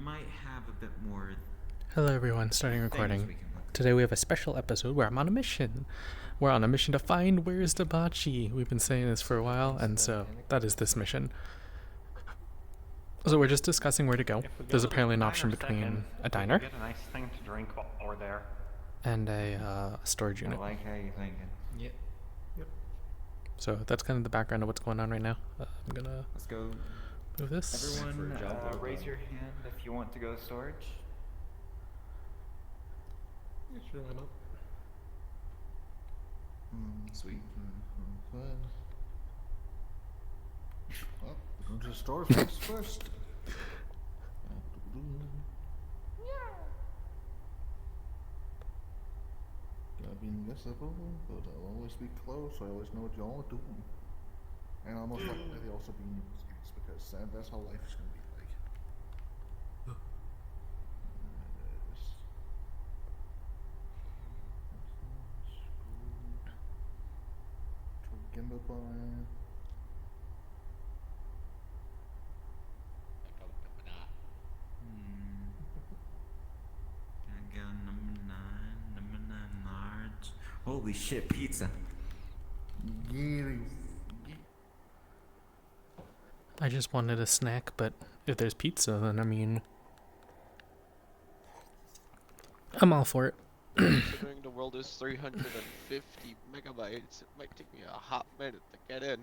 might have a bit more. Hello everyone, starting recording. Today we have a special episode where I'm on a mission. We're on a mission to find where's Debaachi. We've been saying this for a while, and so that is this mission. So we're just discussing where to go. There's apparently an option between a diner get a nice thing to drink while we're there. and a storage unit. I like how you're thinking. Yep. So that's kind of the background of what's going on right now. I'm gonna Let's go. move this. Everyone, raise your hand if you want to go to storage. Yeah, sure, why not? Sweet. Well, we're going to storage first. Gotta be invisible, but I'll always be close, so I always know what y'all are doing. And I'll most likely also be in space, because that's how life is gonna be like. Gimbal bar. I got number nine large. Holy shit, pizza. I just wanted a snack, but if there's pizza, then I mean, I'm all for it. Considering the world is 350 megabytes, it might take me a hot minute to get in.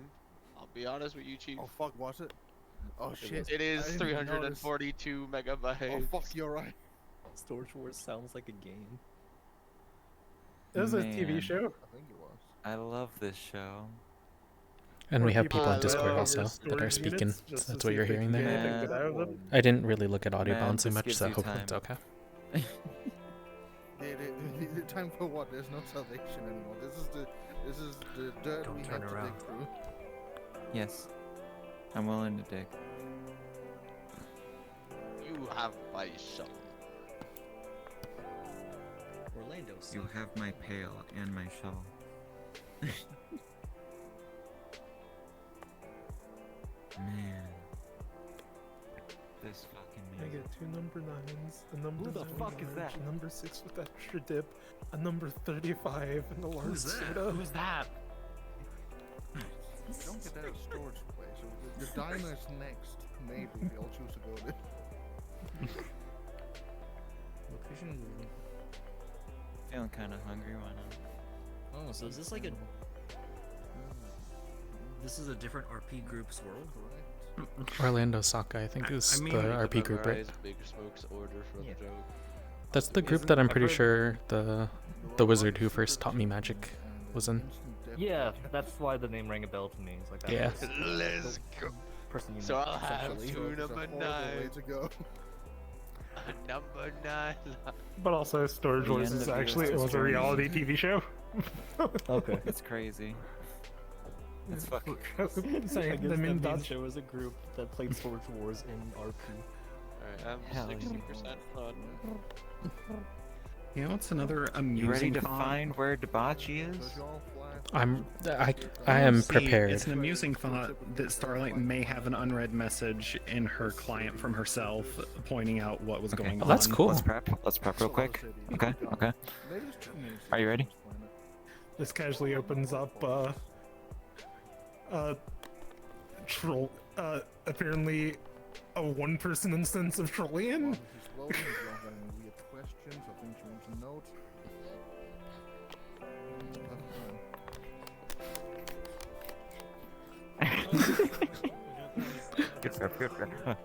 I'll be honest with you, Chief. Oh fuck, was it? Oh shit. It is I didn't even notice. 342 megabytes. Oh fuck, you're right. Storage Wars sounds like a game. It was a Man. TV show. I think it was. I love this show. And we have people people on love Discord your also that are storage speaking, units, so just that's to what see you're if they hearing can there. get anything out of them. I didn't really look at audio Man, balance too this much, gives so you hopefully it's time. okay. The time for what? There's no salvation anymore. This is the dirt Don't we turn have around. to dig through. Yes. I'm willing to dig. You have my shovel. Orlando. You have my pail and my shovel. Man. This fucking I music. get 2 number 9s, a number Who the 9 fuck is large, that? a number 6 with extra dip, a number 35, and a large soda. Who's that? Don't get that storage place. Your diner's next. Maybe we all choose to go there. Location. Feeling kind of hungry. Why not? Oh, so is this like a? This is a different RP group's world. Correct. Orlando Saka, I think, is mean, the we RP group, right? Memorize Big Smoke's order for Yeah. the joke. That's the group Isn't- that I'm I've pretty heard- sure the wizard who first taught me magic was in. Yeah, that's why the name rang a bell to me. It's like that Yeah. Let's go. person you So met, I'll have essentially. two It's a number horrible way 9. to go. Number 9. But also, Storage The Wars end is of the actually, it list was is a very reality easy. TV show. Okay. It's crazy. It's fucking. Saying I guess them in that means Dutch. there was a group that played Storage Wars in RP. Alright, I'm Hell yeah. 60% done. You know what's another amusing You ready to thought? find where Debaachi So is? y'all flat. I am See, prepared. It's an amusing thought that Starlight may have an unread message in her client from herself pointing out what was Okay. going Oh, on. that's cool. Let's prep real quick. Okay, okay. Are you ready? This casually opens up, troll, apparently a one-person instance of Trollian. Questions or things you want to note? Good prep, good prep.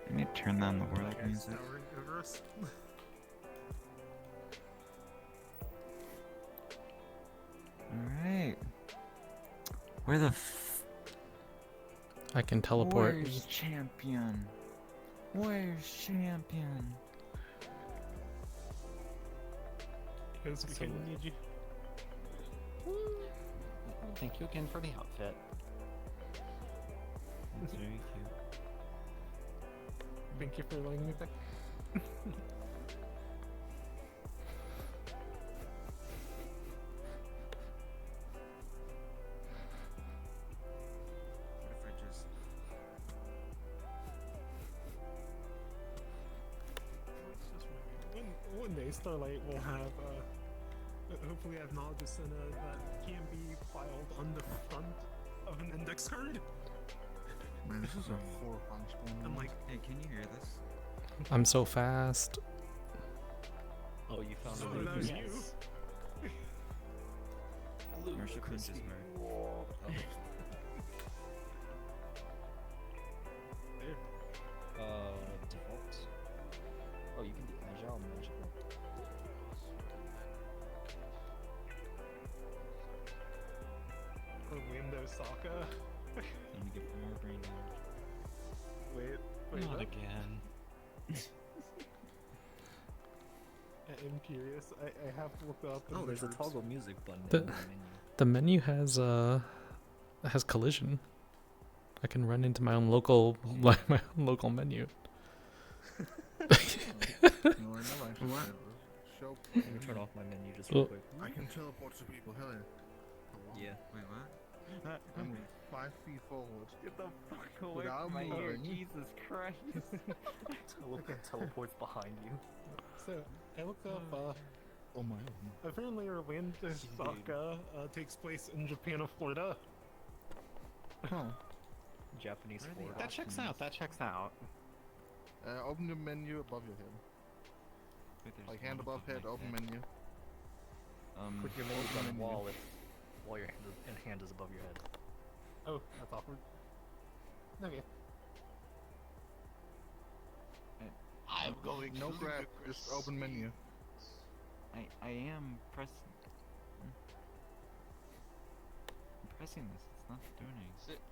Let me turn down the world music. Alright. Where the I can teleport. Where's champion? Where's champion? Yes, we can need you. Thank you again for the outfit. It's very cute. Thank you for letting me back. Starlight will have hopefully have knowledge of Senna that can be filed on the front of an index card. Man, this is a horrifying spawn. I'm like, Hey, can you hear this? I'm so fast. Oh, you found so a that was yes. you. Marsha pinches her. Default. Oh, you can do agile magical. Orlando Saka. Let me get more brain damage. Wait, Not what? again. I'm curious. I have to look up. Oh, in there's the a groups. toggle music button The- in the menu. The menu has collision. I can run into my own local my own local menu. You know, I know I should What? say this. Show Let me turn off my menu just real Oh. quick. I can teleport to people. Hell yeah. Yeah. Wait, what? I'm 5 feet forward. Get the fuck away from my ear, Jesus Christ. Teleports behind you. So I looked up. Oh my own. Apparently, Orlando Saka takes place in Japan or Florida. Huh. Japanese Florida. That checks out. That checks out. Open the menu above your head. Wait, there's Like hand one above head, my open head. menu. Put your menu open on the menu. wall while your hand is above your head. Oh, that's awkward. Okay. I'm going No to grab, ludicrous just open menu. I am pressing. I'm pressing this. It's not doing anything.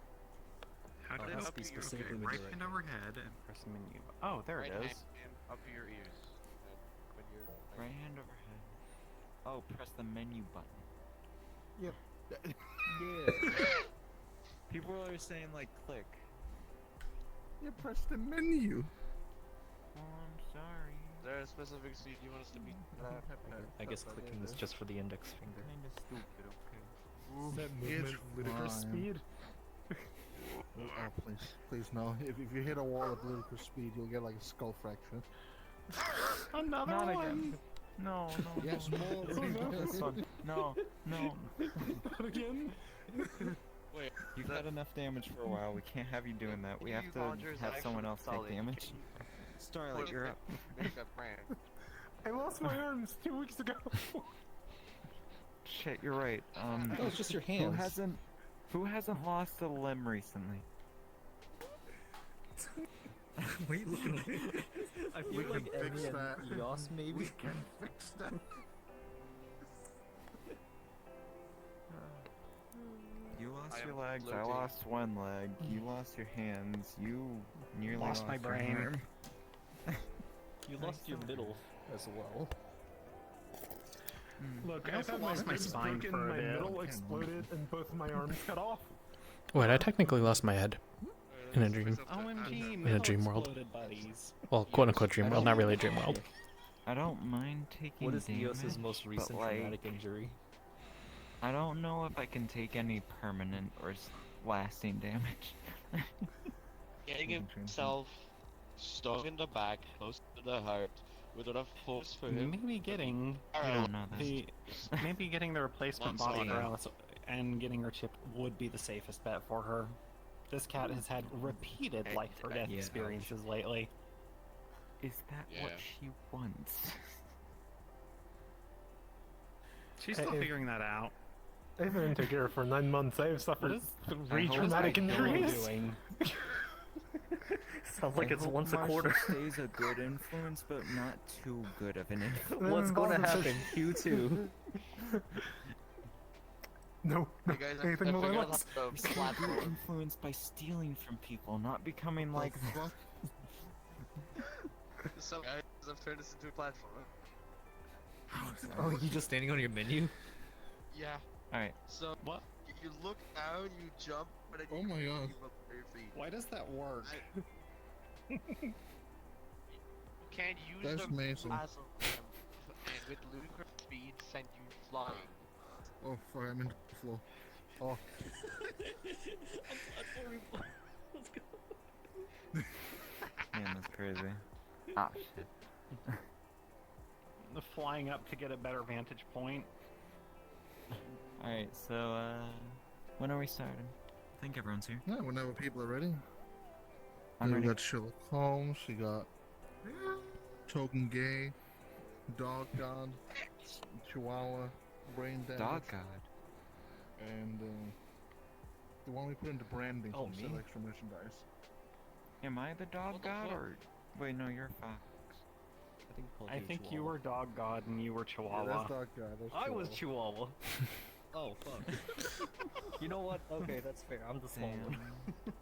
How Oh, did it it has to open? be specifically Okay, when right you're hand overhead and press menu. Oh, there it right is. hand up to your ears. And when you're Right hand overhead. Oh, press the menu button. Yep. Yeah. People are saying like click. You press the menu. Oh, I'm sorry. Is there a specific seat you want us to be? I guess clicking is just for the index finger. Kinda stupid, okay. Is that movement ludicrous fine. speed? Oh, please. Please, no. If you hit a wall at ludicrous speed, you'll get like a skull fracture. Another Not one. again. No, no. Yes, more. This one. No, no. Not again. Wait, You've had enough damage for a while. We can't have you doing that. We Can have you to Conjures have someone actually else take solid? damage. Can Starlight, Put you're it- up. Make a brand. I lost my arms 2 weeks ago. Shit, you're right. Oh, it's just your Who hands. hasn't lost a limb recently? What are you looking at? I feel We like can fix Emmy that. and Yos maybe. We can fix that. You lost I your am legs. I floating. lost one leg. You lost your hands. You nearly Lost my your brain. arm. You lost your middle as well. Look, I I've also had my lost my ribs spine broken, for a my bit. middle Okay, exploded, and both of my arms cut off. Wait, I technically lost my head in a dream. OMG, In a middle dream world. exploded, buddies. Well, quote unquote dream world, not really a dream world. I don't mind taking What is damage, Yos's most recent like, traumatic injury? I don't know if I can take any permanent or lasting damage. Getting We can change himself stuck in the back, close to the heart, with enough force for him. Maybe getting I don't know this. maybe getting the replacement Not body solid. for Alice and getting her chip would be the safest bet for her. This cat has had repeated Hey, life or death yeah. experiences lately. Is that what Yeah. she wants? She's Hey, still if- figuring that out. I've been in Togare for 9 months. I have suffered What is- 3 hope traumatic I don't injuries. doing? Sounds like I it's hope once a Marsha quarter. stays a good influence, but not too good of an influence. What's going to Well, happen? Q2. No, no, You guys have anything to more figure than out once. the You're so good platform. influenced by stealing from people, not becoming like fuck? Some guys have turned this into a platform. Oh, you just standing on your menu? Yeah. Alright. So What? you look down, you jump, but then Oh you my God. keep up with your feet. Why does that work? You can't use That's the amazing. platform and with ludicrous speed send you flying. Oh, fuck, I'm in the floor. Oh, Man, that's crazy. Ah, shit. flying up to get a better vantage point. Alright, so, when are we starting? I think everyone's here. Yeah, whenever people are ready. I'm We ready. got Sherlock Holmes, we got Togare, Dog God, Chihuahua, Brain Damage, Dog God. and the one we put into branding Oh, to me? sell extra merchandise. Am I the dog What the god fuck? or wait? No, you're Fox. I think You were Dog God and you were Yeah, Chihuahua. that's Dog God. That's I was Chihuahua. Chihuahua. Oh fuck. You know what? Okay, that's fair. I'm the small one. Damn.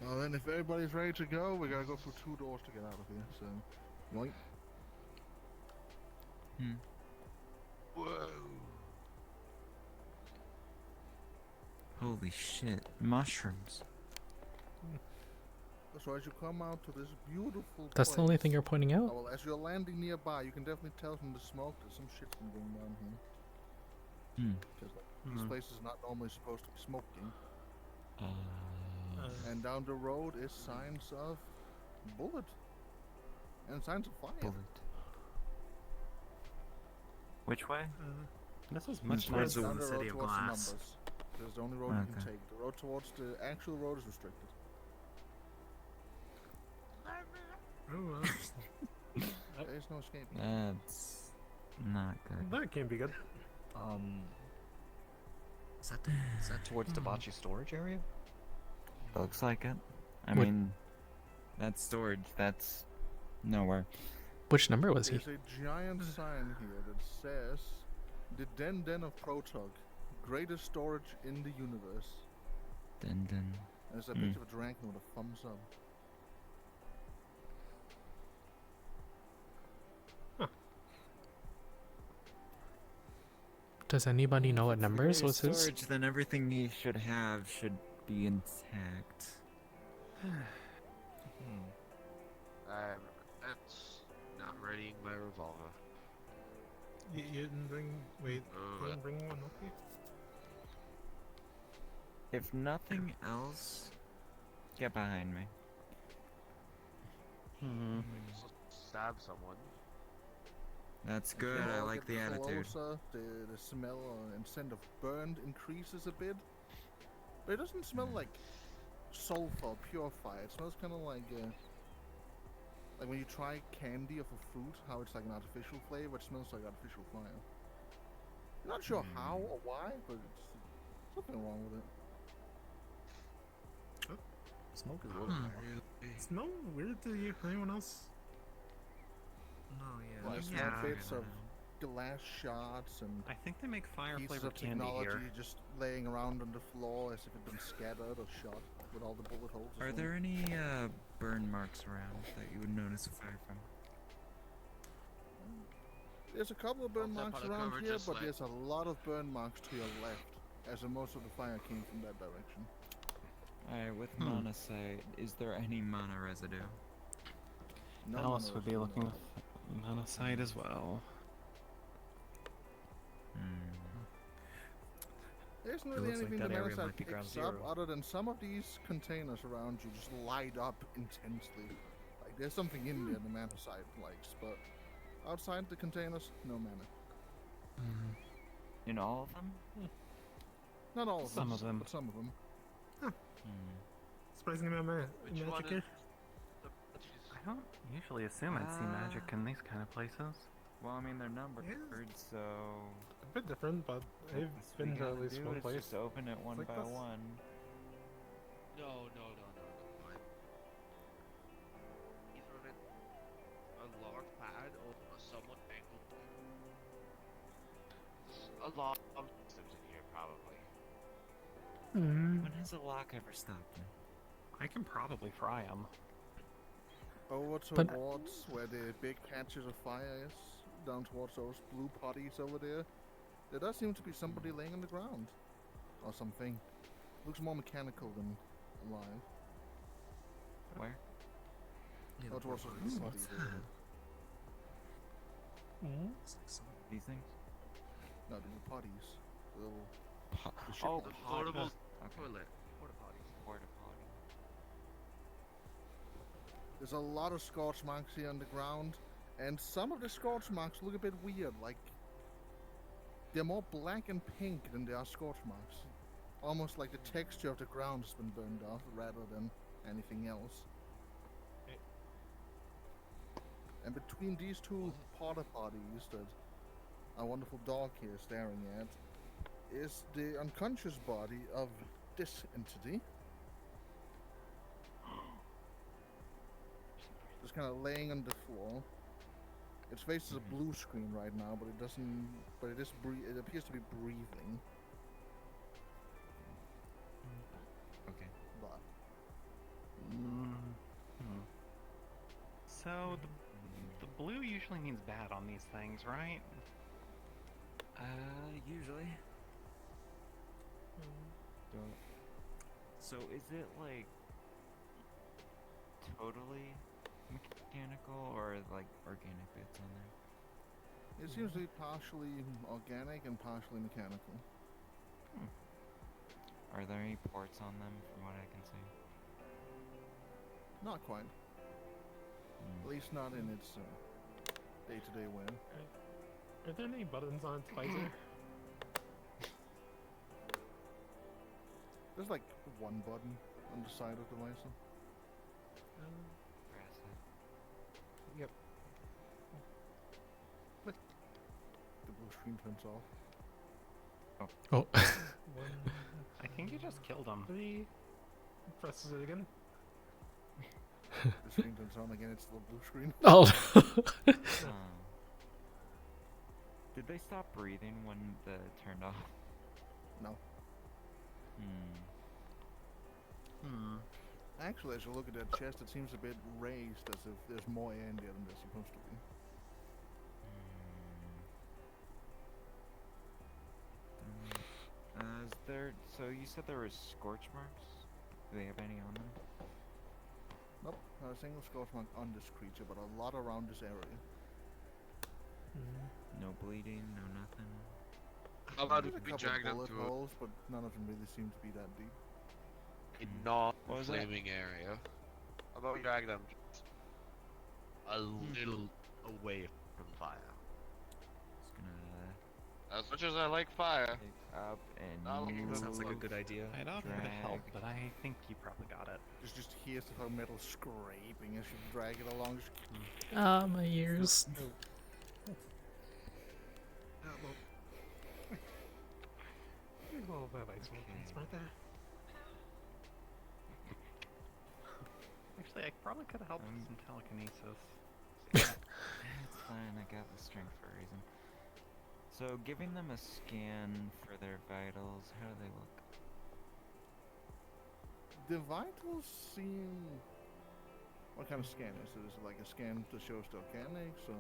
Well, then, if everybody's ready to go, we gotta go through 2 doors to get out of here. So, yoink. Whoa. Holy shit! Mushrooms. So as you come out to this beautiful That's the only place- thing you're pointing Oh, out? well, as you're landing nearby, you can definitely tell from the smoke that some shit's been going down here. Hmm. Because this place is not normally supposed to be smoking. Uh, And down the road is signs of bullet. And signs of fire. Bullet. Which way? This is much towards nicer the- than Down the the road City of towards the Glass. numbers. There's the only road you can Okay. take. The road towards the actual road is restricted. Oh, There's no escaping. That's not good. that can't be good. Is that towards Debaachi storage area? Looks like it. I What- mean, that's storage. That's nowhere. Which number was he? There's a giant sign here that says the Den of Protog, greatest storage in the universe. Dun dun. There's a picture of a dragon with a thumbs up. Does anybody know what numbers was his? Storage, then everything he should have should be intact. That's not readying my revolver. You didn't bring. Wait, you didn't bring one with you? If nothing else, get behind me. Stab someone. That's If good. you I all like the get attitude. closer, the smell and scent of burned increases a bit. But it doesn't smell like sulfur or pure fire. It smells kind of like when you try candy of a fruit, how it's like an artificial flavor. It smells like artificial fire. Not sure how or why, but it's nothing wrong with it. Smoke is really Smell weird to you? Anyone else? No, yeah. Like Yeah. small bits of glass shards and I think they make fire pieces flavored of candy technology here. just laying around on the floor as if it'd been scattered or shot with all the bullet holes. as Are well. there any burn marks around that you would notice a fire from? There's a couple of burn I'll step marks on the around cover here, just but like- there's a lot of burn marks to your left, as in most of the fire came from that direction. Alright, with monocyte, is there any mono residue? No Alice one would be knows looking about with monocyte as well. There isn't It really looks like anything that the area monocyte might be ground picks up zero. other than some of these containers around you just light up intensely. Like there's something in there the monocyte likes, but outside the containers, no mana. In all of them? Not all of Some of them. but some of them. Surprisingly, Which one magic is here. the I don't usually assume I'd see magic in these kind of places. Well, I mean, they're numbered, Yeah. so... A bit different, but I've best we been to gotta at least do one is place. just open it one like by this. one. No. Either a large pad or a somewhat angled. A lot of systems in here, probably. When has a lock ever stopped me? I can probably fry them. Over But- towards where the big patches of fire is, down towards those blue potties over there, there does seem to be somebody laying on the ground. Or something. Looks more mechanical than alive. Where? Or towards those blue potties over there. These things? No, the blue potties. The little Po- the shit oh, pot. The portable Okay. toilet. Porta potties. Porta potty. There's a lot of scorch marks here on the ground, And some of the scorch marks look a bit weird, like they're more black and pink than they are scorch marks. Almost like the texture of the ground has been burned off rather than anything else. And between these two porta potties that our wonderful dog here is staring at is the unconscious body of this entity. Just kind of laying on the floor. Its face is a blue screen right now, but it doesn't. But it is. It appears to be breathing. Okay. But So the blue usually means bad on these things, right? Usually. So is it like totally mechanical or like organic bits on there? it seems to be partially organic and partially mechanical. Are there any ports on them from what I can see? Not quite. At least not in its day-to-day way. Are there any buttons on its visor? There's like one button on the side of the visor. Press it. Yep. The blue screen turns off. Oh. I think you just killed him. 3. Presses it again. The screen turns on again. It's the blue screen. Oh. Did they stop breathing when the turned off? No. Actually, as you look at that chest, it seems a bit raised, as if there's more air in there than there's supposed to be. Is there? So you said there were scorch marks? Do they have any on them? Nope, not a single scorch mark on this creature, but a lot around this area. No bleeding, no nothing. How about There's if a we couple drag them bullet to holes, but none of them really seem to be that deep. a not What was that? flaming area? How about we drag them a little away from fire? Just gonna As much as I like fire, pick up and I'll move, move. Sounds like a good idea. I'd offer to help, Drag. but I think you probably got it. Just hears the metal scraping as you drag it along. Ah, my ears. A little bit of ice movements right there. Actually, I probably could have helped with some telekinesis. It's fine, I got the strength for a reason. So, giving them a scan for their vitals, how do they look? The vitals seem. What kind of scan is it? Is it like a scan that shows the organics, or?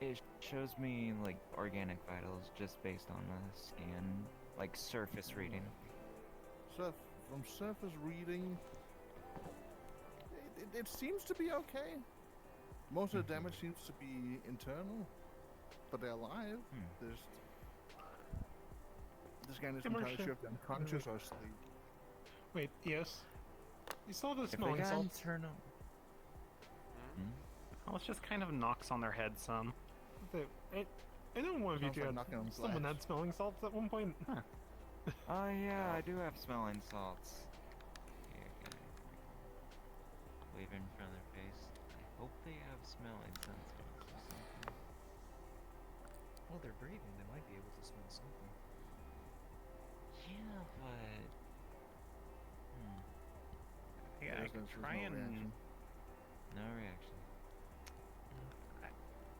It shows me, like, organic vitals just based on a scan, like, surface reading. So, from surface reading, it seems to be okay. Most of the damage seems to be internal, but they're alive. There's. This guy is entirely sure if they're unconscious or asleep. Wait, yes. You saw the If they smelling got salts. internal... Well, it just kind of knocks on their head some. I know one of you Sounds like did. knocking on Someone glass. had smelling salts at one point. Oh yeah, I do have smelling salts. Here, okay. Wave in front of their face. I hope they have smelling sensors or something. Well, they're breathing. They might be able to smell something. Yeah, but... Yeah, I could There's try no and... reaction. No reaction.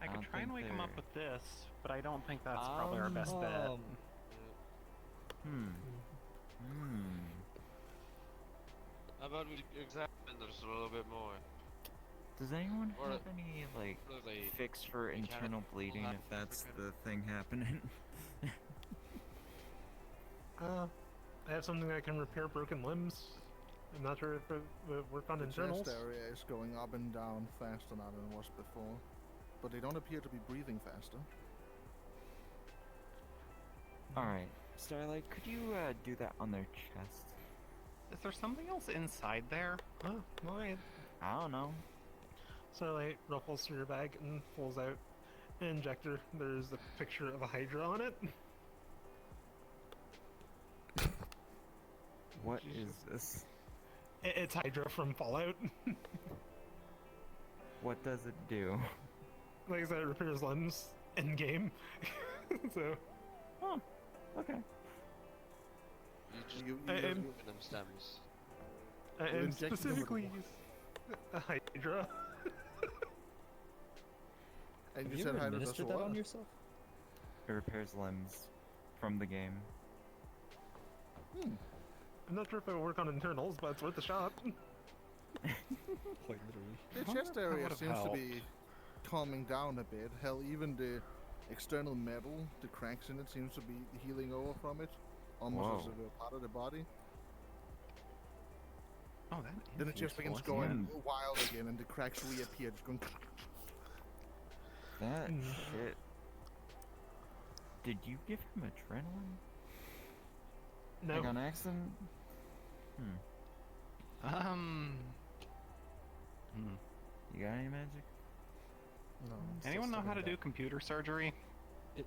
I don't could try and think wake him up they're- with this, but I don't think that's probably our best bet. how about we examine this a little bit more? Does anyone Or- have any, like, Or they fix for internal mechanical bleeding if that's the thing happening? I have something that can repair broken limbs. I'm not sure if it would work on The internals. chest area is going up and down faster now than it was before, but they don't appear to be breathing faster. Alright, Starlight, could you do that on their chest? Is there something else inside there? Oh, alright. I don't know. Starlight ruffles through your bag and pulls out an injector. There's a picture of a Hydra on it. What is this? It's Hydra from Fallout. What does it do? Like I said, it repairs limbs in game. So. Oh, okay. You I just am- giving them stems. And injecting them with specifically a Hydra. And Have you you said ever Hydra does administered that what? on yourself? It repairs limbs from the game. I'm not sure if it would work on internals, but it's worth a shot. Quite literally. The wonder chest if that area would've seems to helped. be calming down a bit. Hell, even the external metal, the cracks in it, seems to be healing over from it, almost as Whoa. if a part of the body. Oh, that is Then it just useful, begins isn't going it? wild again, and the cracks reappear, just going. That Mm. shit. Did you give him adrenaline? No. Like on accident? Hmm. You got any magic? No. I'm still Anyone know how to stuck in do computer surgery? that.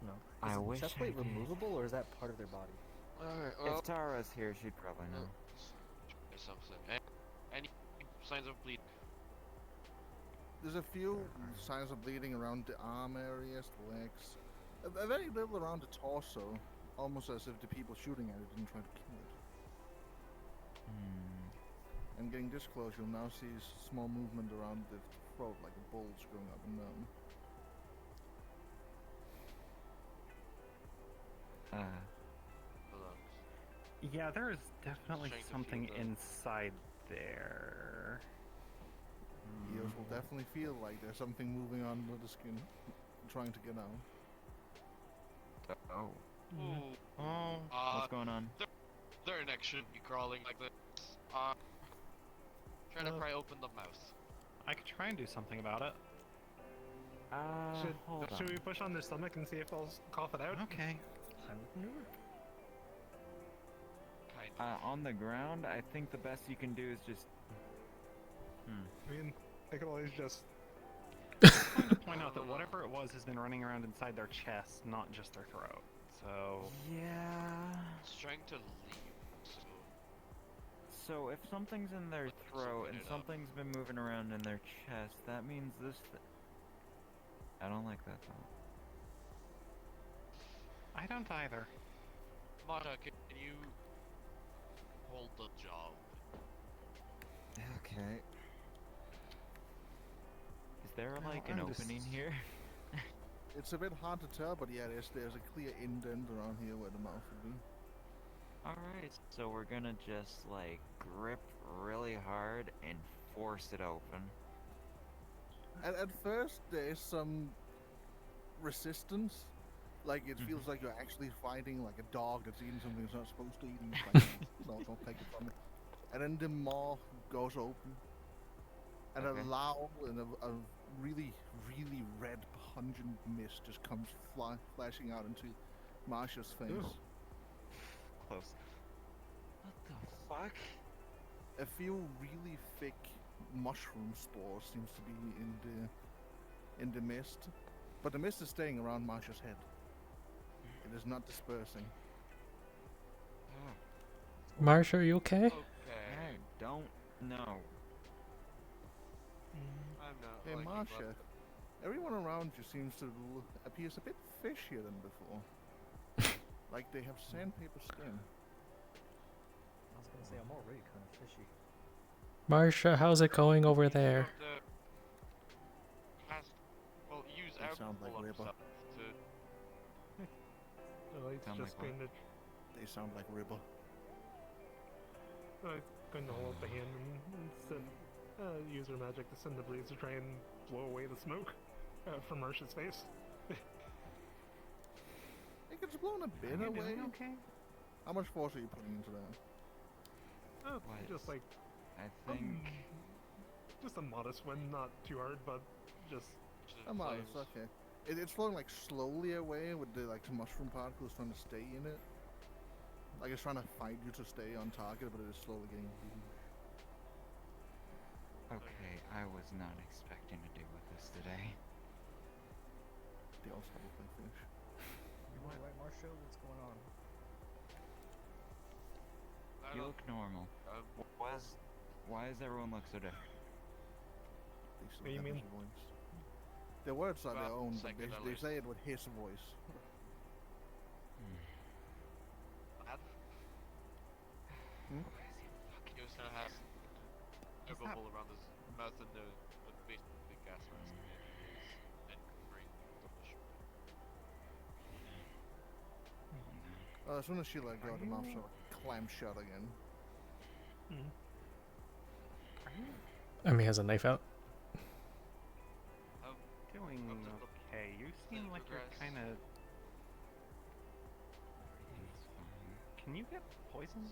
No. I Is the wish chest I plate did. removable, or is that part of their body? Alright, well, If Tara's here, she'd probably know. try something. Any signs of bleed? There's a few signs of bleeding around the arm areas, the legs, a very little around the torso, almost as if the people shooting at it didn't try to kill it. And getting this close, you'll now see small movement around the throat, like a bulge going up and down. Yeah, there is definitely Strength of something field, though. inside there. Ears will definitely feel like there's something moving under the skin, trying to get out. Oh. Ooh. Oh, What's going on? Their neck shouldn't be crawling like this. Try to pry open the mouth. I could try and do something about it. Hold on. Should we push on their stomach and see if they'll cough it out? Okay. Silent maneuver. Kind On the ground, I think the best you can do is just... I mean, I could always just. I'm going to point out that whatever it was has been running around inside their chest, not just their throat. So, Yeah... It's trying to leave, so... So if something's in their Let's throat open and it up. something's been moving around in their chest, that means this... I don't like that thought. I don't either. Mata, can you hold the jaw? Okay. Is there No, like an I'm just- opening here? It's a bit hard to tell, but yeah, there's a clear indent around here where the mouth would be. Alright, so we're gonna just like grip really hard and force it open. At first, there is some resistance. Like, it feels like you're actually fighting like a dog that's eating something it's not supposed to eat. And it's like, no, don't take it from me. And then the maw goes open. And Okay. a loud and a really, really red, pungent mist just comes flashing out into Marsha's face. Ooh. Close. What the fuck? A few really thick mushroom spores seems to be in the mist, but the mist is staying around Marsha's head. It is not dispersing. Marsha, are you okay? Okay. I don't know. I'm not Hey liking Marsha, what- everyone around you seems to appears a bit fishier than before. Like they have sandpaper skin. I was gonna say I'm already kind of fishy. Marsha, how's it going over there? Well, use They sound like alcohol and Ripper. stuff to... It's Sound just like what? going to. They sound like Ripper. Going to hold up the hand and send, use her magic to send the breeze to try and blow away the smoke from Marsha's face. It gets blown a bit Are you away. doing okay? How much force are you putting into that? What? Just like I think... just a modest one, not too hard, but just I'm honest, okay. It's flowing like slowly away with the like mushroom particles trying to stay in it. Like it's trying to fight you to stay on target, but it is slowly getting. Okay, I was not expecting to deal with this today. They also look like fish. You all right, Marshall? What's going on? You look normal. Why does everyone look so different? They still What do you have mean? his voice. Their words are their own, but they say it with his voice. He was gonna have a bubble around his mouth and nose, but basically gas mask and bring double shot. As soon as she let go, the mouth sort of clams shut again. He has a knife out. Doing okay. You seem like you're kind of. Can you get poisoned?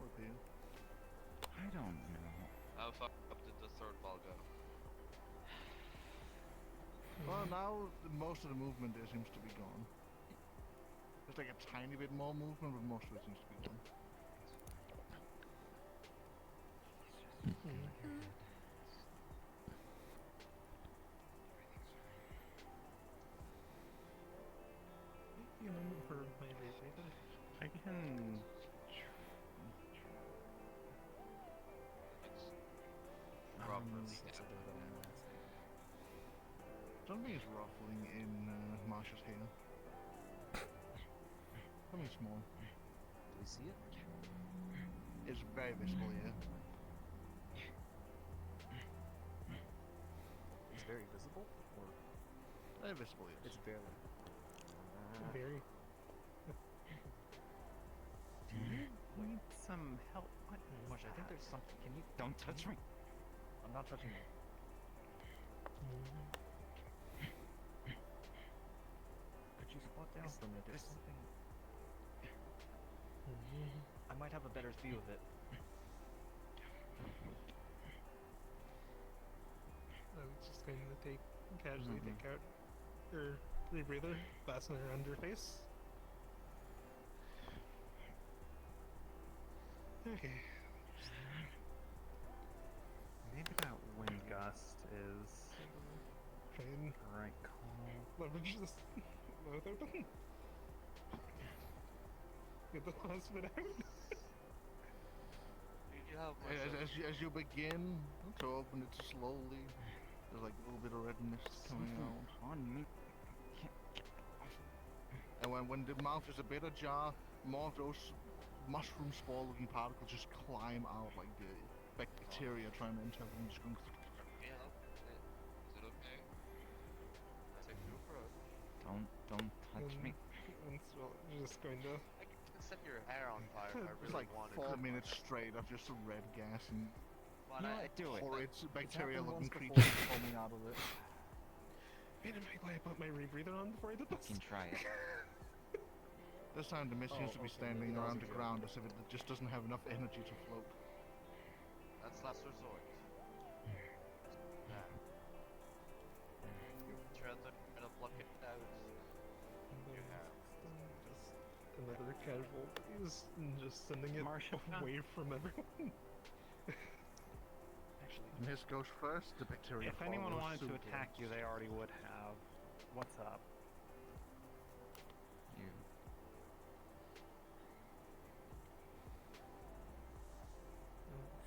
Okay. I don't know. How fuck up did the third ball go? Well, now most of the movement there seems to be gone. There's like a tiny bit more movement, but most of it seems to be gone. You know, for my rebreather. I can. Something is ruffling in Marsha's hair. Something small. Do we see it? It's very visible, yeah. It's very visible, or Very visible, yes. it's barely. Very. Do you need some help? What? Marsh, I think there's something. Can you? Don't touch me. I'm not touching you. Could you squat down for a minute? There's something. I might have a better view of it. I was just going to casually take out her rebreather, fasten her under face. Okay. Maybe that wind gust is Try and the right call. leverage this mouth open. Get the last bit out. As you begin to open it slowly, there's like a little bit of redness coming out. On me. And when the mouth is a bit ajar, more of those mushroom spore-looking particles just climb out like the bacteria trying to enter and just going. Yeah, is it okay? I take no approach. Don't touch me. And so just going to. I can set your hair on fire if I It's really like wanted 4 to. minutes straight of just red gas and Why not do it? horrid bacteria-looking once before. creatures foaming out of it. Wait a minute, I put my rebreather on before I did You this. can try it. This time the mist seems to be standing maybe that was around a the joke. ground as if it just doesn't have enough energy to float. That's last resort. Yeah. You try to pluck it out. You have. Just another casual is just sending it Marcia, away from everyone. Actually, Mist goes first, the bacteria If anyone follows wanted to suit. attack you, they already would have. What's up? You.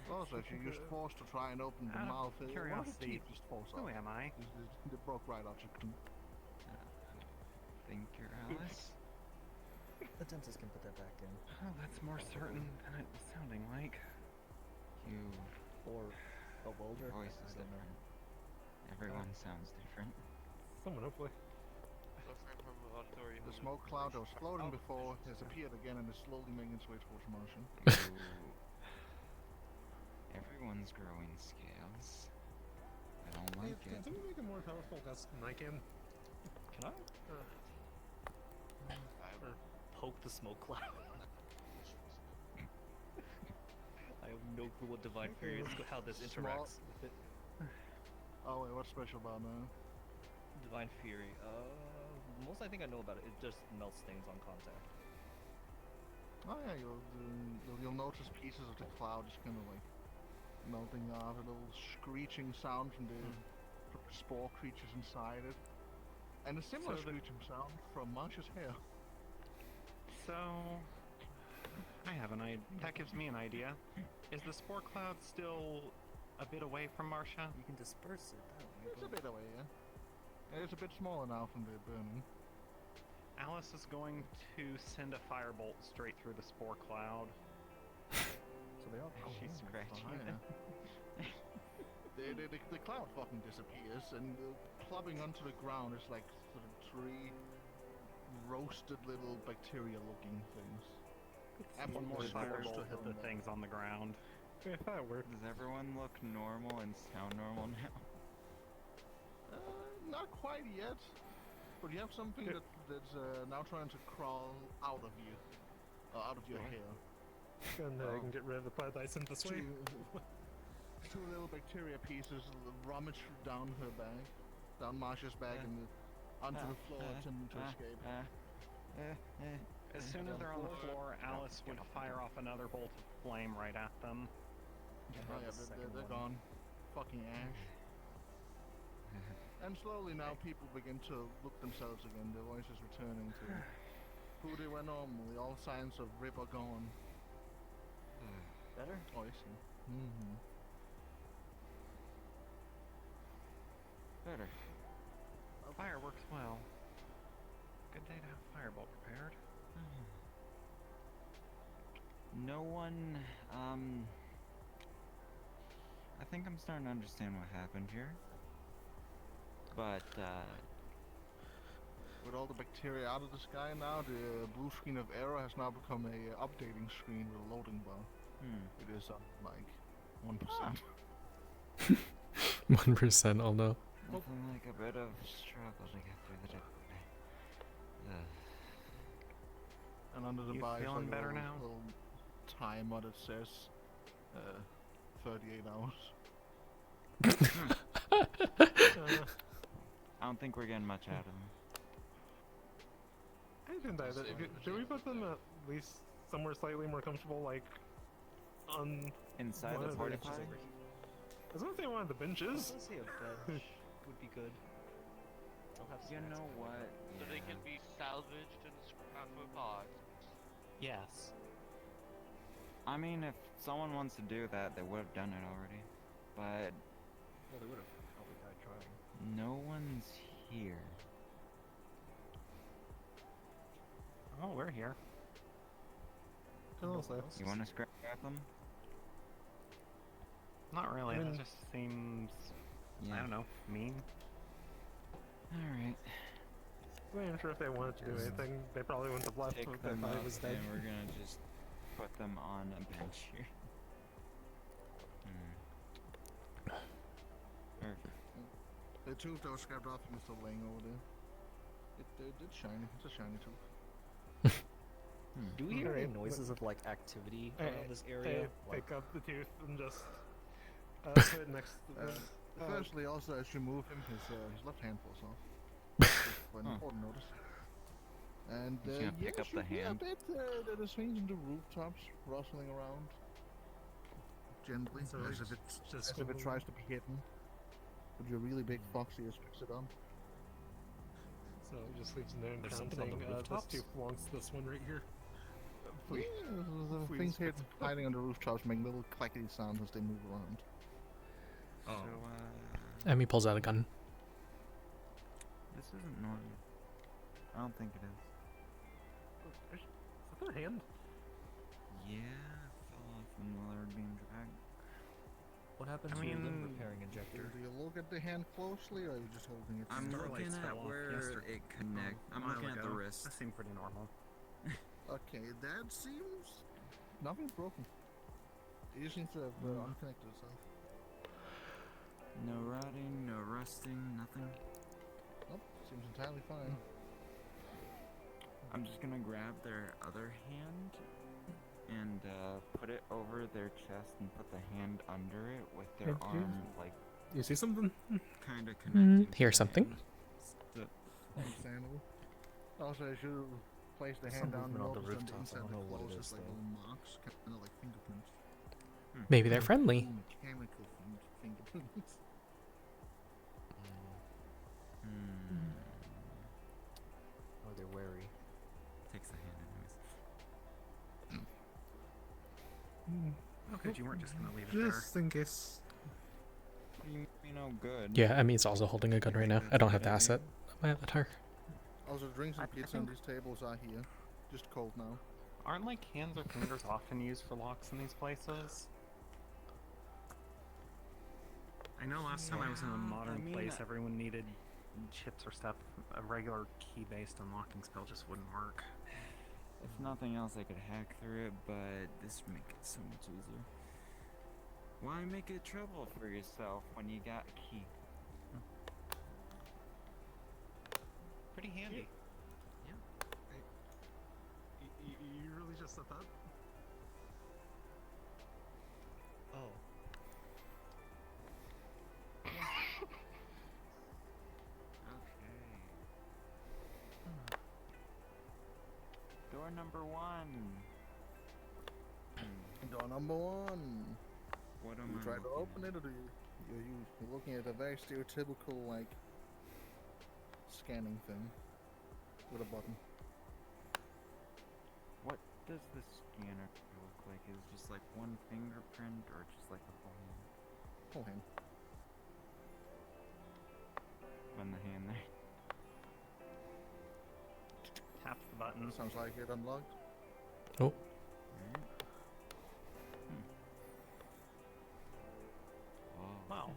Also, if you use force to try and open the Out of mouth, one of the curiosity, teeth just falls Who off. am I? They broke right out your tongue. Think you're Alice? the dentist can put that back in. Oh, that's more certain than it was sounding like. You. Or a welder. Your voice is I don't know. different. Everyone sounds different. Someone hopefully. Suffering from auditory The smoke cloud that was floating Oh, before has appeared again and is slowly making its way towards Martian. You. Everyone's growing scales. I don't like Can it. someone make a more powerful gust than I can? Can I? Or poke the smoke cloud? I have no clue what Divine Fury is, how this interacts with it. Oh wait, what's special about that? Divine Fury. Most I think I know about it. It just melts things on contact. Oh yeah, you'll notice pieces of the cloud just kind of like melting off, a little screeching sound from the spore creatures inside it, and a similar So the- screeching sound from Marsha's hair. So, I have an idea. That gives me an idea. Is the spore cloud still a bit away from Marsha? You can disperse it that way. It's a bit away, yeah. It's a bit smaller now from the burning. Alice is going to send a firebolt straight through the spore cloud. So they are. She's scratching fire. The cloud fucking disappears, and clubbing onto the ground is like sort of 3 roasted little bacteria-looking things. One more Absolutely supposed to firebolt hit the them. things on the ground. If that worked. Does everyone look normal and sound normal now? Not quite yet, but you have something that's now trying to crawl out of you, out of your hair. And I can get rid of the plant ice in this way. Two little bacteria pieces rummage down her bag, down Marsha's bag, and onto the floor, attempting to escape. As soon as they're on the floor, Alice would fire off another bolt of flame right at them. Oh yeah, they're gone. Fucking ash. And slowly now people begin to look themselves again, their voices returning to who they were normally, all signs of rip are gone. Better? Oh, I see. Mm-hmm. Better. Fire works well. Good day to have firebolt prepared. No one, I think I'm starting to understand what happened here. But, With all the bacteria out of the sky now, the blue screen of error has now become a updating screen with a loading bar. It is like 1%. 1%, I'll know. nothing like a bit of struggle to get through the day. And under the You bar is feeling like better a now? little timer that says 38 hours. I don't think we're getting much out of them. I think that should we put them at least somewhere slightly more comfortable, like on Inside one the of porta benches potty? over here? I was gonna say one of the benches. Let's see a bench would be good. I'll have You snacks. know what? So they can be salvaged and scrapped for pods. Yes. I mean, if someone wants to do that, they would have done it already. But Well, they would have probably died trying. no one's here. Oh, we're here. You want to scrap them? Not really. I mean- That just seems, I don't know, mean. Alright. I'm not even sure if they wanted to do anything. They probably wouldn't have left Pick if them I up was dead. and we're gonna just put them on a bench here. Perfect. The tooth that was scrapped off is still laying over there. It's shiny. It's a shiny tooth. Do we hear any Alright, noises of like activity Hey, around this area? Like, pick up the tooth and just put it next to the. Firstly, also as you move him, his left hand falls off. For an important notice. And He's gonna pick up the hand. A bit that is swings into rooftops, rustling around gently, So as it's if it's just as if it tries to be hidden. But your really big fox ears picks it up. So it just leaves in there and There's down something on saying, the this rooftops? tooth belongs to this one right here. Yeah, the please. things hiding on the rooftops make little clackety sounds as they move around. So, Emmy pulls out a gun. this isn't normal. I don't think it is. Is that their hand? Yeah, fell off when the lever being dragged. what happened I to the mean- repairing injector? Do you look at the hand closely, or are you just holding it? I'm Starlights looking at fell off where yesterday. it connects. I'm A while looking at the ago. wrist. That seemed pretty normal. Okay, that seems nothing's broken. It just seems to have unconnected itself. No rotting, no rusting, nothing. Nope, seems entirely fine. I'm just gonna grab their other hand and put it over their chest and put the hand under it with their Did you- arm like You see something? kind of connected. Hear to the something? hand. Understandable. Also, as you place the Some hand down, movement you on the notice on the rooftops, I inside don't of know the what it clothes is, there's like though. little marks, kind of like fingerprints. Maybe they're friendly. Mechanical fingerprints. Oh, they're wary. Takes a hand anyways. Oh, good. You weren't just gonna leave it there. Just in case. You know, good. Yeah, Emmy's also holding a gun right now. I don't have the asset on my avatar. Also, drinks and pizza on these tables are here. Just cold now. Aren't like hands or fingers often used for locks in these places? I know last time I was in a modern mean, place, everyone needed chips or stuff. A regular key-based unlocking spell just wouldn't work. If nothing else, I could hack through it, but this would make it so much easier. Why make it trouble for yourself when you got a key? Pretty handy. You really just said that? Oh. Door number 1. Door number 1. What am You I try to looking open at? it, or do you're looking at a very stereotypical, like, scanning thing with a button. What does the scanner look like? Is it just like one fingerprint or just like a whole hand? Whole hand. When the hand there. Tap the button. Sounds like it unlocked. Oh, Right? Whoa. Wow.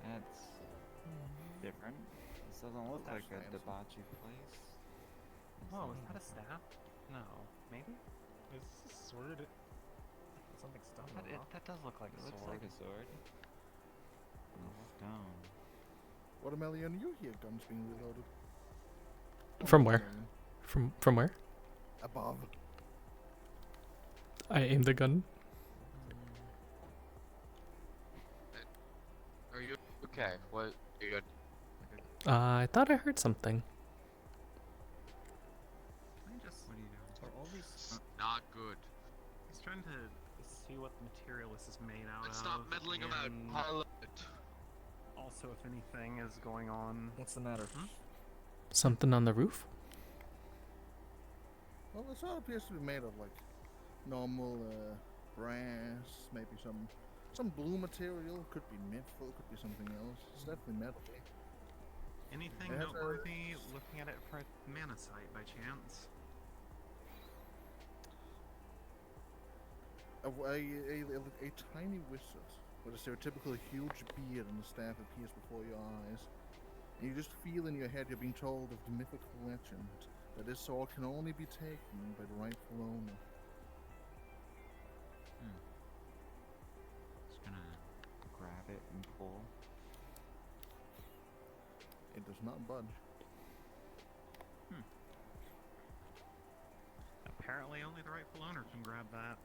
That's different. This doesn't look That's like a fancy. Debaachi place. Oh, is that a staff? No, maybe? Is this a sword? Something stuck on That, the rock. that does look like It a looks sword. like a sword. Stone. Watermelon, you hear guns being reloaded. From where? Watermelon. From where? Above. I aimed the gun. Are you okay? What? You good? I thought I heard something. I just, What are you doing? Are all these? Not good. I was trying to see what the material this is made out Let's of. stop meddling about. and Pilot. Also, if anything is going on. What's the matter? Something on the roof? Well, this all appears to be made of, like, normal, brass, maybe some blue material. Could be mithril, could be something else. It's definitely metal. Anything It has a- noteworthy looking at it for mana sight by chance? A tiny wizard with a stereotypically huge beard and a staff appears before your eyes. And you just feel in your head you're being told of the mythical legend that this sword can only be taken by the rightful owner. Just gonna grab it and pull. It does not budge. Apparently, only the rightful owner can grab that.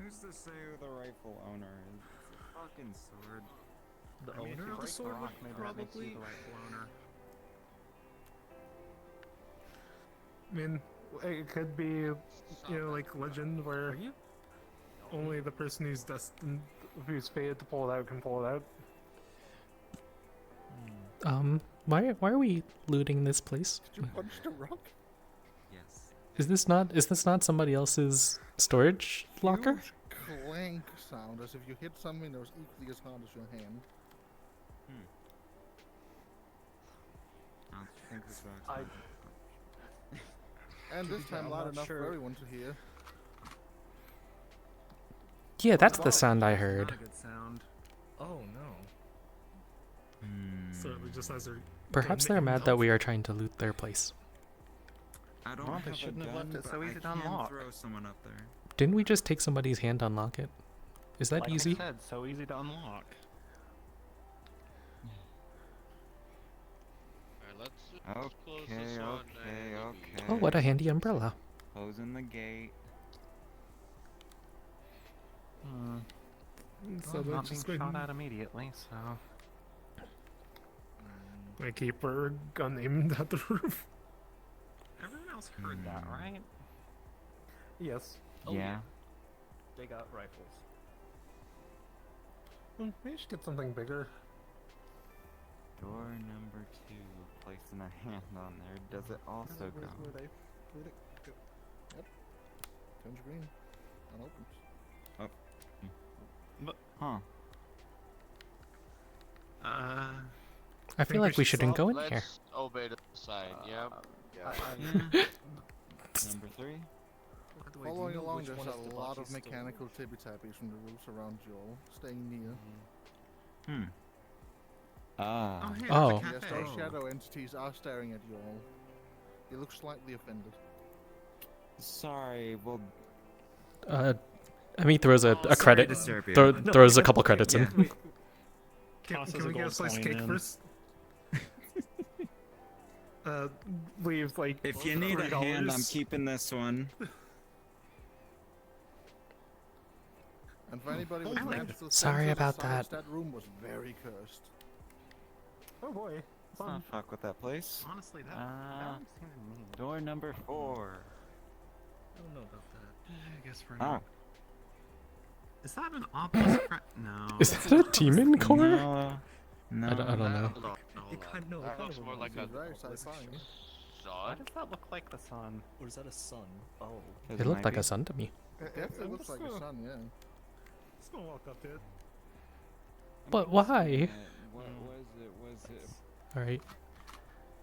Who's to say who the rightful owner is? It's a fucking sword. The I mean, if owner you of the break sword rock, would maybe that makes you probably. the rightful owner. I mean, it could be, you know, like legend where Are you? only the person who's destined, who's fated to pull it out can pull it out. Why are we looting this place? Did you punch the rock? Yes. Is this not somebody else's storage locker? Huge clank sound, as if you hit something that was equally as hard as your hand. I don't think this box. I- And To be this fair, time I'm loud not enough sure. for everyone to hear. Yeah, that's the Wow. sound I Not heard. a good sound. Oh no. Certainly just as they're Perhaps they're mad that we are trying to loot their place. I don't Well, they have a shouldn't have gun, left it but so I easy to can unlock. throw someone up there. Didn't we just take somebody's hand to unlock it? Is that Like easy? I said, so easy to unlock. Alright, let's close Okay, this one. okay, and okay. Oh, what a handy umbrella. Closing the gate. So Well, they're not being just shot going at immediately, so. to keep her gun aimed at the roof. Everyone else heard that, right? Yes. Oh, yeah. they got rifles. Maybe you should get something bigger. Door number 2. Placing a hand on there. Does it also go? Where'd it go? Yep. Turns green. And opens. Huh. I feel like we shouldn't go in here. Let's obey the sign, yeah? Number 3. Following know along, which there's one is a lot Debaachi's of mechanical tippy-tappies from the roofs around Joel, staying near. Ah. Oh, hey, Oh. there's a Yes, cafe. those shadow entities are staring at you all. You look slightly offended. Sorry, well, Amy throws a sorry credit. to disturb you. Throws a couple credits in. Tosses Can a we get a gold slice of coin cake in. first? Leave like. If you need a hand, I'm $3. keeping this one. And for anybody with magical Sorry senses, about the size, that. that room was very cursed. Oh boy. Let's not fuck with that place. Honestly, that one seemed mean. Door number 4. I don't know about that. I guess we're Oh. not. Is that an obelisk? No. Is that a demon core? No. No. I don't know. It kind of, That looks more like a Very sci-fi. Why sun. does that look like the sun? Or is that a sun? Oh. It looked like a sun to me. It definitely looks like a sun, yeah. Just gonna walk up to it. But why? What was it? Was it? All right.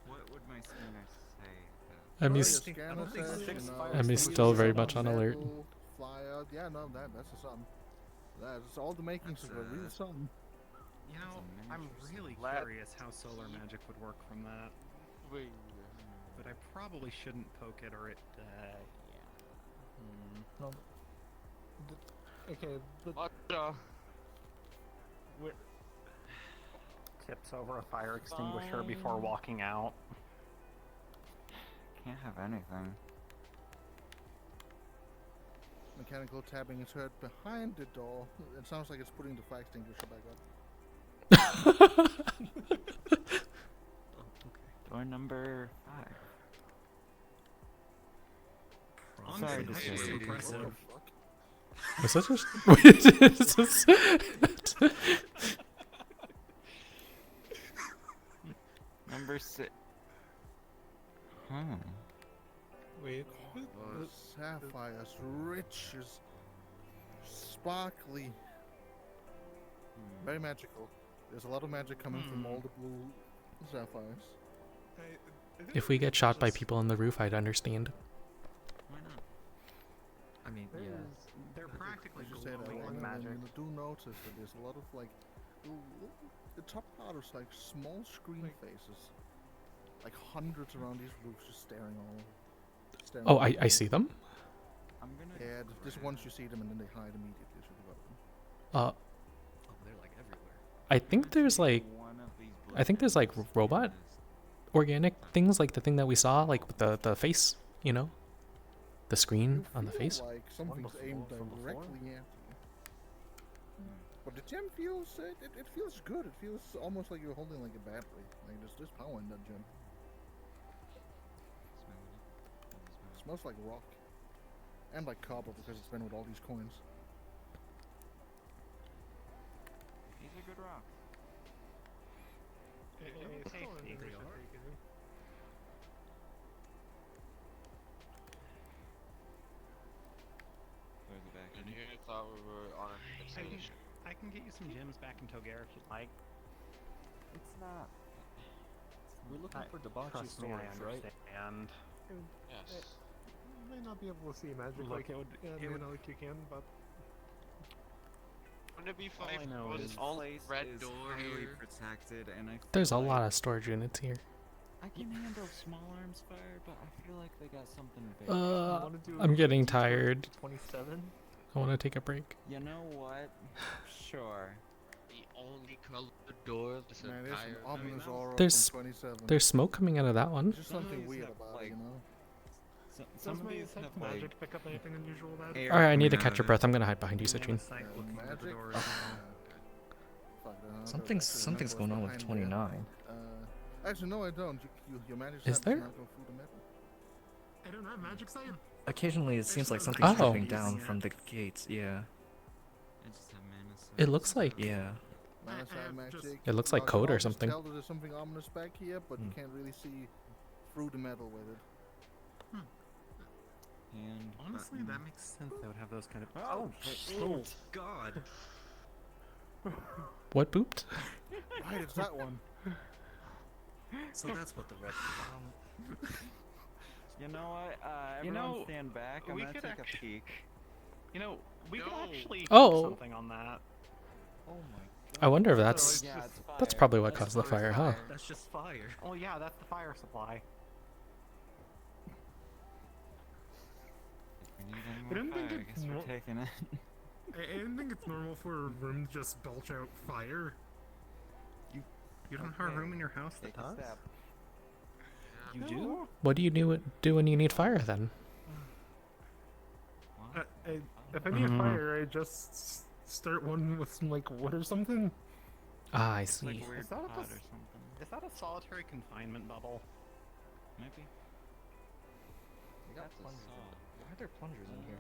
What would my scanner say? Emmy's Well, your scanner think says, six you know, fire Emmy's it's still very metal, much on alert. Fire. Yeah, no, that's a sun. That's all the makings of a real sun. You know, It's a I'm miniature really Let- curious how solar magic would work from that. Wait. But I probably shouldn't poke it or it. No. Okay, but Tips over a fire extinguisher before walking out. Can't have anything. Mechanical tapping is heard behind the door. It sounds like it's putting the fire extinguisher back up. Door number 5. Honestly, Sorry to that's say just it. impressive. Was that just? Wait, is this- Number 6. Huh. wait. Sapphires, rich as sparkly. Very magical. There's a lot of magic coming from all the blue sapphires. If we get shot by people on the roof, I'd understand. Why not? I mean, yeah. They're practically Just say that glowing one, with and magic. you do notice that there's a lot of like the top part is like small screen faces, like hundreds around these roofs, just staring all. Staring Oh, all I see them. I'm gonna. Yeah, just once you see them and then they hide immediately as you go up them. Uh, Oh, they're like everywhere. I think there's like, One of these I think there's like blue robot organic things, like the thing that we saw, like with the face, you know, the screen You on the feel face. like something's aimed directly at you. But the gem feels it feels good. It feels almost like you're holding like a battery. Like there's power in that gem. It smells like rock. And like copper because it's been with all these coins. He's a good rock. Where's it back? And here thought we were on an expedition. I can get you some gems back in Togare if you'd like. It's not. We're looking for Debaachi Trust me, I storage, right? understand. Yes. You may not be able to see magic Look, like it would- yeah, it would- like you can, but Wouldn't it be All funny I if know it was is all Place red is door highly here? protected, and I. There's a feel lot like of storage units here. I can handle small arms fire, but I feel like they got something big. wanna do I'm getting tired. 27? I want to take a break. You know what? Sure. The only colored door this Man, there's an entire ominous aura There's- from 27. There's smoke coming out of that one. There's just Some of something these weird have, about like, it, you know? Some does of my these detect have like. magic pick up anything unusual about it? air All right, I need to coming catch out your of breath. it. I'm gonna hide behind you, We have a Citrine. site looking for the Magic? door as well. Fuck, there's Something's actually a going on with behind 29. there. Actually, no, I don't. You managed Is to there? not go through the metal. I don't have magic sight. Occasionally, it seems like There's something's Oh. dripping down from the gates. Yeah. I just have mana sight. It looks like Yeah. Mana I side have magic. just- It looks like You can code or always something. Tell that there's something ominous back here, but you can't really see through the metal with it. And Honestly, button. that makes sense. They would have those kind of. Oh God! What booped? Right, it's that one. So that's what the red. You know what? You Everyone know, stand back. I'm we gonna could take a actu- peek. You know, we could No. actually Oh. do something on that. Oh my god. I wonder if that's Yeah, it's that's fire. probably what That's caused the fire, huh? That's just fire. Oh yeah, that's the fire supply. If we need any I more don't think fire, I it's guess we're no- taking it. I don't think it's normal for a room to just belch out fire. You don't have a room in your house that Take a does? step. You do? What do you do when you need fire then? What? If I need Mhm. fire, I just start one with some like wood or something. Ah, I It's like see. a weird Is that a pot or pos- something. Is that a solitary confinement bubble? Maybe. We got That's a plungers. saw. Why are there plungers in here?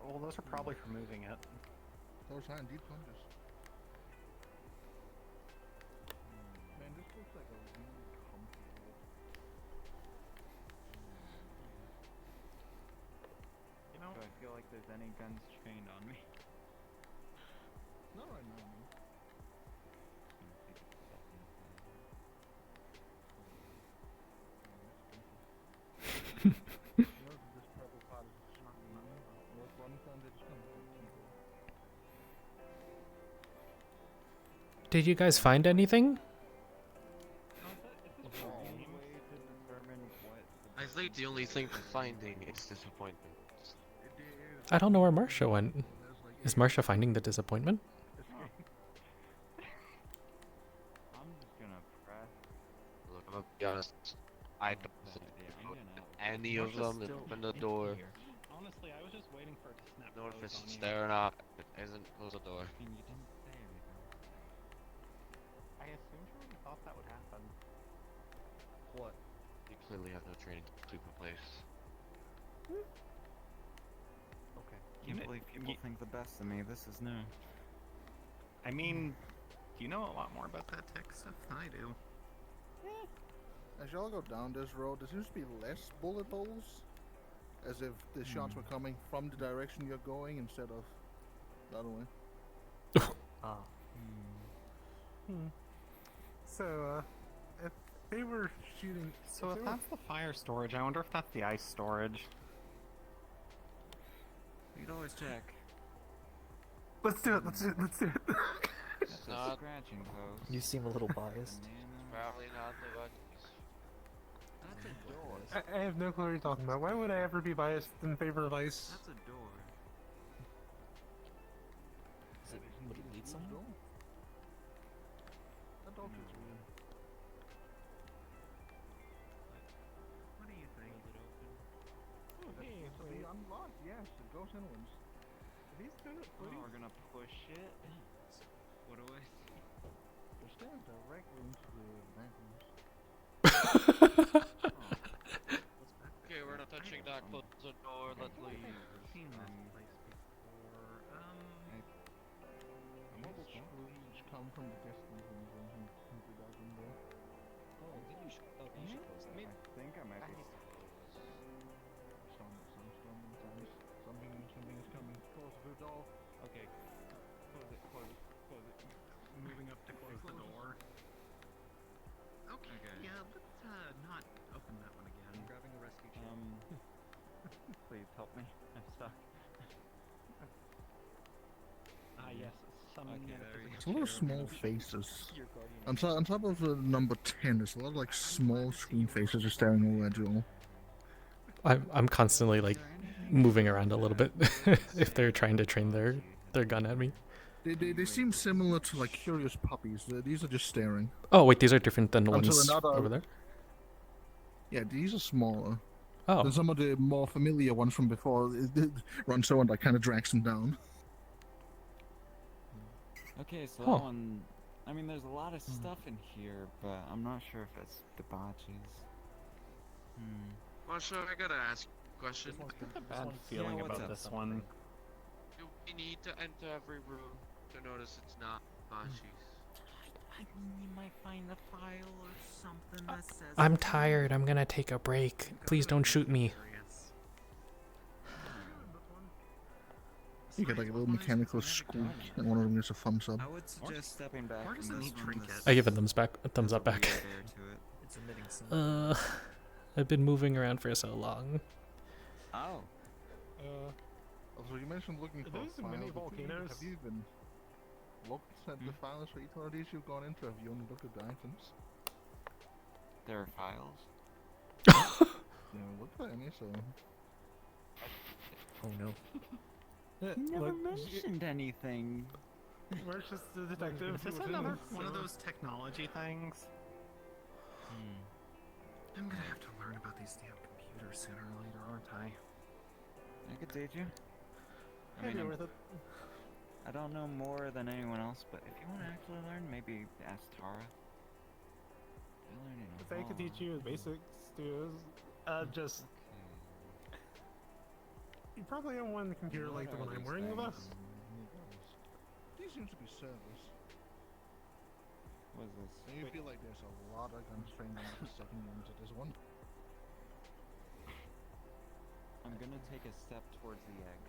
Well, those are probably for moving it. Those are indeed plungers. Man, this looks like a really comfortable. You know, Do I feel like there's any guns trained on me? No, I know. You know, this purple pot is just not worth running from. They're just gonna keep it. Did you guys find anything? I think the only thing for finding is disappointment. I don't know where Marcia went. Is Marcia finding the disappointment? I'm just gonna press. Look, I'm gonna be honest. I don't think any of them open the door. honestly, I was just waiting for it to snap. Know if closed it's on you. there or not. It isn't. Close the door. And you didn't say anything. I assumed you already thought that would happen. What? You clearly have no training to sweep a place. Okay. Can't believe people think the best of me. This is new. I mean, you know a lot more about that tech stuff than I do. As y'all go down this road, there seems to be less bullet holes. As if the shots were coming from the direction you're going instead of the other way. Ah. So, if they were shooting, So if if they were- that's the fire storage, I wonder if that's the ice storage. You can always check. let's do it. Let's do it. Let's do it. That's a not- scratching post. You seem a little biased. Banana. Probably not the one. That's a door. I have no clue what you're talking about. Why would I ever be biased in favor of ice? That's a door. Is it, would it lead somewhere? That dog looks weird. What do you think? Hey, To be unlocked, yes, it goes inwards. these two, Oh, we're gonna push it. What do I see? They're staring directly into the bathrooms. Okay, we're not touching that. Close the door. Let's leave. Seen this place before. Mobile screams come from the distance and go into that window. Oh, maybe you should. Oh, you should close that. I think I might be. Something is coming. Close the door. Okay. Close it. Close it. Close it. Moving up to close the door. Okay. Okay. Yeah. Let's not open that one again. I'm grabbing a rescue chair. Please help me. I'm stuck. Ah yes. Summon Okay, me there we It's a lot of small faces. Your guardian. On top of number 10, there's a lot of like small screen faces just staring over at you all. I'm constantly like moving around a little bit if they're trying to train their gun at me. They seem similar to like curious puppies. These are just staring. Oh wait, these are different than the Until ones another- over there. Yeah, these are smaller Oh, than some of the more familiar ones from before. Ronso and like kind of drags them down. Okay, so Huh. that one. I mean, there's a lot of stuff in here, but I'm not sure if it's Debaachi's. Marsha, I gotta ask a question. A bad feeling what's about up? this one. Do we need to enter every room to notice it's not Bachi's? I mean, you might find a file or something that says. I'm tired. I'm gonna take a break. Please don't shoot me. You get like a little mechanical squeak, and one of them gets a thumbs up. I would suggest stepping back from this one. I give it thumbs back. A thumbs up back. It's emitting sound. I've been moving around for so long. Oh. So you mentioned looking for those files. mini volcanoes? Have you even looked at the files for each one of these you've gone into? Have you only looked at the items? There are files. You haven't looked at any, so... Oh no. You never mentioned anything. Where's just the detective? Is this another one of those technology things? I'm gonna have to learn about these damn computers sooner or later, aren't I? I could teach you. I Maybe mean, worth it. I don't know more than anyone else, but if you want to actually learn, maybe ask Tara. If I could teach you the basics, too, just you probably don't want a computer like the one I'm wearing with us. These seems to be servers. What is this? And you feel like there's a lot of guns trained on the second one to this one. I'm gonna take a step towards the egg.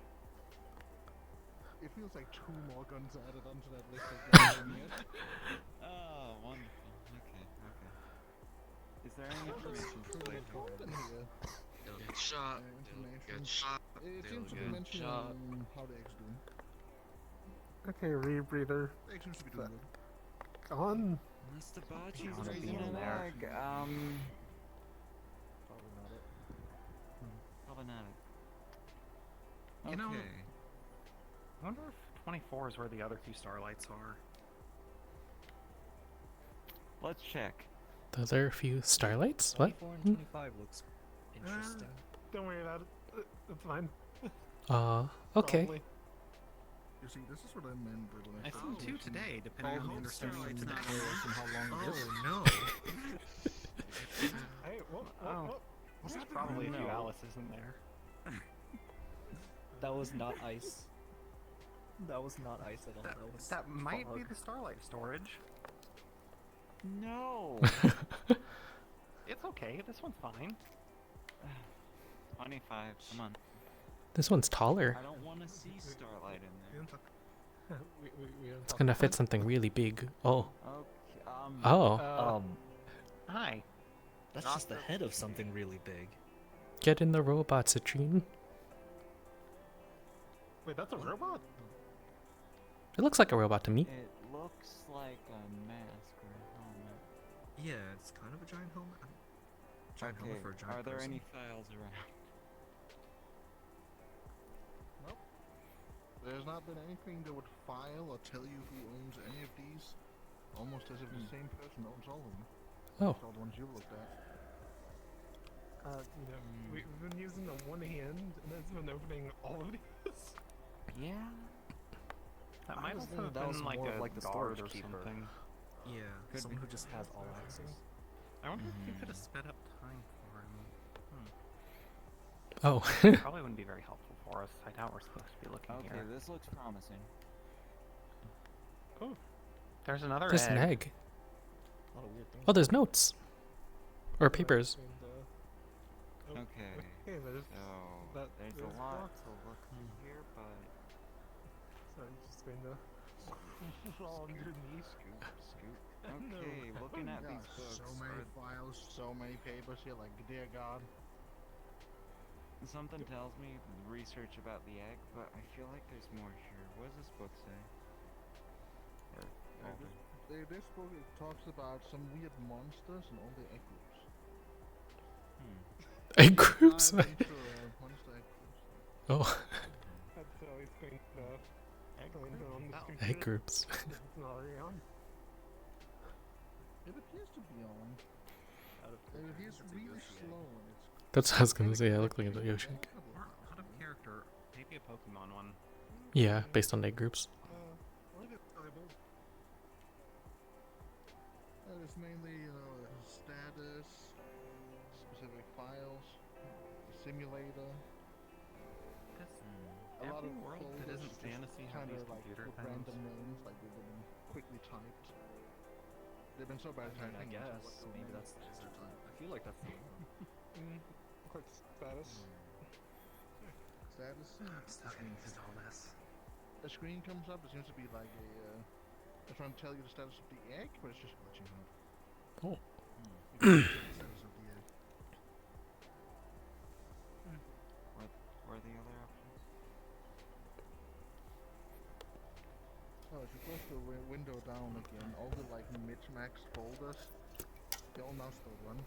It feels like 2 more guns added onto that list of guns in here. Oh, wonderful. Okay, okay. Is there any information Pretty important in here. They'll get shot. They'll get shot. It They'll seems to be get mentioning shot. how the egg's doing. Okay, rebreather. The egg seems to be doing good. On. Unless Debaachi's wanna be raising in an there. egg, Probably not it. probably not it. You know- Okay. I wonder if 24 is where the other 2 starlights are. Let's check. The other few starlights? What? 24 and 25 looks interesting. Don't worry about it. It's fine. Okay. Probably. You see, this is what I meant by when I I said found 2 mention today, depending on the understanding starlights of and the Taurus and how long it is. no! Hey, whoop. There's probably a few Alice's in there. That was not ice. That was not ice at all. That might be fog. the starlight storage. No! It's okay, this one's fine. 25, come on. This one's taller. I don't want to see Starlight in there. We don't It's talk gonna about fit something really big. Oh. Okay, Oh. Hi. That's just the head of something really big. Get in the robot, Citrine. Wait, that's a robot? It looks like a robot to me. it looks like a mask or a helmet. Yeah, it's kind of a giant helmet. Giant Okay, helmet for a giant are there person. any files around? There's not been anything that would file or tell you who owns any of these. Almost as if the same person owns all of them. Oh. All the ones you've looked at. We've been using the one hand, and it's been opening all of these. Yeah. That I might was also thinking have that was been like more a of like the guard storage or keeper. something. Yeah, Could Someone be. who just has all access. I wonder if you could have sped up time for him. Oh. Probably wouldn't be very helpful for us. I doubt we're supposed to be looking Okay, here. this looks promising. There's another There's egg. an egg. A lot of weird things. Oh, there's notes. Or papers. Okay, Okay, there's. so there's a lot to look through here, but So I'm just going to crawl underneath. scoop. Okay, looking at these books, So many files, so many papers here, like, dear God. something tells me research about the egg, but I feel like there's more here. What does this book say? Or, This book it talks about some weird monsters and all the egg groups. Egg groups? Dive into, monster egg groups. Oh. That's always going to. On this Egg computer. groups. It's not already on. It appears to be on. It appears really slow. And it's That's what I was gonna say. I look like a Yoshi. Or out of character, maybe a Pokemon one. Yeah, based on egg groups. Look at Bible. It's mainly, status, specific files. simulator. A lot of world that folders isn't just fantasy have kind these of like computer put things. random names, like they've been quickly typed. They've been so bad at I mean, I typing. guess what maybe name. that's the answer to it. I feel like that's the one. Quick status. Status. Still getting used to all this. A screen comes up. There seems to be like it's trying to tell you the status of the egg, but it's just glitching out. Oh. The status of the egg. What were the other options? Oh, if you close the window down again, all the like mid-max folders, they all now still run.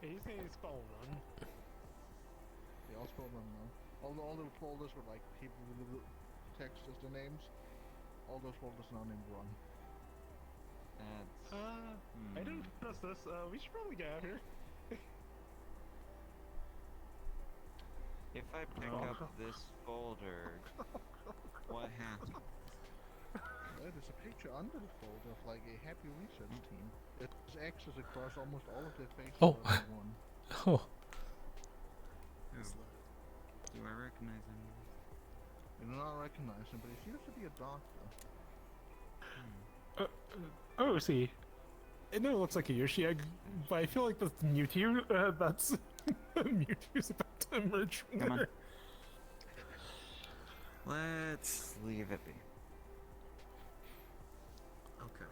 Yeah, you say spell run. They all still run now. All the folders with like people with the text as their names, all those folders now named run. That's... I didn't trust this. We should probably get out of here. If I pick up this folder, what happens? There's a picture under the folder of like a happy research team. There's X's across almost all of their faces. Oh. One. Oh. Do I recognize him? You do not recognize him, but he seems to be a doctor. Oh, see. It never looks like a Yoshi egg, but I feel like that's Mewtwo. That's Mewtwo's about to emerge from Come on. there. Let's leave it be. Okay.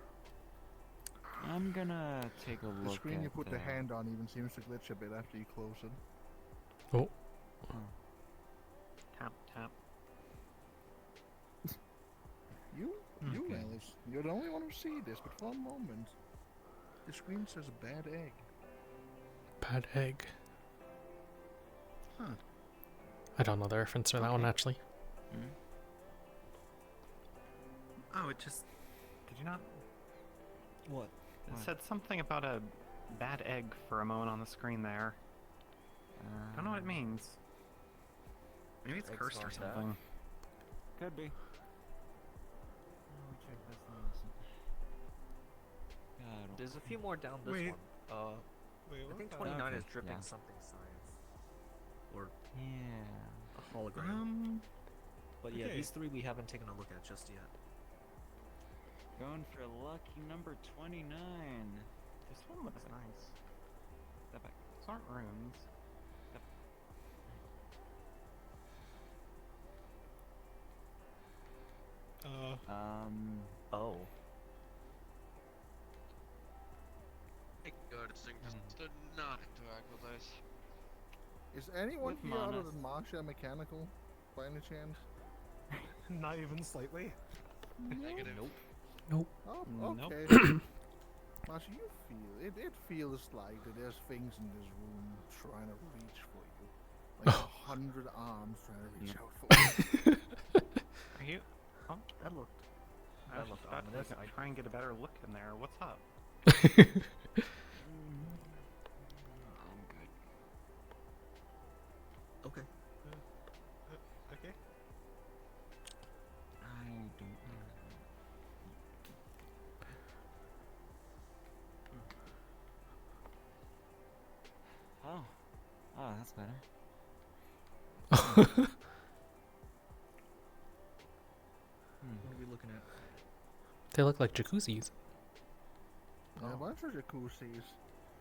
I'm gonna take a look The screen at you put the hand on even seems to glitch a bit after you close it. Oh. Tap, tap. You, Okay. Alice, you're the only one who see this, but for a moment, the screen says bad egg. Bad egg. Huh. I don't know the reference for that one actually. Oh, it just. Did you not? What? It What? said something about a bad egg for a moment on the screen there. Don't know what it means. Maybe it's Eggs cursed or aren't bad. something. Could be. Check this list. God, There's a few more down this Wait. one. Wait, I think what? 29 Okay, is dripping yeah. something science. Or yeah. a hologram. But yeah, Okay. these three we haven't Taking a look at just yet. Going for lucky number 29. This one looks nice. Step back. These aren't runes. Oh. Thank God this thing does not interact with us. Is anyone With here other Manus. than Marsha mechanical, by any chance? Not even slightly. Negative. Nope. Oh, Nope. okay. Marsha, you feel it feels like that there's things in this room trying to reach for you. Like 100 arms trying to reach out for you. Are you? Oh, That looked. I That was looked just about to ominous. like, try and get a better look in there. What's up? I'm good. Okay. Okay. I don't know. Oh. Oh, that's better. What are we looking at? They look like jacuzzis. Yeah, a bunch of jacuzzis.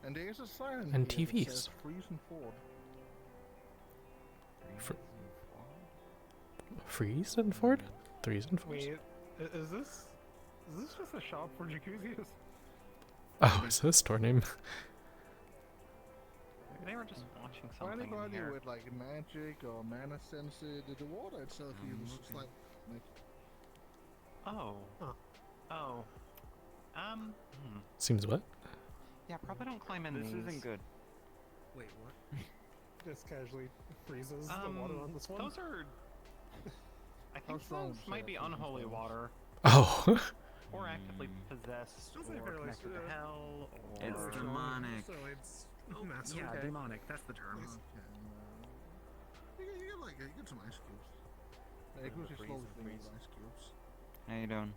And there's a sign And here that TVs. says freeze and Ford. Fr- Freeze and Ford? Threes and fours? Wait, is this just a shop for jacuzzis? Oh, is this store name? Maybe they were just watching Why something they go in out here here. with like magic or mana sensor? The water itself uses okay. like Oh. Huh. Oh. Seems what? Yeah, probably don't climb in This these. isn't good. Wait, what? Just casually freezes the water on this one. Those are. I How think strong those is might that be freezing unholy spells? water, Oh. or actively possessed, Still say or fairly connected to strong. hell, or. It's demonic. So it's Oh, massive. yeah, okay. demonic. That's the term. You get some ice cubes. Yeah, Put in the jacuzzi freeze slowly and filling with freeze. ice cubes. How you doing?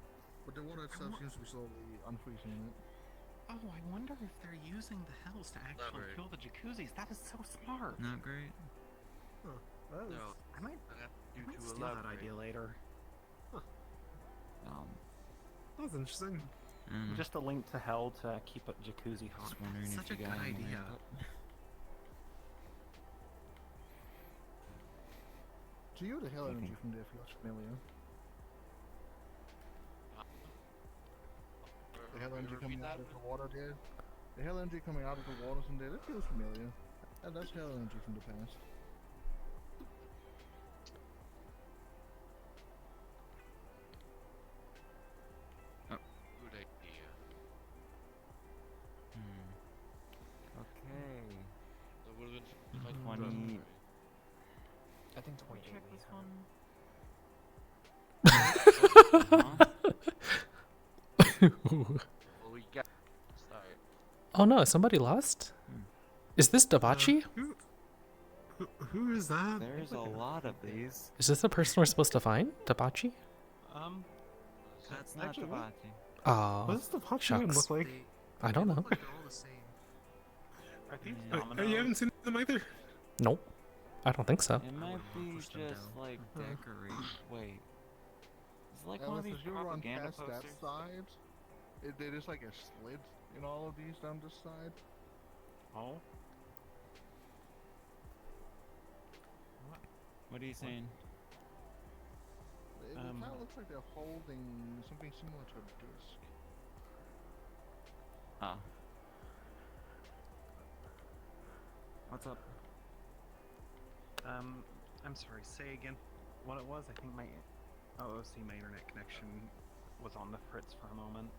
But the water itself seems to be slowly unfreezing it. Oh, I wonder if they're using the hells to actually Elaborate. fill the jacuzzis. That is so smart. Not great. No, I might I have I you might to steal elaborate. that idea later. That's interesting. Mm. Just a link to hell to keep a jacuzzi hot. Just wondering Such if a you got good any idea. input. To you, the hell energy from there feels familiar. The hell energy coming out of the water there. The hell energy coming out of the waters in there, that feels familiar. That's hell energy from the past. Good idea. Okay. That would have been like 20. I think 28. Check this one. Well, we got. Sorry. Oh no, somebody lost? Is this Debaachi? Who is that? There's a lot of these. Is this the person we're supposed to find? Debaachi? That's not Actually, what? Debaachi. Oh, What does the Debaachi shucks. look like? I don't know. Look like they're all the same. Are these Yeah. dominoes? You haven't seen them either? Nope. I don't think so. It might would be push them just down. like decoration. Wait. It's like one of Alice, these as you run propaganda past that posters. side, there is like a slit in all of these down this side. Oh. What are you saying? It kind of looks like they're holding something similar to a disc. Ah. What's up? I'm sorry, say again what it was. I think my my internet connection was on the fritz for a moment.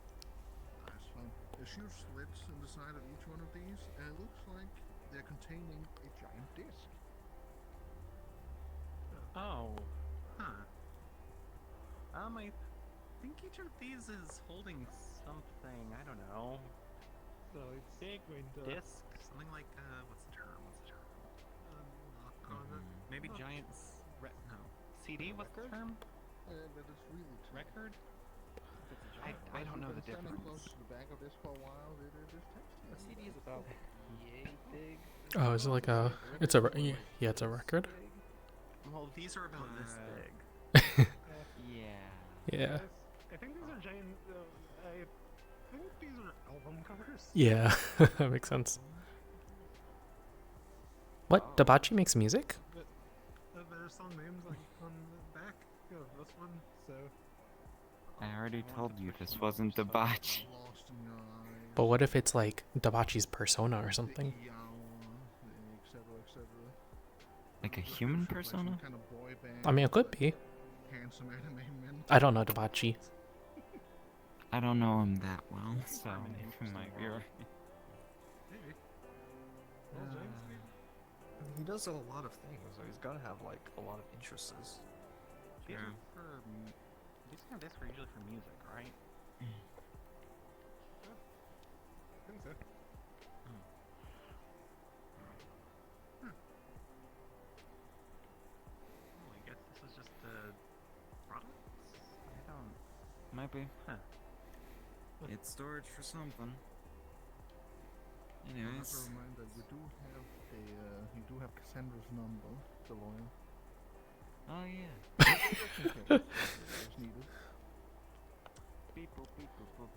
That's fine. There's huge slits in the side of each one of these, and it looks like they're containing a giant disc. Oh. Huh. I think each of these is holding something. I don't know. So it's going to Disc? Something like, what's the term? lock on it. Maybe giants. No. CD? What's the term? But it's really tiny. Record? I don't know the Been standing difference. close to the back of this for a while. They're just texting. A CD is about yay big. Oh, is it like a? It's a. Yeah, it's a record. Well, these are about this big. Yeah. Yeah. I think these are giant. I think these are album covers. Yeah, that makes sense. What? Debaachi makes music? There's some names like on the back of this one, so. I already told you this wasn't Debaachi. Lost in your eyes. But what if it's like Debaachi's persona or something? Etc. Etc. Like a human persona? Kind of boy band. I mean, it could be. Handsome anime men. I don't know Debaachi. I don't know him that well, so you might be right. Maybe. He does a lot of things, so he's gotta have like a lot of interests. These are for. These kind of discs are usually for music, right? I think so. Oh, I guess this is just products? I don't. Might be. Huh. It's storage for something. As Anyways. a reminder, you do have Cassandra's number, the lawyer. Oh yeah. Just in case it's needed. Beep boop beep boop boop.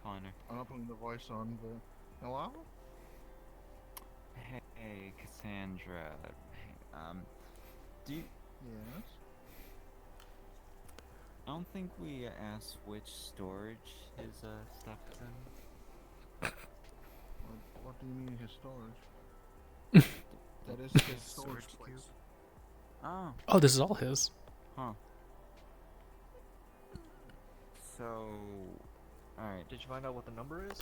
Calling her. I'm not putting the voice on, but hello? Hey Cassandra. Hey, do you, Yes. I don't think we asked which storage his stuff is in. What do you mean his storage? That is his storage place. Oh. Oh, this is all his. Huh. So, alright. Did you find out what the number is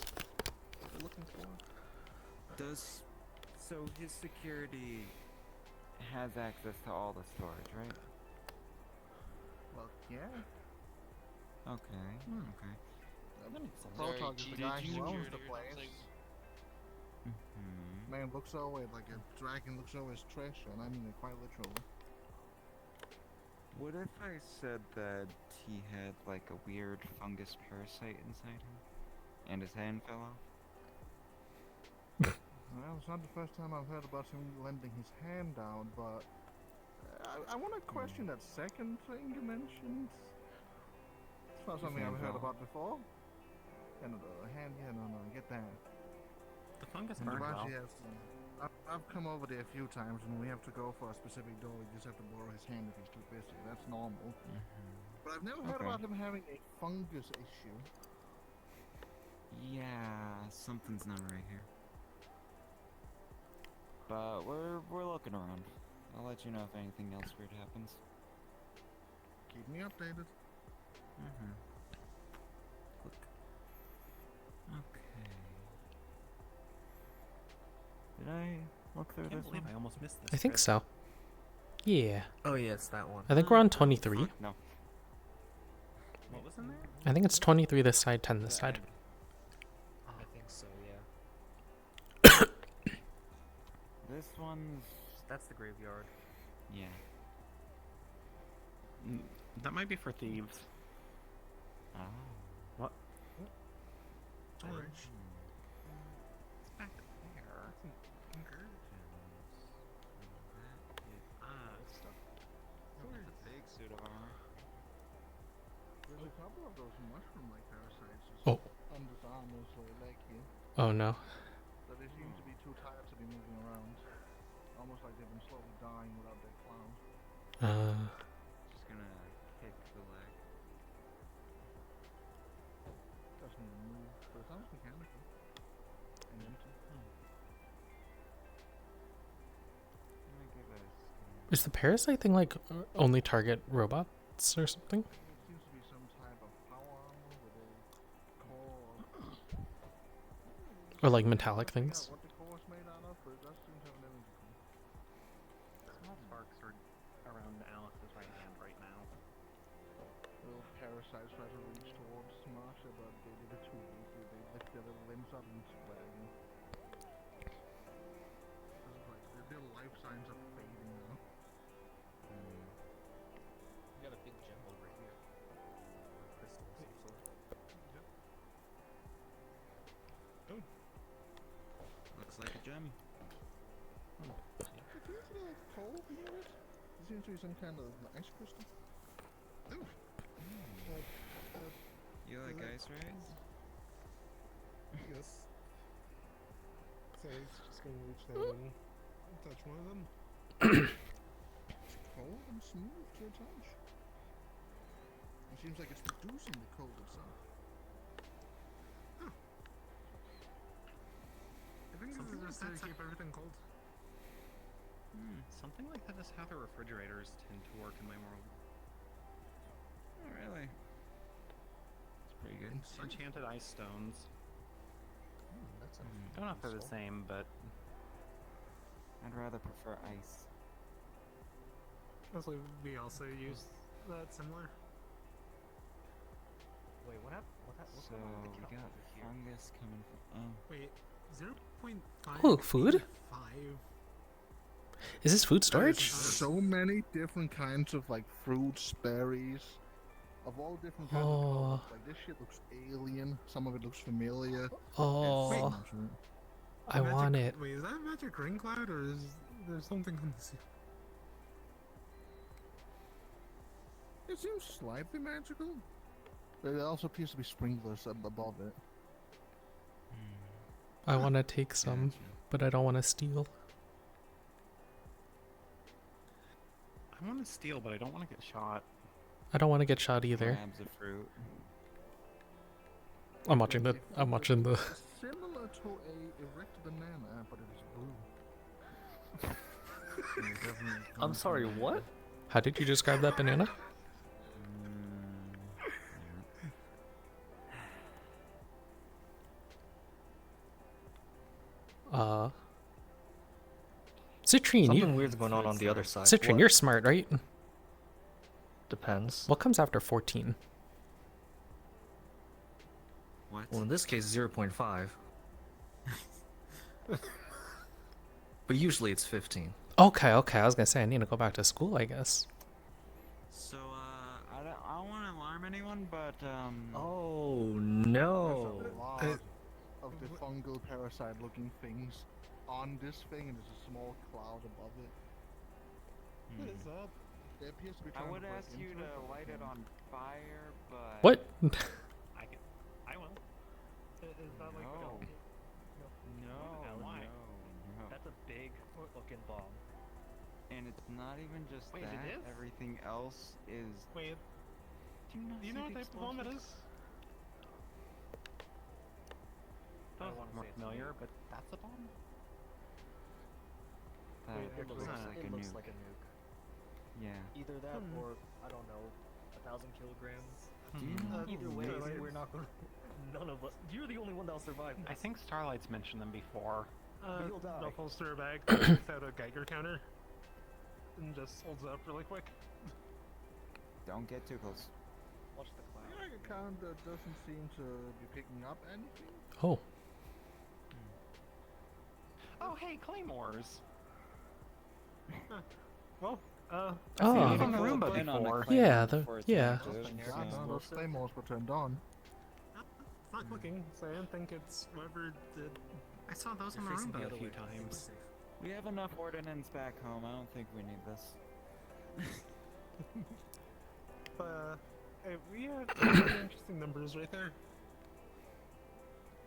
you're looking for? So his security has access to all the storage, right? Well, yeah. Okay. Okay. Protog is the guy who owns the place. Mm-hmm. Man looks always like a dragon looks always treasure, and I mean it quite literally. What if I said that he had like a weird fungus parasite inside him? And his hand fell off? Well, it's not the first time I've heard about him lending his hand out, but I want to question that second thing you mentioned. It's not something I've heard about before. Yeah, no, the hand, yeah, no, I get that. The fungus And burned well. Debaachi has, I've come over there a few times, and when we have to go for a specific door, we just have to borrow his hand if he's too busy. That's normal. But I've never heard about him having a fungus issue. Yeah, something's not right here. But we're looking around. I'll let you know if anything else weird happens. Keep me updated. Click. Okay. Did I look through I can't this believe one? I almost missed this. I think bit. so. Yeah. Oh yeah, it's that one. I think we're on 23. Fuck, no. What was in there? I think it's 23 this side, 10 this side. I think so, yeah. This one's... That's the graveyard. yeah. That might be for thieves. Oh. What? Alright. It's back there. Where's the big suit of armor? There's a couple of those mushroom-like parasites just Oh. on this arm, this leg here. Oh no. But they seem to be too tired to be moving around. Almost like they've been slowly dying without their clown. Just gonna kick the leg. Doesn't even move, but it sounds mechanical. And empty. I'm gonna give it a scan. Is the parasite thing like only target robots or something? It seems to be some type of power armor with a core. Or like metallic Figure things? out what the core is made out of, but it does seem to have an energy core. Small sparks are around Alice's right hand right now. Little parasites try to reach towards Marsha, but they did it too easy. They lift their little limbs up and swagging. This is like their life signs are fading now. We got a big gem over here. Crystal of some sort. Looks like a gem. It feels a little cold near it. There seems to be some kind of ice crystal. You like ice, right? Yes. So it's just gonna reach down and touch one of them. It's cold and smooth to your touch. It seems like it's producing the cold itself. I think Something this is like just to that's keep everything cold. Something like that is how the refrigerators tend to work in my world. Oh, really? It's pretty good. Enchanted ice stones. That's I don't know if they're the same, but I'd rather prefer ice. Also, we also use that similar. Wait, what happened? What's So going on with the we kettle got over here? fungus coming from. Oh. Wait, 0.5. Ooh, food? 5. Is this food There's storage? so many different kinds of like fruits, berries, of all different kinds of Oh. colors. Like this shit looks alien. Some of it looks familiar. Oh, I want it. Wait, is that magic ring cloud or is there something on the ceiling? It seems slightly magical. But there also appears to be sprinklers above it. I want to take some, but I don't want to steal. I want to steal, but I don't want to get shot. I don't want to get shot either. Grabs of fruit. I'm watching the. Similar to a erect banana, but it is blue. I'm sorry, what? How did you describe that banana? Citrine, Something weird's going on the other side. Citrine, What? you're smart, right? Depends. What comes after 14? What? Well, in this case, 0.5. But usually it's 15. Okay, I was gonna say I need to go back to school, I guess. So, I don't want to alarm anyone, but Oh There's no! a lot of the fungal parasite-looking things on this thing, and there's a small cloud above it. What is that? It appears to be I trying would to break ask you into to but light it can't. on fire, but What? I will. Is that like No. No, Why? no. That's a big fucking bomb. And it's not even just Wait, that. it is? Everything else is. wait? Do you not Do you see know what the type of bomb it explosions? is? Those wanna look more say it's familiar, nuke. but that's a bomb? That Wait, It looks looks, like it a looks nuke. like a nuke. Yeah. Either that or, I don't know, 1,000 kilograms. Do you not Either way, Starlight. we're not gonna. None of us. You're the only one that'll survive this. I think Starlight's mentioned them before. We'll die. They'll holster a bag, takes out a Geiger counter, and just holds it up really quick. Don't get too close. Watch the cloud. The Geiger counter doesn't seem to be picking up anything. Oh. Oh, hey, claymores! Well, Oh. I've seen them on the Roomba Been on a before. claymore Yeah, before it's yeah. active, Thank so- God none of those claymores were turned on. it's not clicking, so I don't think it's whoever did. I saw those on the You're facing the Roomba a other few way. times. We have enough ordnance back home. I don't think we need this. Hey, we have really interesting numbers right there.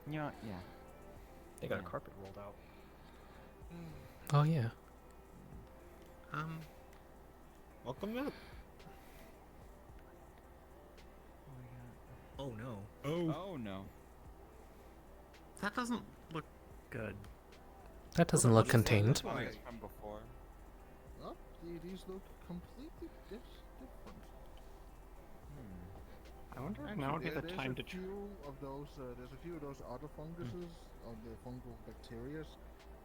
Yeah. They got a carpet rolled out. Oh yeah. Welcome in. Oh no. Oh no. That doesn't look good. That doesn't look contained. Fungus from before. Oh, these look completely different. I wonder if Actually, now would be the there's time a to few of those. There's a few of those other funguses, or the fungal bacteria,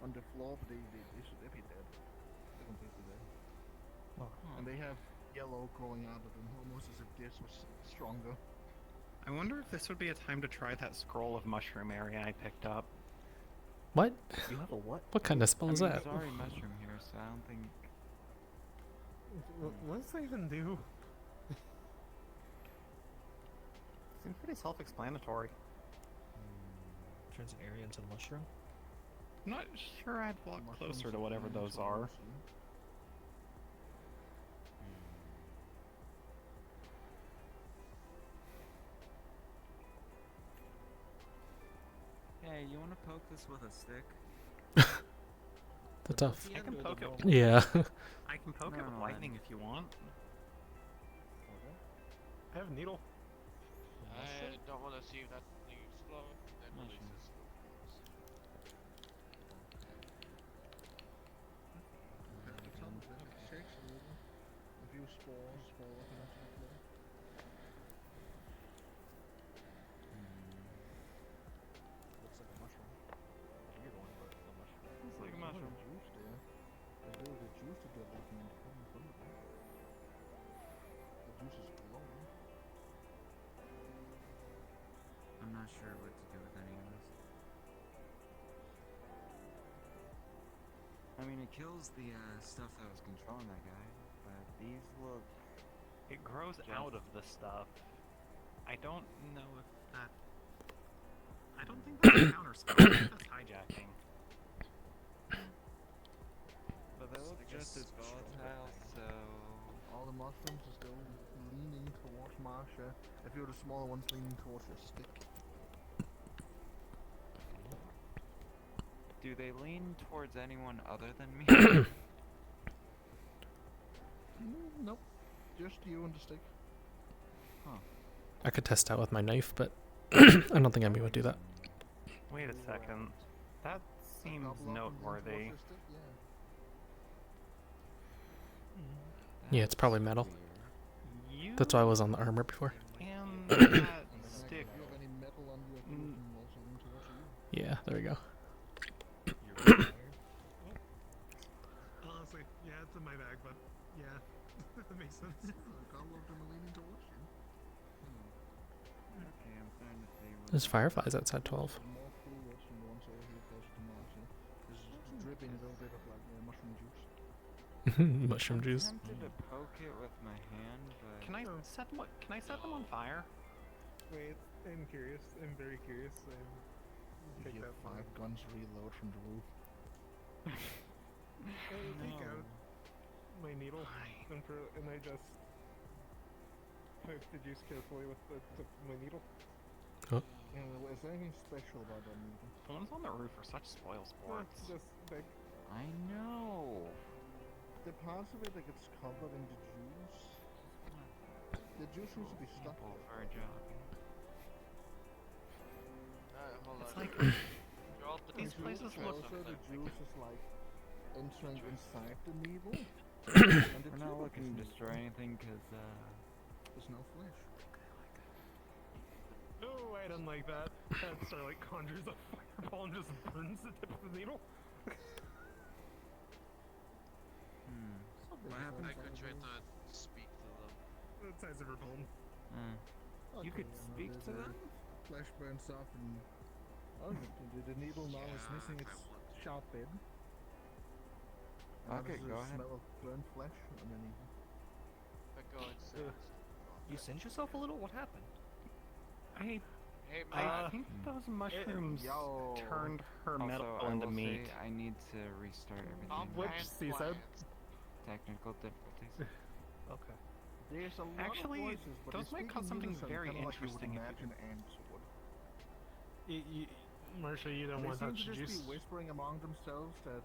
on the floor, but they should be dead. They're completely dead. And they have yellow growing out of them, almost as if this was stronger. I wonder if this would be a time to try that scroll of mushroom area I picked up. What? You have a what? What kind of spell is that? There's already mushroom here, so I don't think. What does that even do? Seems pretty self-explanatory. Turns an area into a mushroom? I'm not sure I'd walk Mushrooms closer to whatever and those are. swallows, Hey, you want to poke this with a stick? That's tough. I can poke it. Yeah. I can poke it No, with no, lightning if you want. I have a needle. I don't want to see if that thing explodes. Then Mushroom. releases. It's on the bit, it shakes a little. A few spores fall up into the floor. Looks like a mushroom. Weird one, but a mushroom. It's like a There's mushroom. juice there. There's a little bit of juice that they're looking into put in front of them. The juice is glowing. I'm not sure what to do with any of this. I mean, it kills the stuff that was controlling that guy, but these look. It grows out of the stuff. I don't know if that. I don't think that's a counterspell. I think that's hijacking. But they look just as volatile, so. All the mushrooms are still leaning towards Marsha. A few of the smaller ones leaning towards your stick. Do they lean towards anyone other than me? Nope. Just you and the stick. I could test out with my knife, but I don't think I'm able to do that. Wait a second. That seems Couple of them lean towards noteworthy. your stick, yeah. Yeah, it's probably metal. You That's why I was on the armor before. and that And then stick. if you have any metal on you, you can also lean towards you. Yeah, there we go. Honestly, yeah, it's in my bag, but yeah, that makes sense. A couple of them are leaning towards you. Okay, I'm starting to see what. There's fireflies outside 12. The more cooler from the ones over here closer to Marsha. This is dripping a little bit of like mushroom juice. Mushroom juice. I'm tempted to poke it with my hand, but. Can I set them? Can I set them on fire? Wait, I'm curious. I'm very curious. You hear 5 guns reload from the roof. I take out my needle and I just poke the juice carefully with the tip of my needle. Oh. Is there anything special about that needle? The ones on the roof are such spoil sports. Just big. I know. The parts of it that gets covered in the juice. The juice needs to be stuck People there. for a job. Hold It's on. like these places look. Also, the juice is like entering inside the needle. We're not looking to destroy anything because there's no flesh. No, I don't like that. That Starlight conjures a fireball and just burns the tip of the needle. What happened? I could try to speak to them. The size of her palm. You could speak to them? Flesh burns off and the needle now is missing its sharp end. Okay, go ahead. Smell of burnt flesh underneath. Go inside. You singed yourself a little? What happened? Hey, I think those mushrooms turned her metal I into will meat. say I need to restart everything. Which seaside? Technical difficulties. Okay. There's a lot Actually, of voices, but those they might speak cause in something unison, very kinda like you would interesting if imagine ants would. Marsha, you don't They want seem touch to just juice. be whispering among themselves that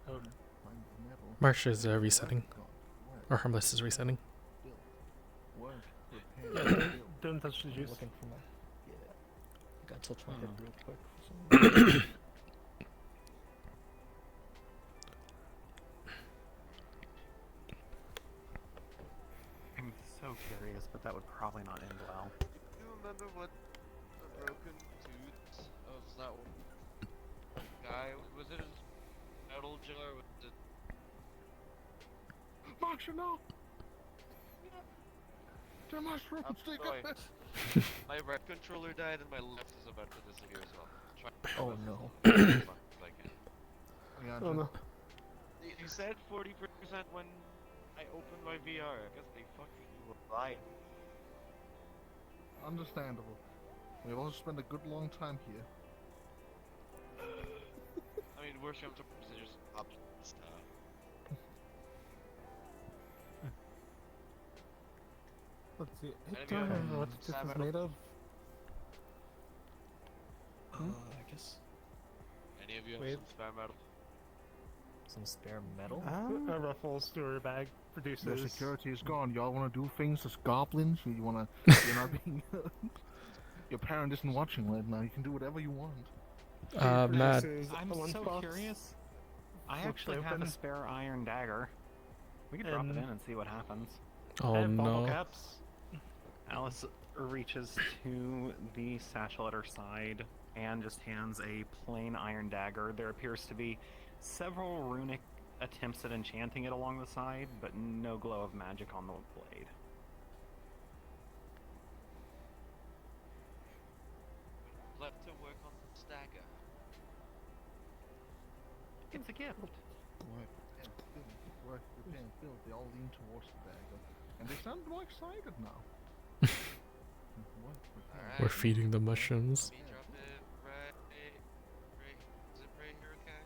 find the metal. Marsha's resetting. Work, Or Harmless is resetting. build, work, Yeah, repair, build. don't touch the juice. Looking for my. Yeah. I got to touch my head real quick. For some reason. I'm so curious, but that would probably not end well. do you remember what the broken tooth of that guy? Was it his metal jar? Was it? Marsha, no! The mushrooms, they sorry. got this! My right controller died and my left is about to disappear as well. Oh no. Yeah, Oh no. You said 40% when I opened my VR. I guess they fucking lied. Understandable. We've all spent a good long time here. I mean, worst comes to worst, they just up this time. Let's see. I Any don't of you remember what have the tip is metal? made of. I guess Any of you have Wait. some spare metal? some spare metal. A Ruffles store bag produces. The security is gone. Y'all want to do things as goblins? You want to? You're not being. Your parent isn't watching right now. You can do whatever you want. Matt. I'm so curious. I actually have a spare iron dagger. We could drop it in and see what happens. Oh and bottle no. caps. Alice reaches to the satchel at her side and just hands a plain iron dagger. There appears to be several runic attempts at enchanting it along the side, but no glow of magic on the blade. Left to work on the stagger. It's a gift. Work, repent, build. Work, repent, build. They all lean towards the dagger, and they sound more excited now. Work, repent. Alright. We're feeding the mushrooms. Let me drop it right, is it right here, okay?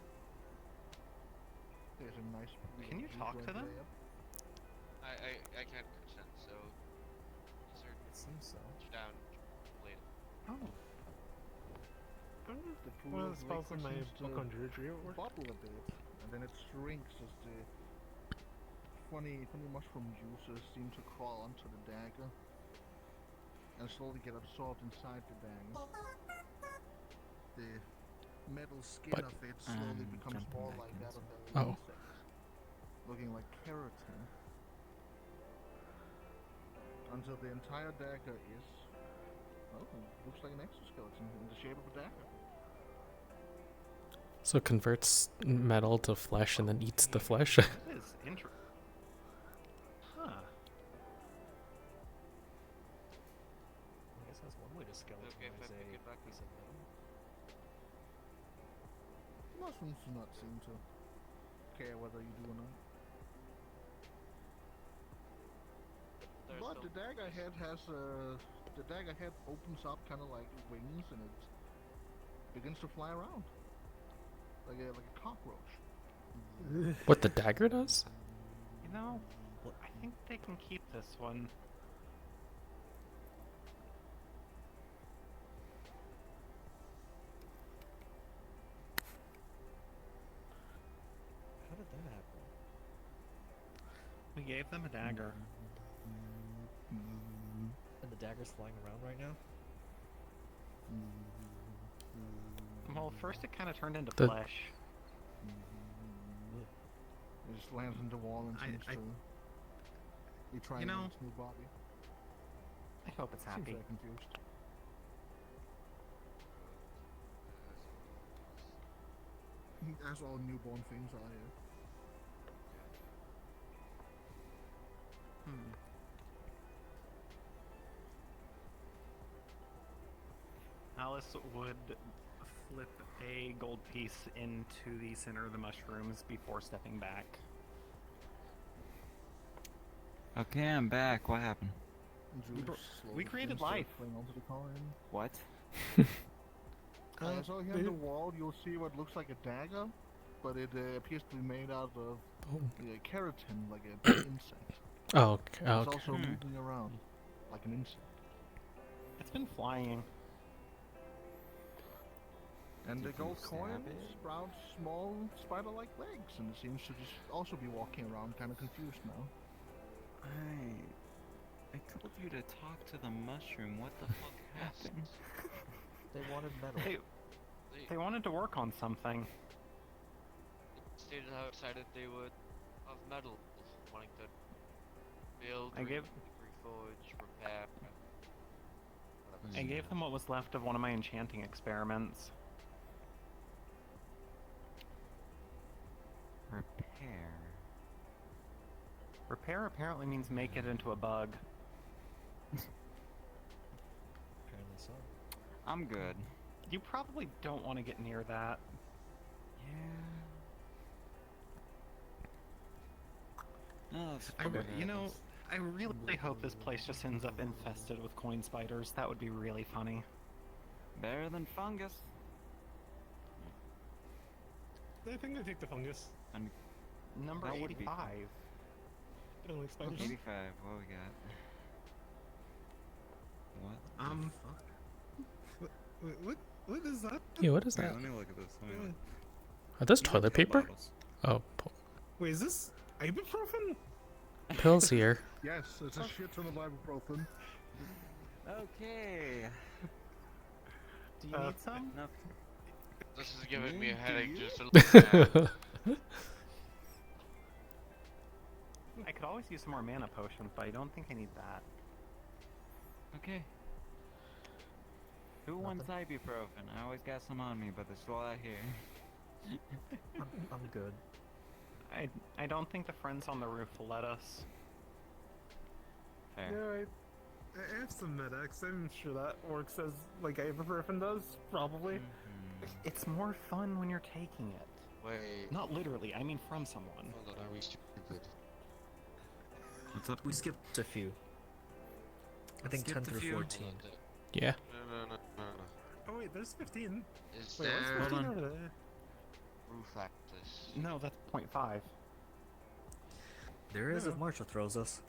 There's a nice. Can you talk to them? I can't touch them, so insert It seems so. down later. Oh. The pool Well, of it's also liquid my seems to book on druidry at work. bubble a bit, and then it shrinks as the funny mushroom juices seem to crawl onto the dagger and slowly get absorbed inside the dagger. The metal skin But, of it slowly becomes jumping more back like that of into an Oh. insect, looking like keratin, until the entire dagger is, well, it looks like an exoskeleton in the shape of a dagger. So it converts metal to flesh and then eats the flesh. That is interesting. Huh. I guess that's one way to skeletonize Okay, if I pick it back a piece of metal. Mushrooms do not seem to care whether you do or not. there's But no the dagger head has the dagger head opens up kind of like wings and it begins to fly around like a cockroach. What the dagger does? You know, I think they can keep this one. How did that happen? We gave them a dagger. And the dagger's flying around right now? Well, first it kind of turned into The- flesh. It just lands in the wall and seems to be trying know, its new body. I hope it's Seems happy. very confused. As all newborn things are here. Alice would flip a gold piece into the center of the mushrooms before stepping back. Okay, I'm back. What happened? We created life. Onto the coin. What? So here on the wall, you'll see what looks like a dagger, but it appears to be made out of a keratin, like an insect. Oh, okay. It's Okay. also moving around like an insect. It's been flying. And the Did you gold stab coin it? sprouts small spider-like legs, and it seems to just also be walking around, kind of confused now. I told you to talk to the mushroom. What the fuck happened? They wanted metal. They wanted to work on something. Stated how excited they would of metal, wanting to build, I gave- reforge, repair. I gave them what was left of one of my enchanting experiments. Repair. Repair apparently means make it into a bug. Apparently so. I'm good. You probably don't want to get near that. Yeah. No, it's fine. You know, I really hope this place just ends up infested with coin spiders. That would be really funny. Better than fungus. I think I take the fungus. And Number That would be 85. I don't like spiders. 85. What we got? What? What is that? Yeah, what is Wait, that? let me look at this. Let me look. Are those toilet paper? Bottles. Oh, Wait, is this ibuprofen? pills here. Yes, it's a shit ton of ibuprofen. Okay. Do you need some? Enough. This is giving me a Do headache you? just to look at. I could always use some more mana potions, but I don't think I need that. Okay. Who wants ibuprofen? I always got some on me, but there's still out here. I'm good. I don't think the friends on the roof will let us. Fair. Yeah, I have some Med-X. I'm sure that works as like ibuprofen does, probably. Mhm. It's more fun when you're taking it. Wait. Not literally, I mean from someone. Hold on, are we stupid? What's up? We skipped a few. I think Skipped 10 a through few. 14. Yeah. No. Oh wait, there's 15. Is Wait, what's there 15 on. over there? roof access? No, that's 0.5. There is if Yeah. Marshall throws us.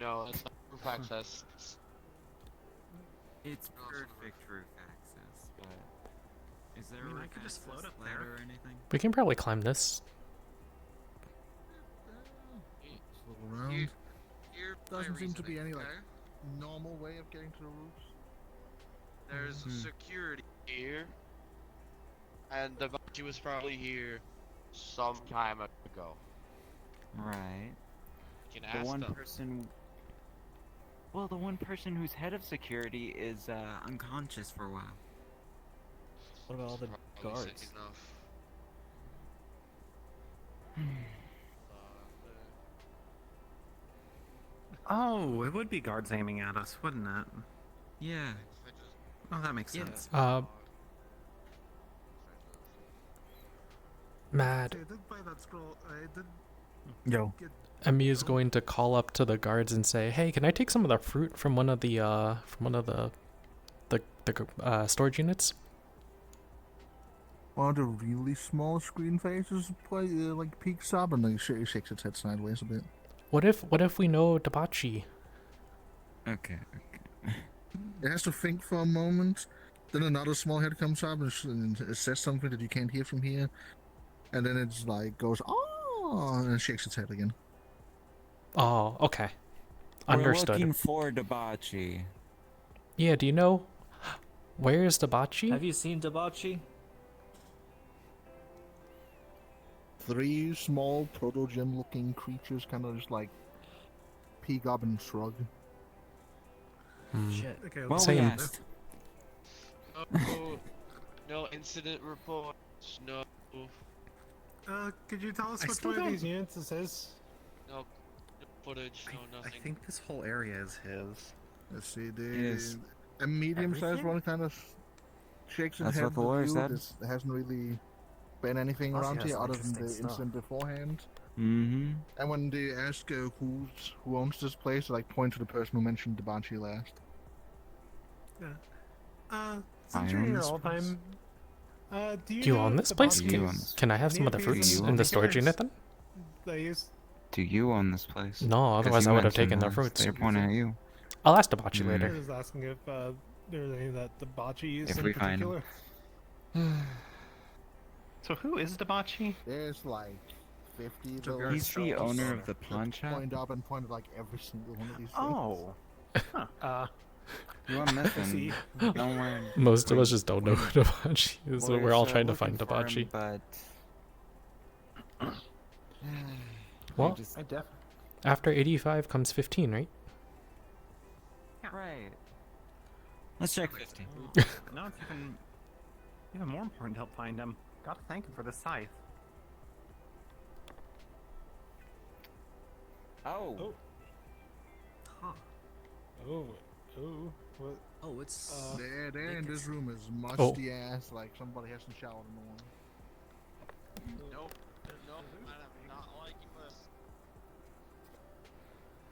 No, it's not roof access. It's No, it's not perfect roof access, but is there I mean, a I roof could just float access up there. ladder or anything? We can probably climb this. Around. Here, Doesn't my seem to be reasoning, any like okay? normal way of getting to the roofs. There's security here, and the Debaachi was probably here some time ago. Right. You can The ask one them. person. Well, the one person who's head of security is unconscious for a while. What about all the Probably sick guards? enough. Oh, it would be guards aiming at us, wouldn't it? Yeah. Oh, that makes Yeah. sense. Mad. I did buy that scroll. I did Yo. Emmy is going to call up to the guards and say, "Hey, can I take some of the fruit from one of the storage units?" One of the really small screen faces play like peeks up and like shakes its head sideways a bit. What if we know Debaachi? Okay. It has to think for a moment. Then another small head comes up and it says something that you can't hear from here. And then it's like goes, oh, and it shakes its head again. Oh, okay. We're Understood. looking for Debaachi. Yeah, do you know where's Debaachi? Have you seen Debaachi? 3 small proto-gem looking creatures kind of just like peek up and shrug. Shit. Okay, Well, Same. we asked. No, no incident reports. No, could you tell us I which still one of don't- these units this is? no footage. No I nothing. think this whole area is his. Let's see, Is a medium-sized everything? one kind of shakes its That's head what the lawyer with you. said. There hasn't really been anything Plus, he around has here some other than the interesting stuff. incident beforehand. Mm-hmm. And when they ask who owns this place, they like point to the person who mentioned Debaachi last. Since I you're own here this all place. time, do Do you know own this the place? Do you own Debaachi's this? Can I have some of the any fruits pieces in the storage particulars unit then? They use? Do you own this place? No, 'Cause otherwise you I would have mentioned taken their this. fruits. They're pointing at you. I'll ask Debaachi Hmm. I later. was asking if there's any that Debaachi used If in we find particular. So who is Debaachi? There's like 50 Togare He's the Shop owner of owner. the pawn shop. point up and point at like every single one of these things. Oh. You are missing. see. Don't worry. Most of us just don't know who Debaachi is, so we're all trying to find looking for him, Debaachi. But Well, I def. after 85 comes 15, right? right. Let's check 15. No, it's even more important to help find him. Gotta thank him for the scythe. Oh. Huh. Oh, what? Oh, it's. There think in this it's- room is musty ass, like somebody hasn't showered in a while. Nope. Nope. I'm not liking this.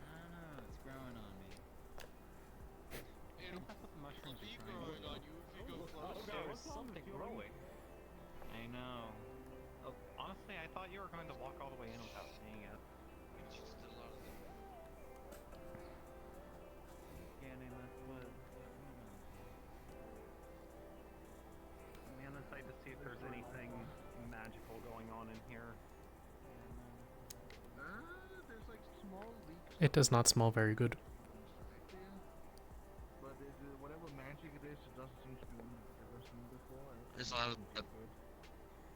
I don't know, it's growing on me. It'll be growing on you if you go close. There's something growing. I know. Oh, honestly, I thought you were going to walk all the way in without seeing it. It's just a lot of them. Scanning this wood. Man, I'd like to see if there's anything magical going on in here. There's like small leaks It does not smell very good. right there, but whatever magic it is, it doesn't seem to be one I've ever seen before. There's a lot of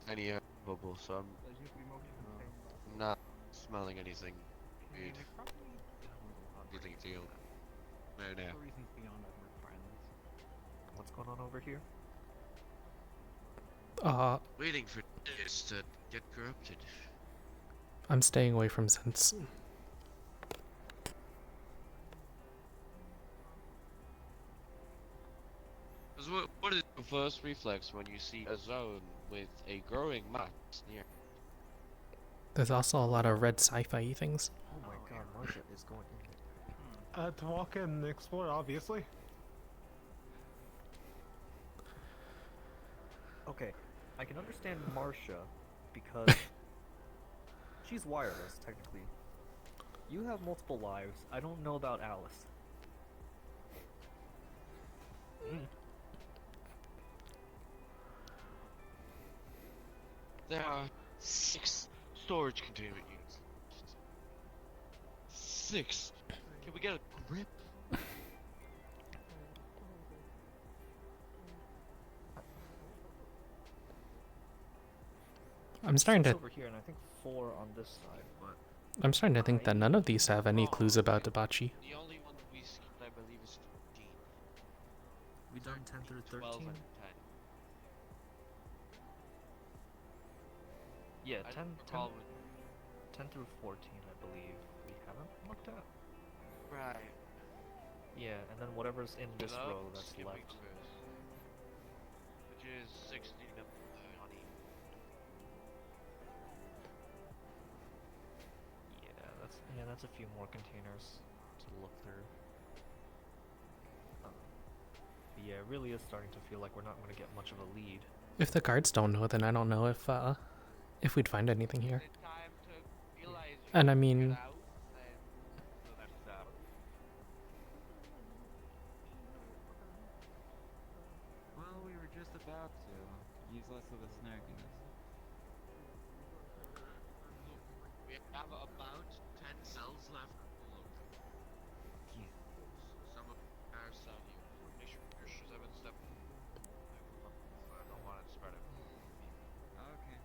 tiny bubble, so They seem to be mostly contained. I'm not smelling anything weird. They probably don't Feeling feel. No, no. for reasons beyond our friends. What's going on over here? Waiting for this to get corrupted. I'm staying away from scents. Because what is your first reflex when you see a zone with a growing mass near? There's also a lot of red sci-fi things. Oh my god, Marsha is going in here. To walk in and explore, obviously. Okay, I can understand Marsha because she's wireless, technically. You have multiple lives. I don't know about Alice. There are 6 storage containment units. 6. Can we get a grip? I'm starting Six to over here, and I think 4 on this side. But I'm starting to think that none of these have any clues about Debaachi. The only one we skipped, I believe, is 15. We done 10 through 12 13. and 10. yeah, I 10, don't 10, recall with- 10 through 14, I believe we haven't looked at. Right. Yeah, and then whatever's in this Love row that's skipping left. first, which is 16 of honey. That's a few more containers to look through. But yeah, it really is starting to feel like we're not going to get much of a lead. If the guards don't know, then I don't know if we'd find anything here. Time to realize you And I can mean, get out, and so that's Well, we were just about to. Use less of the snarkiness. look, we have about 10 cells left. Look, Yeah. some of our cell here. Make sure your 7 step. I don't want it to spread it. Okay.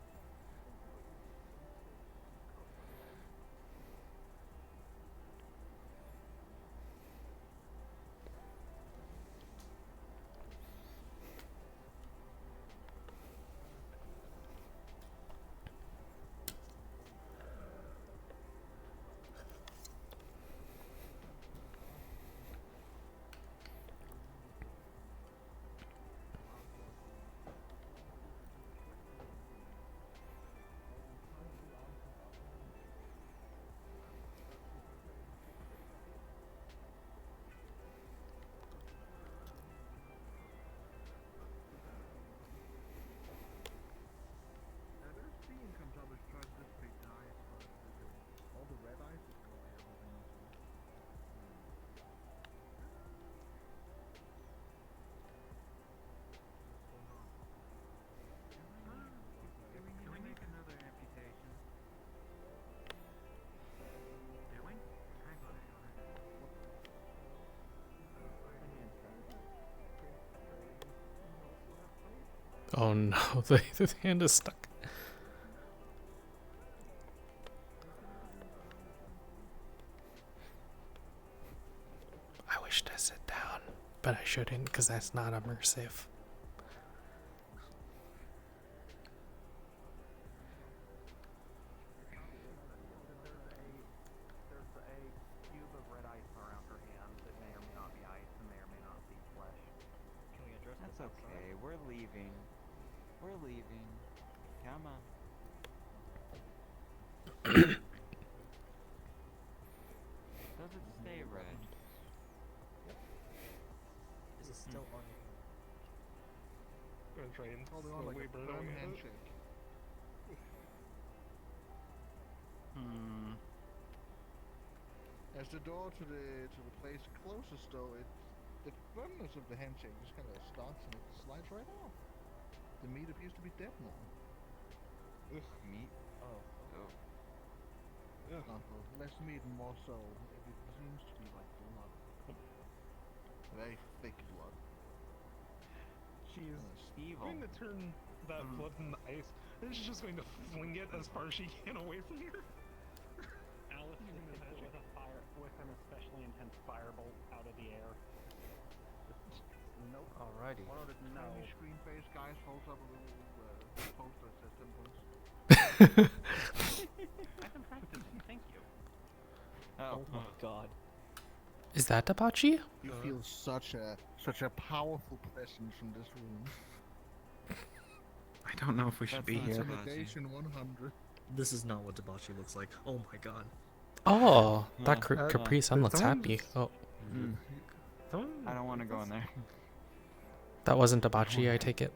All the red eyes is going Can we make another amputation? Doing? Hang on. oh no, the hand is stuck. I wish to sit down, but I shouldn't because that's not immersive. There's a cube of red ice around her hand that may or may not be ice and may or may not be flesh. Can we address That's this okay. outside? We're leaving. We're leaving. Come on. Does it stay red? Is it still on? I'm gonna try and Holding on like slowly a burn firm away at it. handshake. As the door to the place closes, though, the firmness of the handshake just kind of starts and it slides right off. The meat appears to be dead now. Meat? Oh. Oh. Not less meat and more so. It seems to be like blood. Very thick blood. She's Evil. going to turn that blood into ice, and she's just going to fling it as far as she can away from here. Alice just hits it with an especially intense firebolt out of the air. Nope. Alrighty. One of the tiny screen face guys holds up a little poster that says symptoms. I've been practicing, thank you. Oh my god. Is that Debaachi? You feel such a powerful presence from this room. I don't know if we should be here. Intimidation 100. This is not what Debaachi looks like. Oh my god. Oh, that Capri Sun looks someone happy. Oh, I don't want to go in there. that wasn't Debaachi, I take it.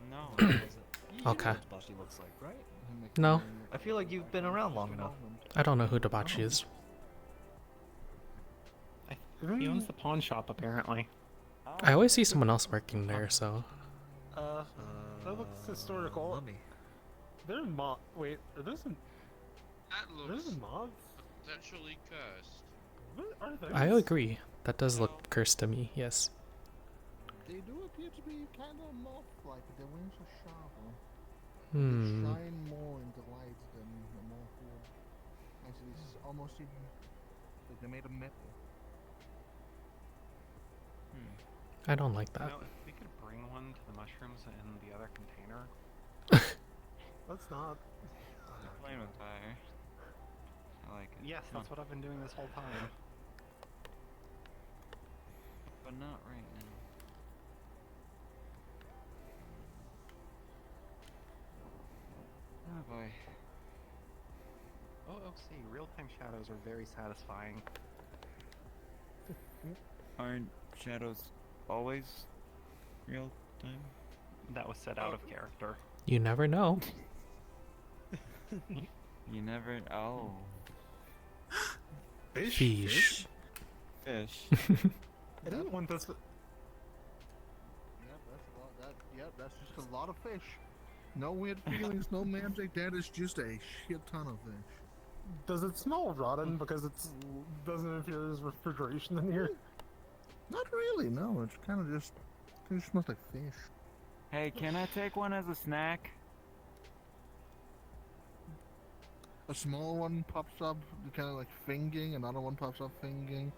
No, it wasn't. Okay. You know what Debaachi looks like, right? No, I feel like you've been around long enough. I don't know who Debaachi is. He owns the pawn shop, apparently. I always see someone else working there, so. That looks historical. Mummy. They're wait, are those That there's looks mobs? potentially cursed. What are those? I agree. That does look cursed to me, yes. They do appear to be kind of moth-like. Their wings are sharper. They Hmm. shine more in the light than the moth would. Actually, it's almost even like they're made of metal. I don't like You that. know, if we could bring one to the mushrooms in the other container. Let's not. Playing with fire. I like it. Yes, that's what I've been doing this whole time. But not right now. Oh boy. OOC, real-time shadows are very satisfying. Aren't shadows always real time? That was said out of character. You never know. You never. Oh. Fish. Fish. I didn't want this. Yep, that's a lot. That's just a lot of fish. No weird feelings, no magic. That is just a shit ton of fish. Does it smell rotten because it doesn't appear there's refrigeration in here? Not really. No, it's kind of just. It just smells like fish. Hey, can I take one as a snack? A small one pops up, kind of like finging. Another one pops up finging.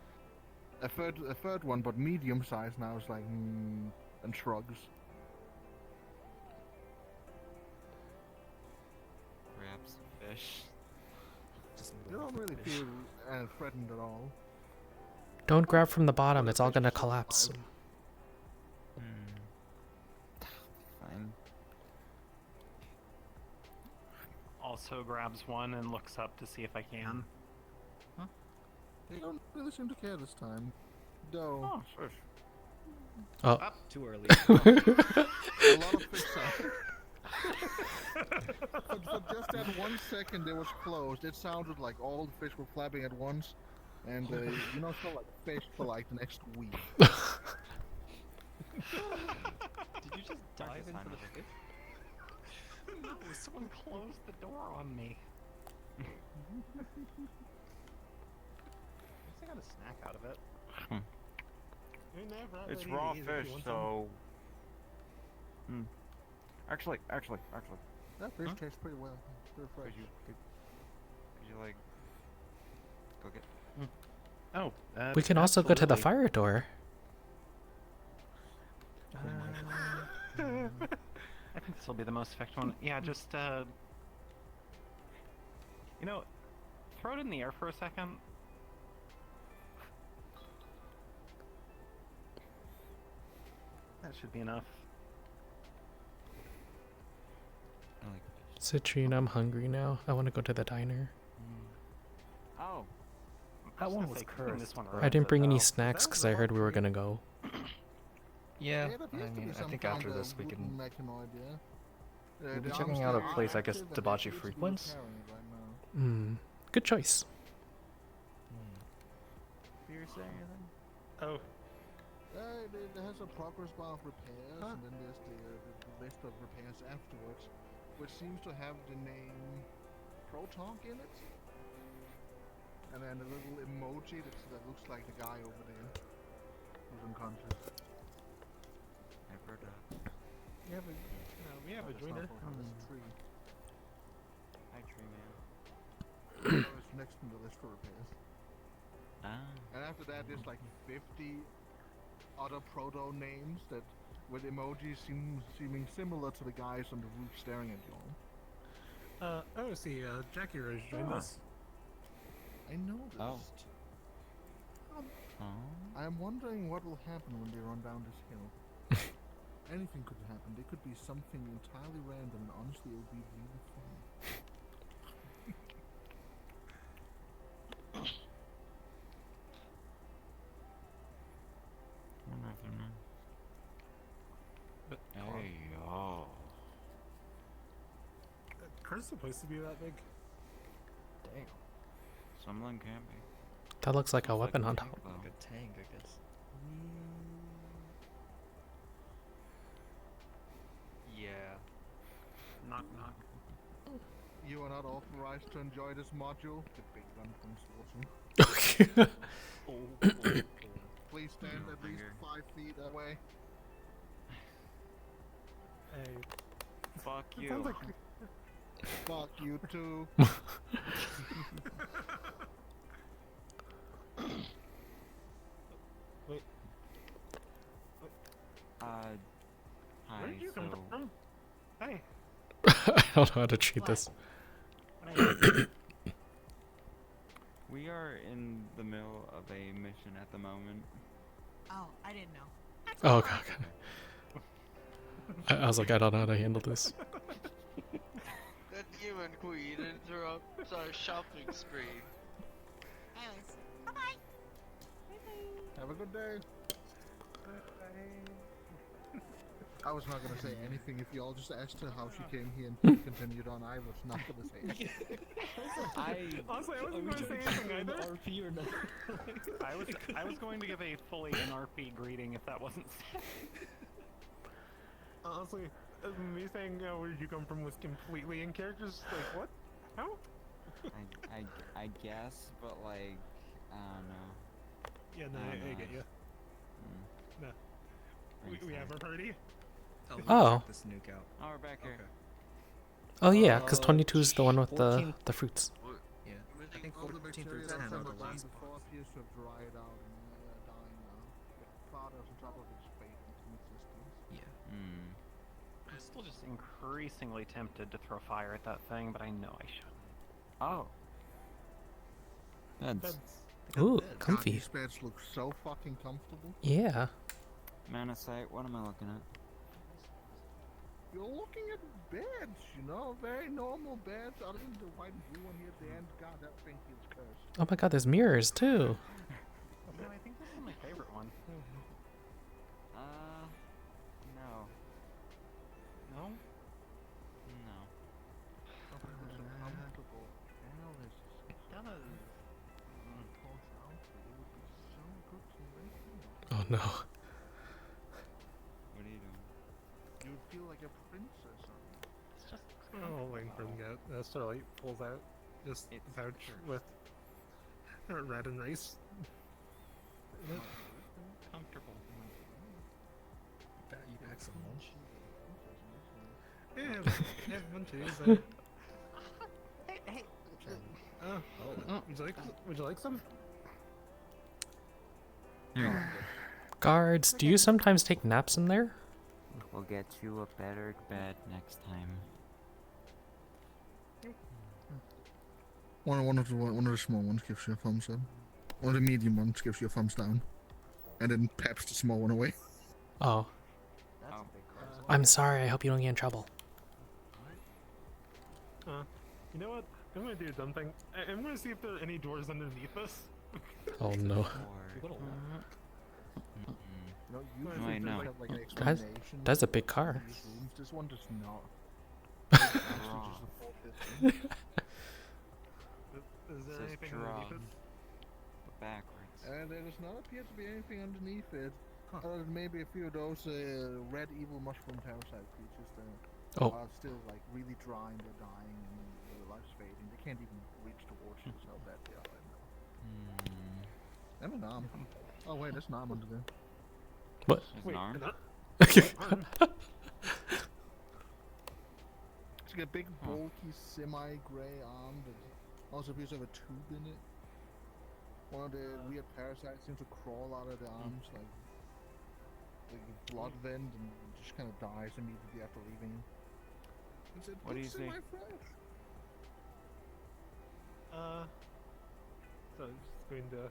A third one, but medium size now, is like and shrugs. Grab some fish. You don't really feel threatened at all. Don't grab from the bottom, it's all gonna collapse. Fine. Also grabs one and looks up to see if I can. They don't really seem to care this time. Though. Oh, sure. Oh. Up too early. A lot of fish for just that 1 second it was closed, it sounded like all the fish were flapping at once. And, you know, so like fish for like the next week. Did you just dive into the fish? No, someone closed the door on me. I got a snack out of it. It's raw fish, so. Actually. That fish tastes pretty well. Pretty fresh. Could you like cook it? Oh, We can also go to the absolutely. fire door. I think this will be the most effective one. Yeah, just you know, throw it in the air for a second. That should be enough. I like fish. Citrine, I'm hungry now. I want to go to the diner. Oh. That one gonna was say, cooking this cursed. one but- right. I didn't bring any Oh. snacks because I heard we were gonna go. Yeah, It appears I to be mean, I some think kind after of this we wooden can. mechanoid, yeah. We'll be The checking arms out a are place I guess active, but they Debaachi seem to be frequents. repairing it right now. Good choice. You're saying anything? Oh, It has a progress bar of repairs, and then there's the list of repairs afterwards, which seems to have the name Protonk in it. And then a little emoji that looks like the guy over there who's unconscious. I've heard we have a joiner. On this tree. Hi, Tree Man. It's next to the list for repairs. Ah. And after that, there's like 50 other proto names that with emojis seeming similar to the guys on the roof staring at you all. Oh, see, Jackie Rose joined us. I noticed. Oh. I am wondering what will happen when they run down this hill. Anything could happen. There could be something entirely random, and honestly, it would be really fun. Wonder if they're not. Hey, oh. Curse supposed to be that big. Damn. Someone can be. That looks like a Looks weapon like on a top. tank, though. Like a tank, I guess. Yeah. Knock knock. You are not authorized to enjoy this module. The big gun from Swartzen. Okay. Please stand at least Finger. 5 feet away. Hey, Fuck it you. sounds like Fuck you too. wait. Hi. Where did you come so from? Hey. I don't know how to treat this. we are in the middle of a mission at the moment. Oh, I didn't know. Oh, okay. I was like, I don't know how to handle this. human queen interrupts our shopping spree. Anyways, bye-bye. Have a good day. I was not gonna say anything if you all just asked her how she came here and continued on. I was not gonna say anything. Honestly, I wasn't going to say anything either. RP or not? I was going to give a fully NRP greeting if that wasn't said. Honestly, me saying where did you come from was completely in character. Just like, what? How? I guess, but like, I don't know. Yeah, no, I get you. No. We have our party? Oh. Check this nuke out. Oh, we're back here. Oh yeah, because 22 is the one with the fruits. Yeah. I think All the 14 through bacteria 10 from are the the land last before boss. appears to have dried out and dying now. With clouders on top of its fate into existence. Yeah. I'm still just increasingly tempted to throw fire at that thing, but I know I shouldn't. Oh. Beds. Ooh, God, comfy. these beds look so fucking comfortable. Yeah. Manasite, what am I looking at? You're looking at beds, you know, very normal beds, other than the white and blue one here at the end. God, that thing feels cursed. Oh my god, there's mirrors too. No, I think this is my favorite one. No. No? No. Uncomfortable analysis. It does. Pulls out, it would be so good to make them. Oh no. What are you doing? You would feel like a princess on it. It's just. Oh, waiting for him to get Starlight pulls out just a pouch with red and rice. Comfortable. You pack some lunch? Yeah, munchies. Hey. Would you like some? Guards, do you sometimes take naps in there? We'll get you a better bed next time. One of the small ones gives you a thumbs up. One of the medium ones gives you a thumbs down. And then paps the small one away. Oh. I'm sorry, I hope you don't get in trouble. You know what? I'm gonna do a dumb thing. I'm gonna see if there are any doors underneath us. Oh no. No, Wait, no. have like an That's- explanation that's a for big car. these rooms. This one does not. Is there Says anything draw. underneath it? Backwards. And there does not appear to be anything underneath it. Other than maybe a few of those red evil mushroom parasite creatures that are still like really dry and they're dying and their life's fading. They can't even reach towards you, so bad they are right now. And an arm. Oh wait, there's an arm under there. What? There's an arm? It's like a big, bulky, semi-gray arm that also appears to have a tube in it. One of the weird parasites seems to crawl out of the arms, like a blood vent, and just kind of dies immediately after leaving. It's a What do you see? semi-fresh. So I'm just going to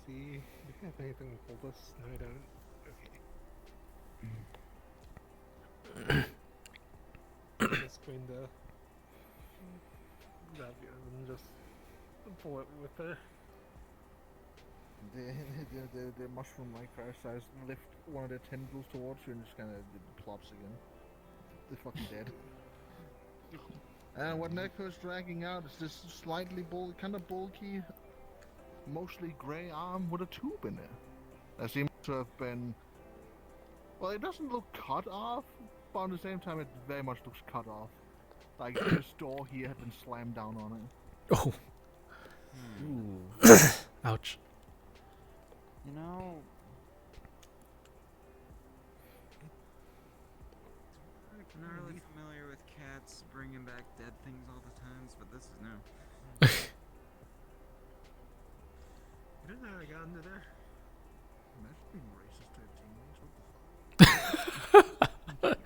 see if I have anything to hold us. No, I don't. Okay. I'm just going to grab you and just pull it with her. The mushroom-like parasites lift one of their tendrils towards you and just kind of plops again. They're fucking dead. And what Neko is dragging out is this slightly kind of bulky, mostly grey arm with a tube in it. That seems to have been... Well, it doesn't look cut off, but at the same time it very much looks cut off. Like this door here had been slammed down on it. Oh. Ooh. Ouch. You know... I'm not really familiar with cats bringing back dead things all the times, but this is new. You don't know how I got under there? Imagine being racist to your teammates. What the fuck?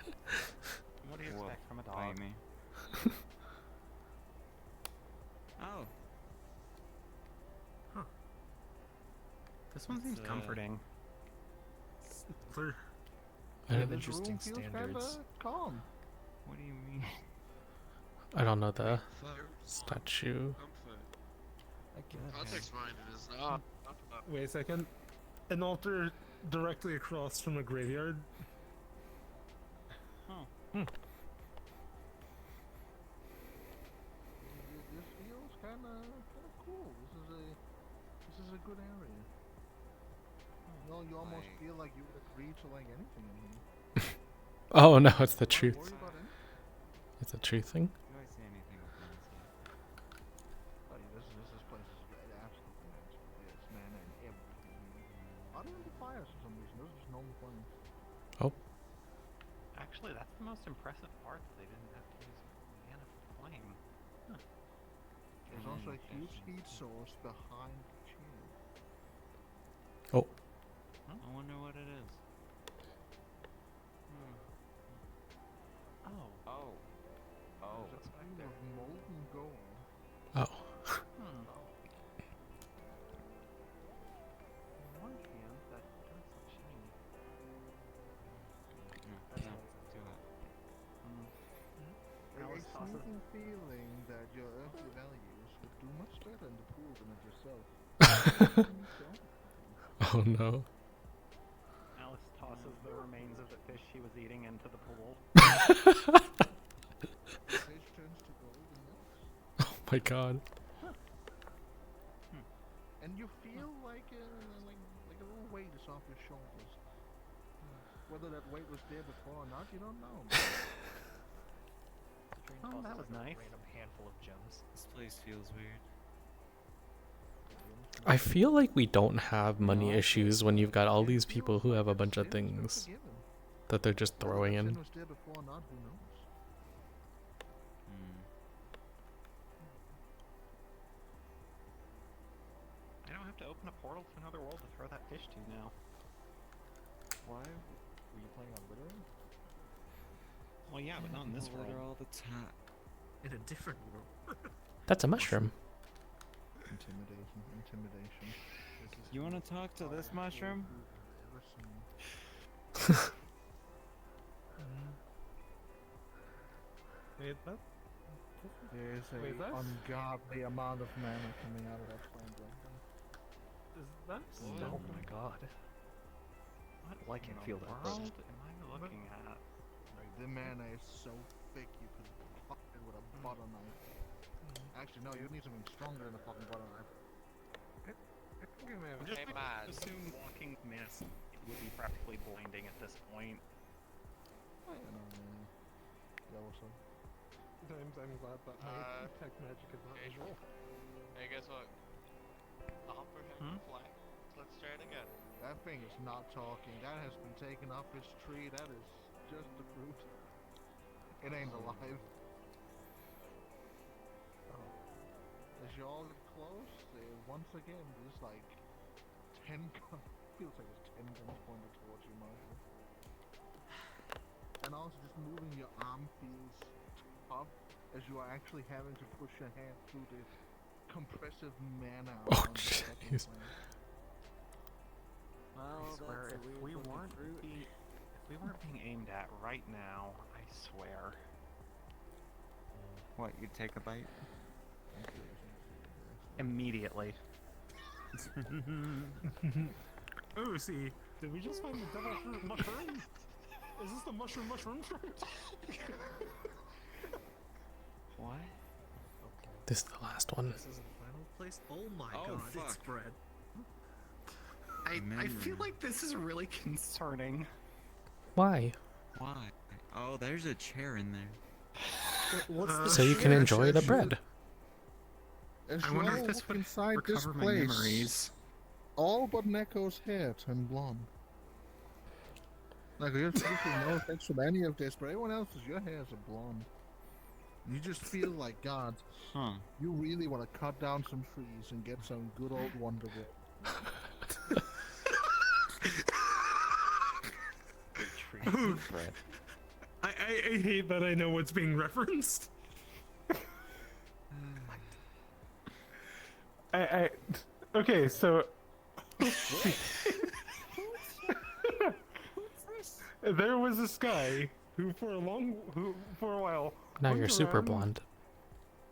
What do you expect from a dog? Bite me. Oh. This one seems comforting. Clear. I have This interesting room feels standards. kinda calm. What do you I don't know the Fire. statue. Comfort. I guess. Context-minded is not. Wait a second. An altar directly across from a graveyard. This feels kind of cool. This is a good area. You almost feel like you would agree to like anything in here. Oh no, it's the Not truth. worry about anything. It's a true thing. Do I see anything with landscape? Buddy, this place is absolutely nice. It's man and everything. Other than the fires for some reason, those are just normal flames. Oh, Actually, that's the most impressive part, that they didn't have to use mana for flame. There's also a huge heat source behind the chair. oh, I wonder what it is. Oh. Oh. Oh. There's a pool of molten gold. oh. On one hand, that does look shiny. No, too hot. A Alice tosses sneaking feeling that your earthly values would do much better in the pool than at yourself. Oh no. Alice tosses the remains of the fish she was eating into the pool. The fish turns to gold and milks. Oh my god. And you feel like a little weight is off your shoulders. Whether that weight was there before or not, you don't know. Oh, that was nice. Random handful of gems. This place feels weird. I feel like we don't have money issues when you've got all these people who have a bunch of things that they're just throwing in. Was there before or not, who knows? I don't have to open a portal to another world to throw that fish to now. Why? Were you planning on littering? Well, yeah, but not in this world. all the time. In a different world. That's a mushroom. Intimidation. You want to talk to this mushroom? Wait, that? There's Wait, a that's- ungodly amount of mana coming out of that flame dragon. Is that Oh my god. What I can't feel that world burst. am I looking at? Like, the mana is so thick you could fuck it with a butter knife. Actually, no, you need something stronger than a fucking butter knife. I'm just assume walking mist would be practically blinding at this point. I don't know, man. Yeah, what's up? I'm glad that my detect magic is not visual. Hey, guess what? Upper hand flank. Let's try it again. That thing is not talking. That has been taken off its tree. That is just the fruit. It ain't alive. As you all get close, once again, there's like 10 guns. Feels like there's 10 guns pointed towards you, Marshall. And also, just moving your arm feels tough as you are actually having to push your hand through the compressive mana. Oh, around the second jeez. flame. I swear, if we weren't being aimed at right now, I swear. What, you take a bite? Immediately. Oh, see, did we just find the double fruit mushroom? Is this the mushroom fruit? What? This is the last one. This is the final place. Oh my Oh, god, it's fuck. spread. I feel like this is really concerning. Why? Why? Oh, there's a chair in there. What's the So you can enjoy the bread. As I you wonder all if this look would inside this recover my place, memories. all but Neko's hair turned blonde. Like, you have no offense from any of this, but everyone else's, your hairs are blonde. You just feel like, God, Huh. you really want to cut down some trees and get some good old Wonder Woman. Bread. I hate that I know what's being referenced. Okay, so there was this guy who for a while Now hung you're super around blonde.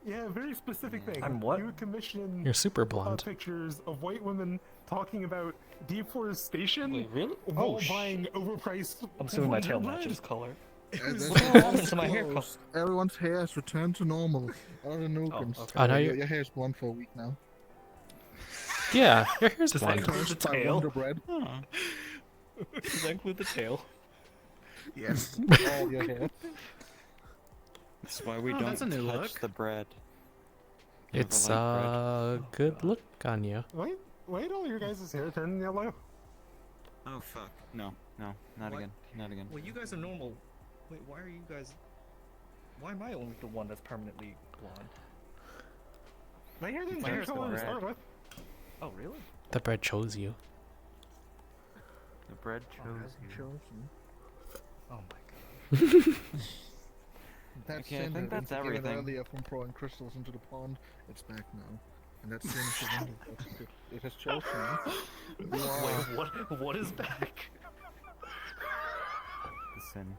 Yeah, very specific thing. I'm what? You commission You're super blonde. pictures of white women talking about deforestation Wait, really? while Oh, buying overpriced. I'm assuming my tail Wonder Bread. matches color. That's What happened to my hair color? close. Everyone's hair has returned to normal. Other than Nukins. okay. Oh, now your, you're... your hair's blonde for a week now. Yeah, your hair's Does that blonde. include the Cursed by tail? Wonder Bread. Does that include the tail? Yes, all your hair. That's why we Oh, don't that's a new touch look. the bread. It's Never liked bread. good look on you. Wait, all your guys' hair turn yellow? Oh fuck. No, not What? again. Not again. Well, you guys are normal. Wait, why are you guys? Why am I only the one that's permanently blonde? My hair didn't My turn hair's color to red. start with. Oh, really? The bread chose you. The bread chose you. Oh my god. That Okay, I sin think that that's was given everything. earlier from throwing crystals into the pond, it's back now. And that sin is the Wonder Bread. It has chosen you. You are Wait, what is back? The sin.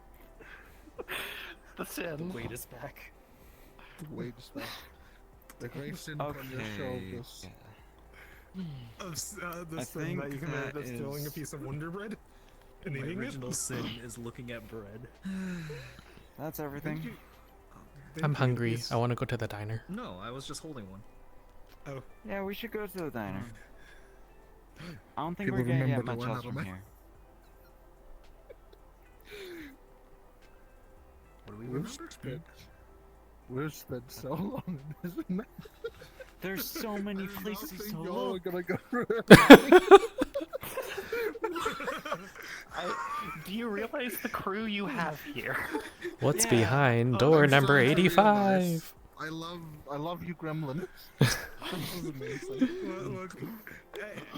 The sin. Wait is back. the weight is back. The great sin upon your shoulders. The I sin that you think committed that of stealing a is- piece of Wonder Bread and My eating original it. sin is looking at bread. That's everything. I'm hungry. I want to go to the diner. No, I was just holding one. Oh, Yeah, we should go to the diner. I don't think People we're gonna get remember the much one else out of from me. here. What do we We've remember? spent so long in this mess. There's so many I places think to y'all are look. gonna go. Do you realize the crew you have here? What's Yeah. behind Oh, door I'm number starting to 85? realize I love you, Gremlin. This is amazing. look.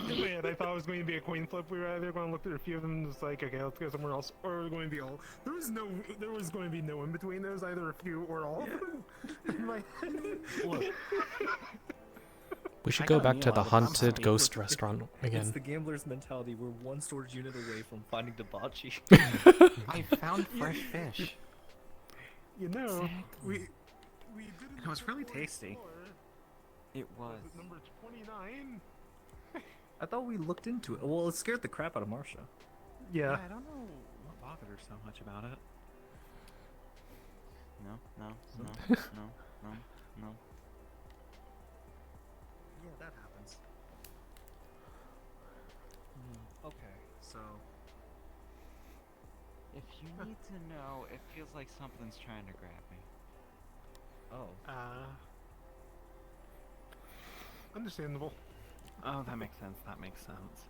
Man, I thought it was going to be a coin flip. We were either going to look through a few of them and just like, okay, let's go somewhere else, or we're going to be all. There was going to be no in between. There was either a few or all. In my head. Look, We should I go got a back meal to the out of it. I'm haunted happy. ghost restaurant It's again. the gambler's mentality. We're one storage unit away from finding Debaachi. I found fresh fish. You know, we did. It was really tasty. It was. Number 29. I thought we looked into it. Well, it scared the crap out of Marsha. Yeah. I don't know what bothered her so much about it. No. Yeah, that happens. Okay, so If you need to know, it feels like something's trying to grab me. Understandable. Oh, that makes sense. That makes sense.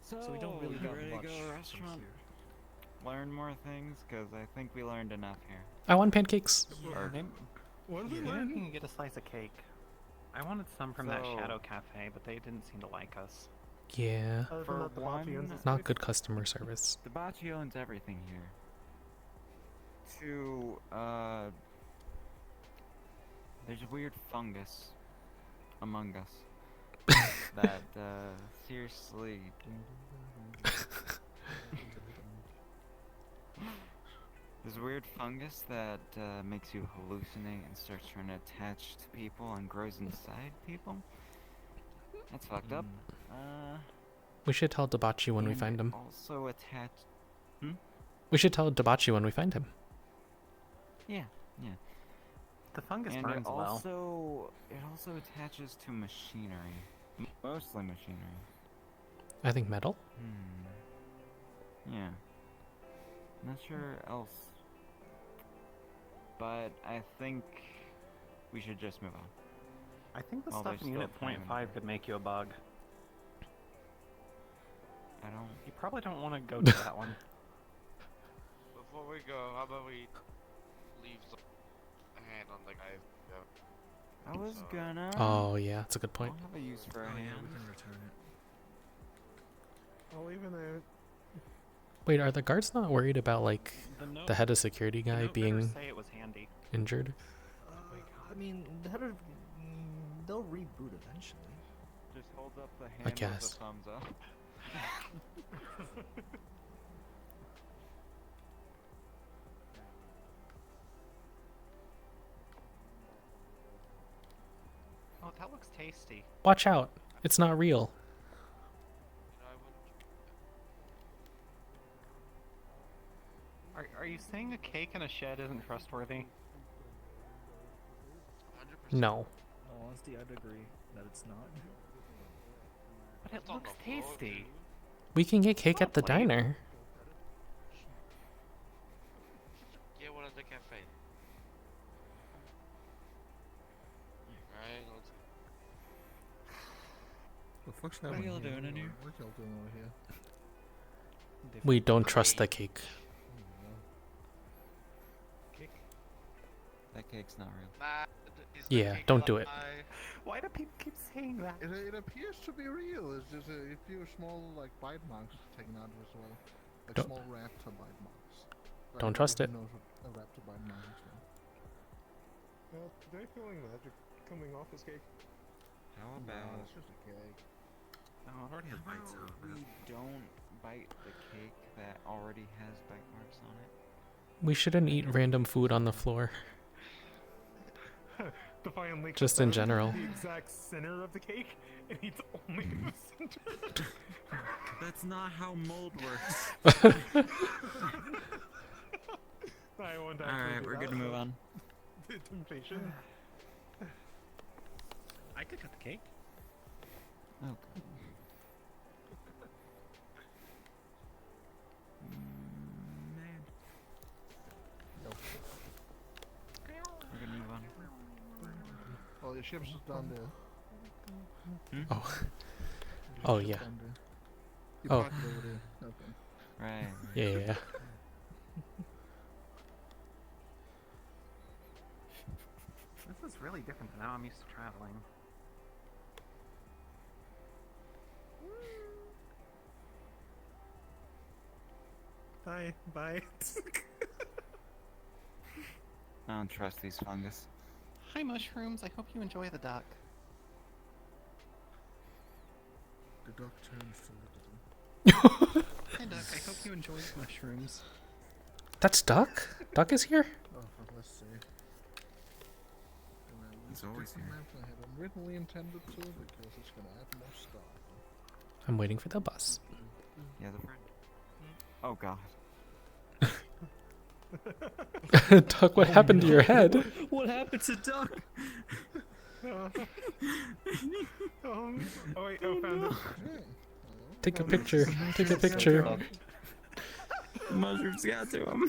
So we don't really you got ready much to go to a from restaurant? here. Learn more things, because I think we learned enough here. I want pancakes. Or, What did we Maybe learn? we can get a slice of cake. I wanted some from that So- Shadow Cafe, but they didn't seem to like us. Yeah, Other than for that, the Bobby owns one- this not place. good customer service. Debaachi owns everything here. Two, there's a weird fungus among us that, seriously. There's a weird fungus that makes you hallucinate and starts trying to attach to people and grows inside people. That's fucked up. We should tell Debaachi when we and find it him. Also attached. We should tell Debaachi when we find him. Yeah. The fungus And burns well. it also attaches to machinery, mostly machinery. I think metal. Yeah. Not sure else. But I think we should just move on. I think the Well, stuff there's in still Unit time in 0.5 could make you a bug. I don't. You probably don't want to go to that one. Before we go, how about we leave a hand on the guy? I was gonna. Oh yeah, that's a good point. I'll have a use for a Oh yeah, hand. we can return it. I'll even Wait, are the guards not worried about like the head of security The guy note better being say it was handy. injured? I mean, they'll reboot eventually. Just hold up the hand with guess. the thumbs up. looks tasty. Watch out. It's not real. You know, I wouldn't. Are you saying a cake in a shed isn't trustworthy? 100%. No. No, honestly, I'd agree that it's not. But it It's on looks the floor, tasty. dude. We can get cake at the Lovely. diner. Get one at the cafe. Right, let's The fuck's What are happening y'all here? doing in here? What y'all doing over here? We don't trust the cake. Kick. That cake's not real. Nah, is the Yeah, cake don't do it. alive? Why do people keep saying that? It appears to be real. It's just a few small like bite marks taken out as well, like Don't- small raptor bite marks. Don't trust it. Knows what a raptor bite mark is. They're feeling magic coming off this cake. How No, about it's just a cake. Oh, it already has how bites about out of we it. don't bite the cake that already has bite marks on it? We shouldn't eat random food on the floor. Defiantly Just cuts in out general. the exact center of the cake and eats only the center. That's not how mold works. I won't actually Alright, do we're that, good to move but on. The temptation. I could cut the cake. Oh. Man. We're gonna move on. Oh, your ship's down there. Oh. Your Oh, ship's yeah. down there. You Oh. parked it over there. Okay. Right. Yeah. This is really different than how I'm used to traveling. Bye. Bye. I don't trust these fungus. Hi, mushrooms. I hope you enjoy the duck. The duck turns to the Hi, duck. I hope you enjoy the mushrooms. That's Duck? Duck is here? Oh, let's see. He's always here. I had originally intended to because it's gonna add more stuff. I'm waiting for the bus. Yeah, the friend. Oh god. Duck, what happened to your head? What happened to Duck? Oh wait, oh, found it. Take a picture. Take a picture. Mushrooms got to him.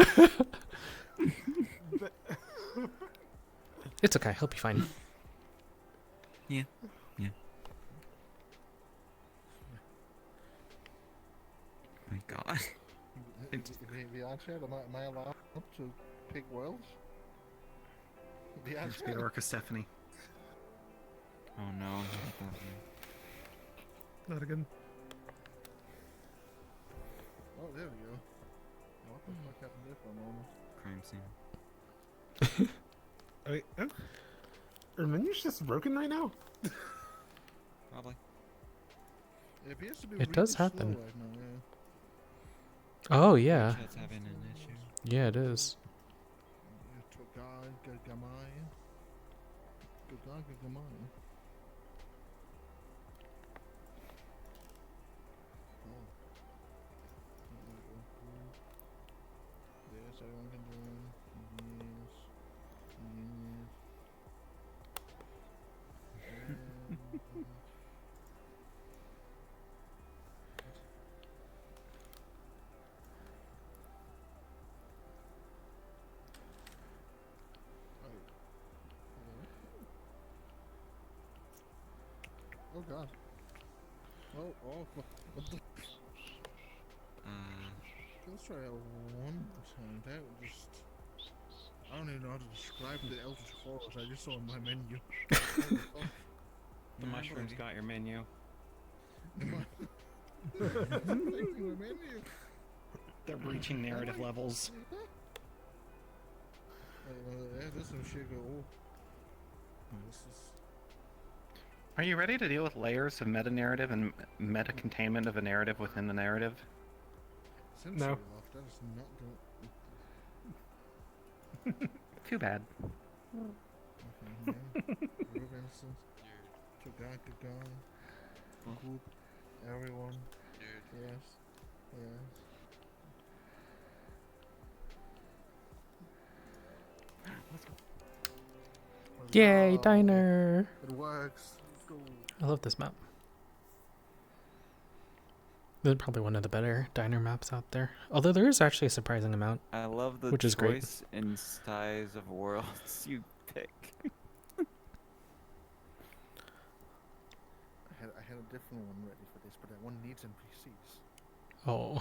It's okay. He'll be fine. Yeah. Yeah. My god. Beyonce, am I allowed to pick worlds? Speed Beyonce? Orca Stephanie. Oh no. not that one. Not again. Oh, there we go. What the fuck happened there for a moment? Crime scene. Wait, oh? Our menu's just broken right now? Probably. It appears to be It does really happen. slow right now, yeah. Oh, yeah. Chat's having an issue. Yeah, it is. Togare, Gagamai. Togare, Gagamai. Oh. Yes, everyone can join. Yes. Yes. Oh god. Oh, what the? Let's try that one more time. That would just. I don't even know how to describe the Eldritch Horrors I just saw in my menu. The mushrooms got your menu. My menu. They're breaching narrative levels. This some shit go. This is. Are you ready to deal with layers of meta-narrative and meta-containment of a narrative within the narrative? Sensory No. loft, that is not good. Too bad. Okay, yeah. Remove instance. Togare gone. Good. Everyone. Dude. Yes. Yes. Yay, Wow. diner! It works. Let's go. I love this map. This is probably one of the better diner maps out there. Although there is actually a surprising amount. I love the which is great. choice in size of worlds you pick. I had a different one ready for this, but that one needs NPCs. Oh.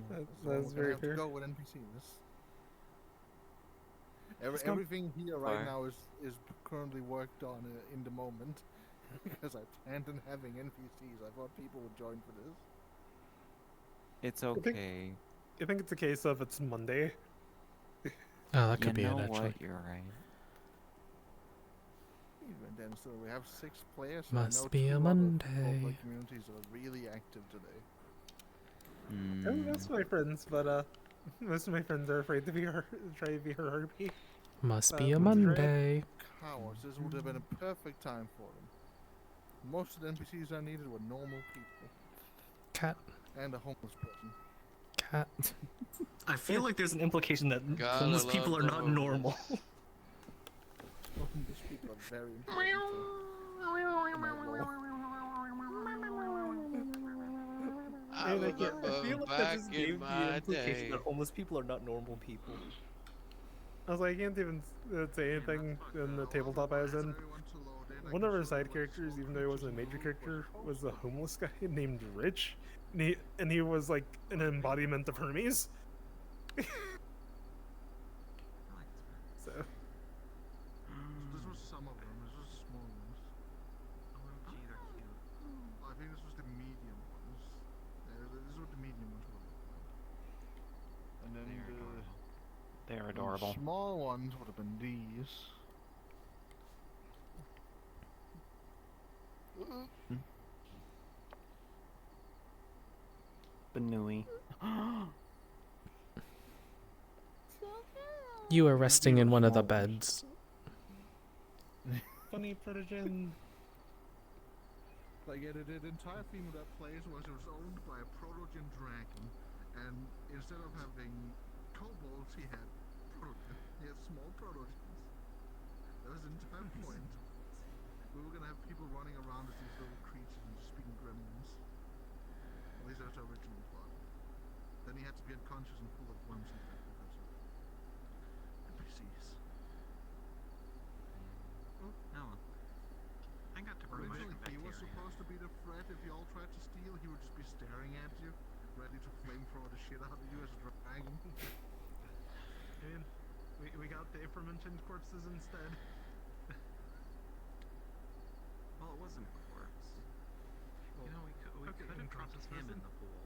So That's we're very gonna have fair. to go with NPCs. Let's go Everything here right far. now is currently worked on in the moment because I planned on having NPCs. I thought people would join for this. It's think- okay. I think it's a case of it's Monday. Oh, that could You be know it, actually. what? You're right. And then so we have 6 players. So I Must know be 2 a other Monday. Roleplay communities that are really active today. Most of my friends, but most of my friends are afraid to be try to be her harpy. Must be a what's the Monday. Cowards. This would have been a perfect time for them. Most of the NPCs I needed were normal people. Cat. And a homeless person. Cat. I feel like there's an implication that God, homeless I people love are the not homeless. normal. Homeless people are very important. In my role. I And I feel remember like that back just in gave the my implication day. that homeless people are not normal people. I was like, I can't even say anything in the tabletop I was in. One of our side characters, even though he wasn't a major character, was a homeless guy named Rich, and he was like an embodiment of Hermes. So This was some of them. This was small ones. OMG, they're cute. I think this was the medium ones. This is what the medium ones were. And then They're the adorable. small ones would have been these. Benui. You are resting in one of the beds. funny protogen. Like, yeah, the entire theme of that place was it was owned by a protogen dragon, and instead of having kobolds, he had small protogens. That was the entire point. We were gonna have people running around as these little creatures and speaking gremlins. At least that's the original plot. Then he had to be unconscious and full of worms and stuff because of NPCs. Oh, well. I got to bring my Originally, he was bacteria. supposed to be the threat. If you all tried to steal, he would just be staring at you, ready to flamethrower the shit out of you as a dragon. And we got the aforementioned corpses instead. Well, it wasn't a corpse. You know, we could have dropped him in the pool.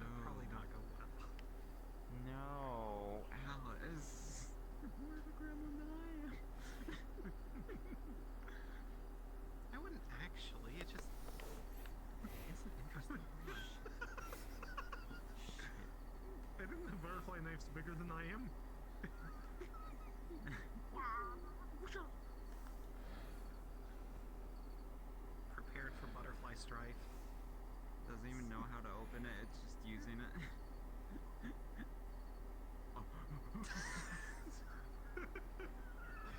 That would probably not go well. No, Alice. More of a gremlin than I am. I wouldn't actually. It just it's an interesting watch. I didn't have butterfly knives bigger than I am. Prepared for butterfly strife. Doesn't even know how to open it. It's just using it.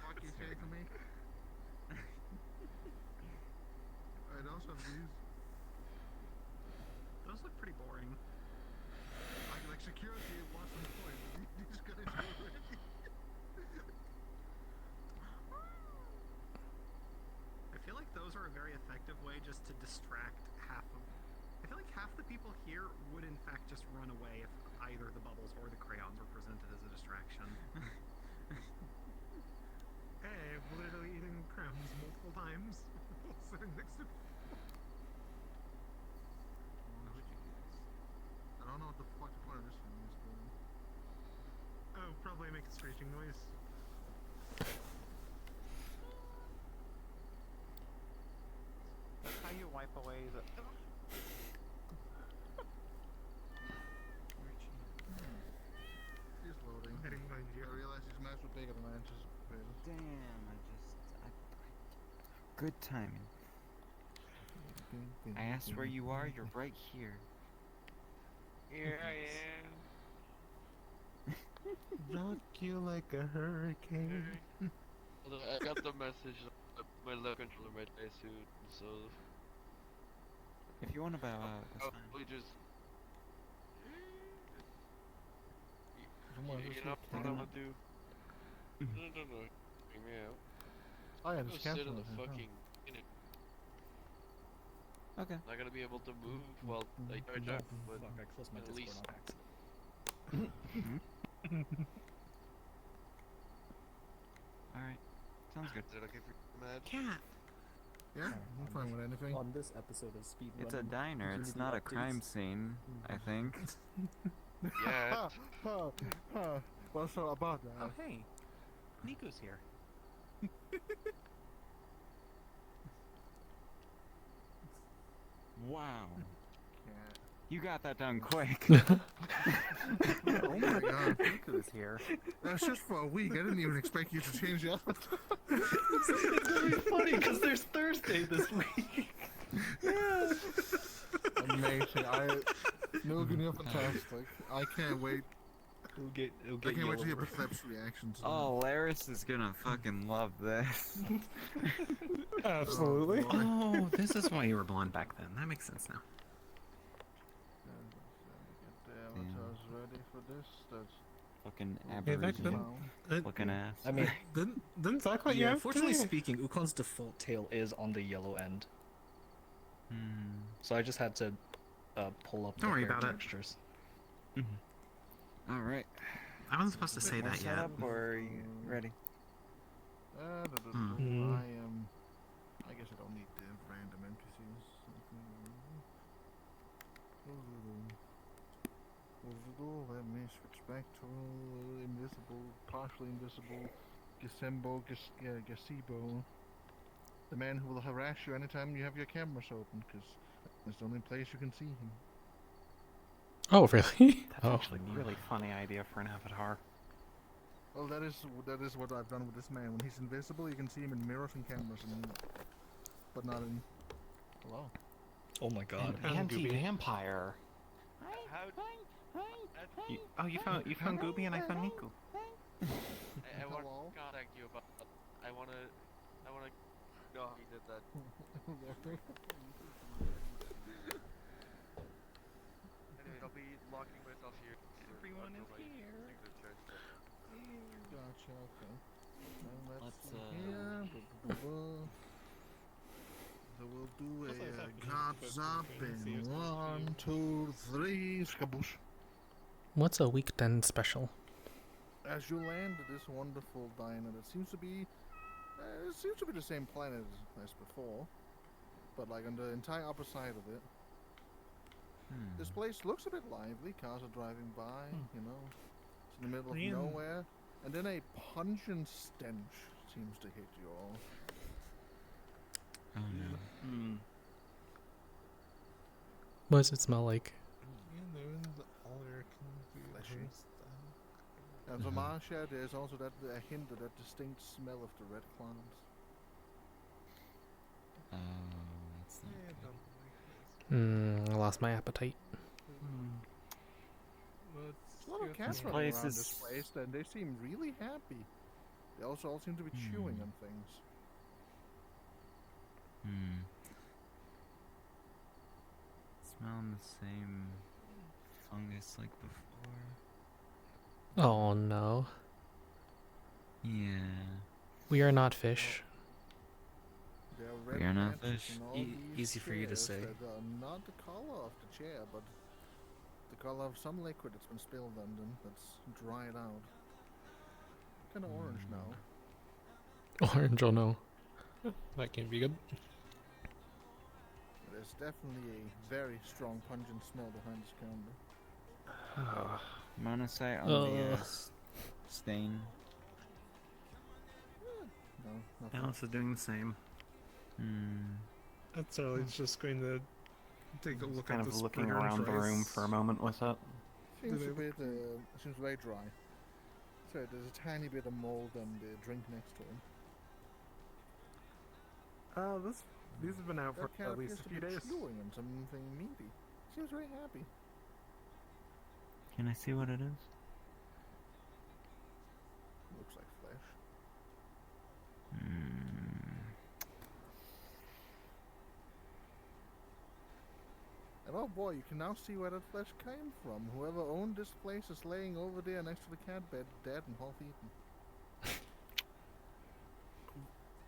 Fuck you say to me? I also have these. Those look pretty boring. Like security at one point. These guys are ready. I feel like those are a very effective way just to distract half of. I feel like half the people here would in fact just run away if either the bubbles or the crayons were presented as a distraction. Hey, I've literally eaten crumbs multiple times while sitting next to. I don't know what the fuck the point of this thing is, but Oh, probably make a screeching noise. That's how you wipe away the. he's loading. Heading behind you. I realized his maps were bigger than I anticipated. Damn, good timing. I asked where you are, you're right here. Here I am. Rock you like a hurricane. Although I got the message that my left controller might die soon, so If you want to bow out, that's I'll fine. probably just. Come on, You let's know look what at I'm it. gonna do? No. Hear me out. Oh yeah, Go just sit cancel in it. the fucking. In it. Okay. Not gonna be able to move while I charge up, but Fuck, I closed my at Discord least. on accident. Alright. Sounds good. Is it okay for you, Mad? Cat. Yeah, I'm fine with anything. On this episode of Speed It's a diner, it's not a crime scene, I think. Yeah. What's all about that? Oh, hey. Niku's here. Wow. Cat. You got that done quick. Oh my god. Niku's here. That's just for a week. I didn't even expect you to change the avatar. It's gonna be funny because there's Thursday this week. Amazing. No, good enough, fantastic. I can't wait. It'll I get can't wait to hear yellow. Percep's reactions. Oh, Laris is gonna fucking love this. Absolutely. Oh, this is why you were blonde back then. That makes sense now. Get the avatars ready for this. That's Fucking Yeah, aboriginal that- looking ass. I mean, Didn't talk about yeah, you. unfortunately speaking, Ukon's default tail is on the yellow end. So I just had to pull up Don't the worry hair about it. textures. Alright. I wasn't supposed to say More that yet. setup, or are you ready? I Hmm. I guess I don't need the random NPCs. Let me switch back to invisible, partially invisible, gazebo. The man who will harass you anytime you have your cameras open, because it's the only place you can see him. Oh, really? That's Oh. actually a really funny idea for an avatar. Well, that is what I've done with this man. When he's invisible, you can see him in mirrors and cameras, but not in. Hello. Oh my god. An anti-vampire. You found Gooby and I found Niku. I want to contact you about. I wanna know how you did that. Anyway, I'll be locking myself here. Everyone is here. Gotcha. Okay. Well, Let's, see here. So we'll do a cards up in 1, 2, 3, skaboosh. What's a weekend special? As you land at this wonderful diner that seems to be the same planet as before, but like on the entire upper side of it. This place looks a bit lively. Cars are driving by, you know. It's in the middle of nowhere, and then a pungent stench seems to hit you all. Oh no. What does it smell like? And for Marsha, there's also a hint of that distinct smell of the red clouds. Oh, that's not good. I lost my appetite. There's a lot of cats This running place around is- this place, and they seem really happy. They also all seem to be chewing on things. Smelling the same fungus like before. Oh no. Yeah. We are not fish. There are We red are not patches fish. in all these Easy for you to chairs say. that are not the color of the chair, but the color of some liquid that's been spilled on them that's dried out. Kind of orange now. Orange, oh no. That can't be good. There's definitely a very strong pungent smell behind this counter. Monocyte on the Ugh. stain. No, nothing. Alice is doing the same. That's all. It's just going to take a look Kind at of the looking Springer around the room trace. for a moment with it. Seems a bit, seems very dry. Sorry, there's a tiny bit of mold on the drink next to him. These have been out That for cat at least appears a few to be days. chewing on something meaty. Seems very happy. Can I see what it is? Looks like flesh. And oh boy, you can now see where that flesh came from. Whoever owned this place is laying over there next to the cat bed, dead and half-eaten.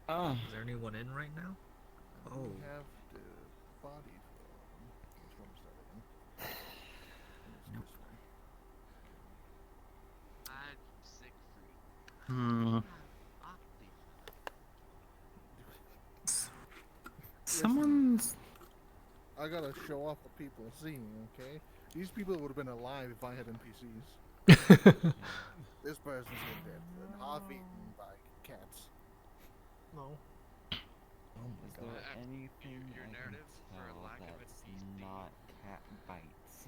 Oh. Is there anyone in right now? And we have the body from... Which one is that again? It's this one. I'm Siegfried. Someone's. I gotta show off what people are seeing, okay? These people would have been alive if I had NPCs. This person's been dead and half-eaten by cats. No. Oh my Is god. there anything your I can narrative for tell lack of that's NPC? not cat bites?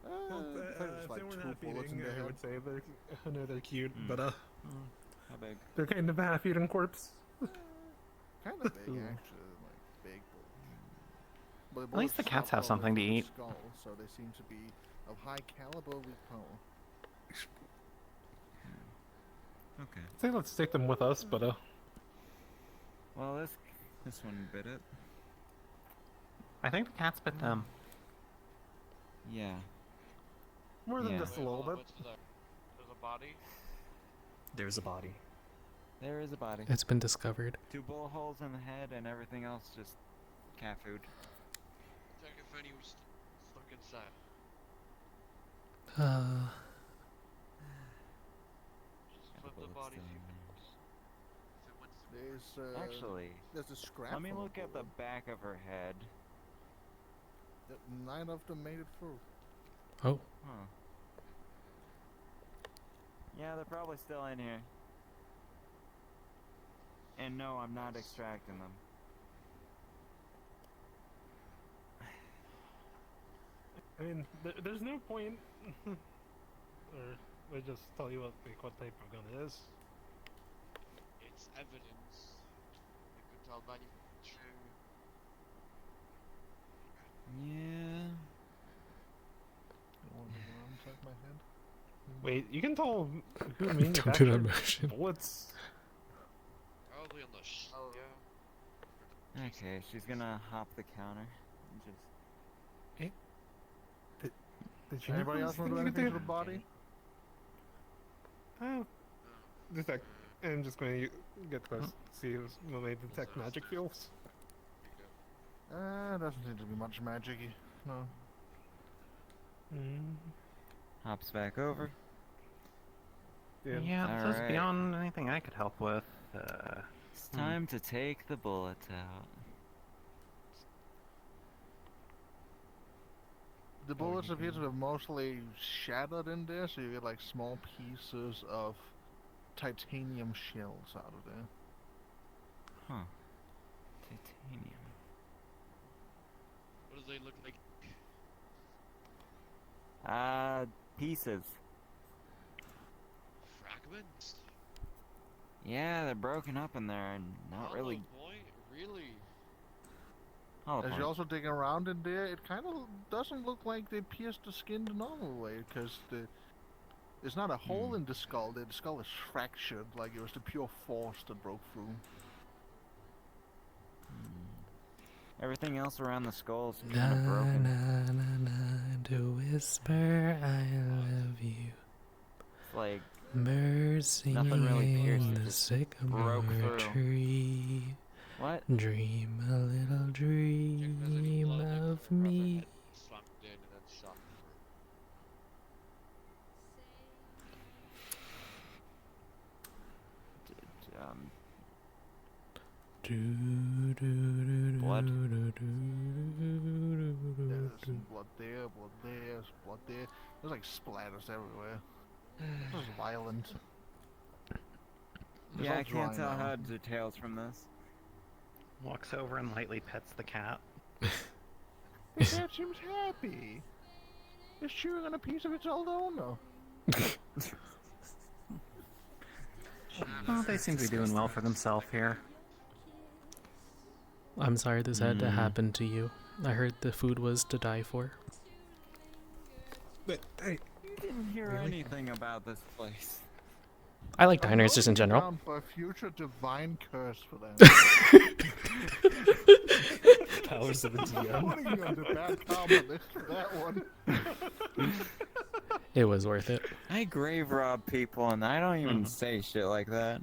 If they were not bullets in eating, their I head. would say I know they're cute, but How big? they're kind of a half-eaten corpse. Kind of big, actually, like big. But At least the bullets cats stopped have something to over the eat. Skull, so they seem to be of high caliber with power. Okay. I think let's take them with us, but Well, this one bit it. I think the cats bit them. Yeah. more than Yeah. just a little bit. What's there? There's a body. There's a body. There is a body. It's been discovered. 2 bullet holes in the head and everything else just cat food. Check if any was stuck inside. Just flip the body. There's Actually, there's a scrap. let me from a look at the bullet. back of her head. 9 of them made it through. Oh. Huh. Yeah, they're probably still in here. And no, I'm not extracting them. I mean, there's no point. Or we just tell you what type of gun it is. It's evidence. You could tell manufacturer. Yeah. You want to go around and check my head? Wait, you can tell who Don't do that manufactured motion. bullets. Probably on the yeah. Okay, she's gonna hop the counter and just. Did you Anybody else want to do anything to the body? Oh, detect. I'm just going to get close. See who may detect magic fields. Doesn't seem to be much magic-y. No. Hops back over. Yeah, this is Alright. beyond anything I could help with. It's time to take the bullets out. The bullets appear to have mostly shattered in there, so you get like small pieces of titanium shells out of there. Huh. Titanium. What do they look like? Pieces. Fragments? Yeah, they're broken up in there and not really. Hollow point? Really? Hollow As point. you're also digging around in there, it kind of doesn't look like they pierced the skin the normal way, because there's not a hole in the skull. The skull is fractured, like it was the pure force that broke through. Everything else around the skull is Na kind of na broken. na na, to whisper I love you. It's like Mercy nothing really pierced, in it the just sycamore broke through. tree. What? Dream a little dream of me. Slammed in and then shot Do, do, do, Blood? do, do, do, do, do, There's do. blood there, blood there, blood there. There's like splatters everywhere. This is violent. It's Yeah, all I can't dry tell now. how details from this. Walks over and lightly pets the cat. The cat seems happy. It's chewing on a piece of its old owner. Well, they seem to be doing well for themselves here. I'm sorry this had to happen to you. I heard the food was to die for. But I didn't hear anything about this place. I like diners just in general. Down for a future divine curse for them. Powers of the DM. Putting you under bad karma list for that one. It was worth it. I grave rob people and I don't even say shit like that.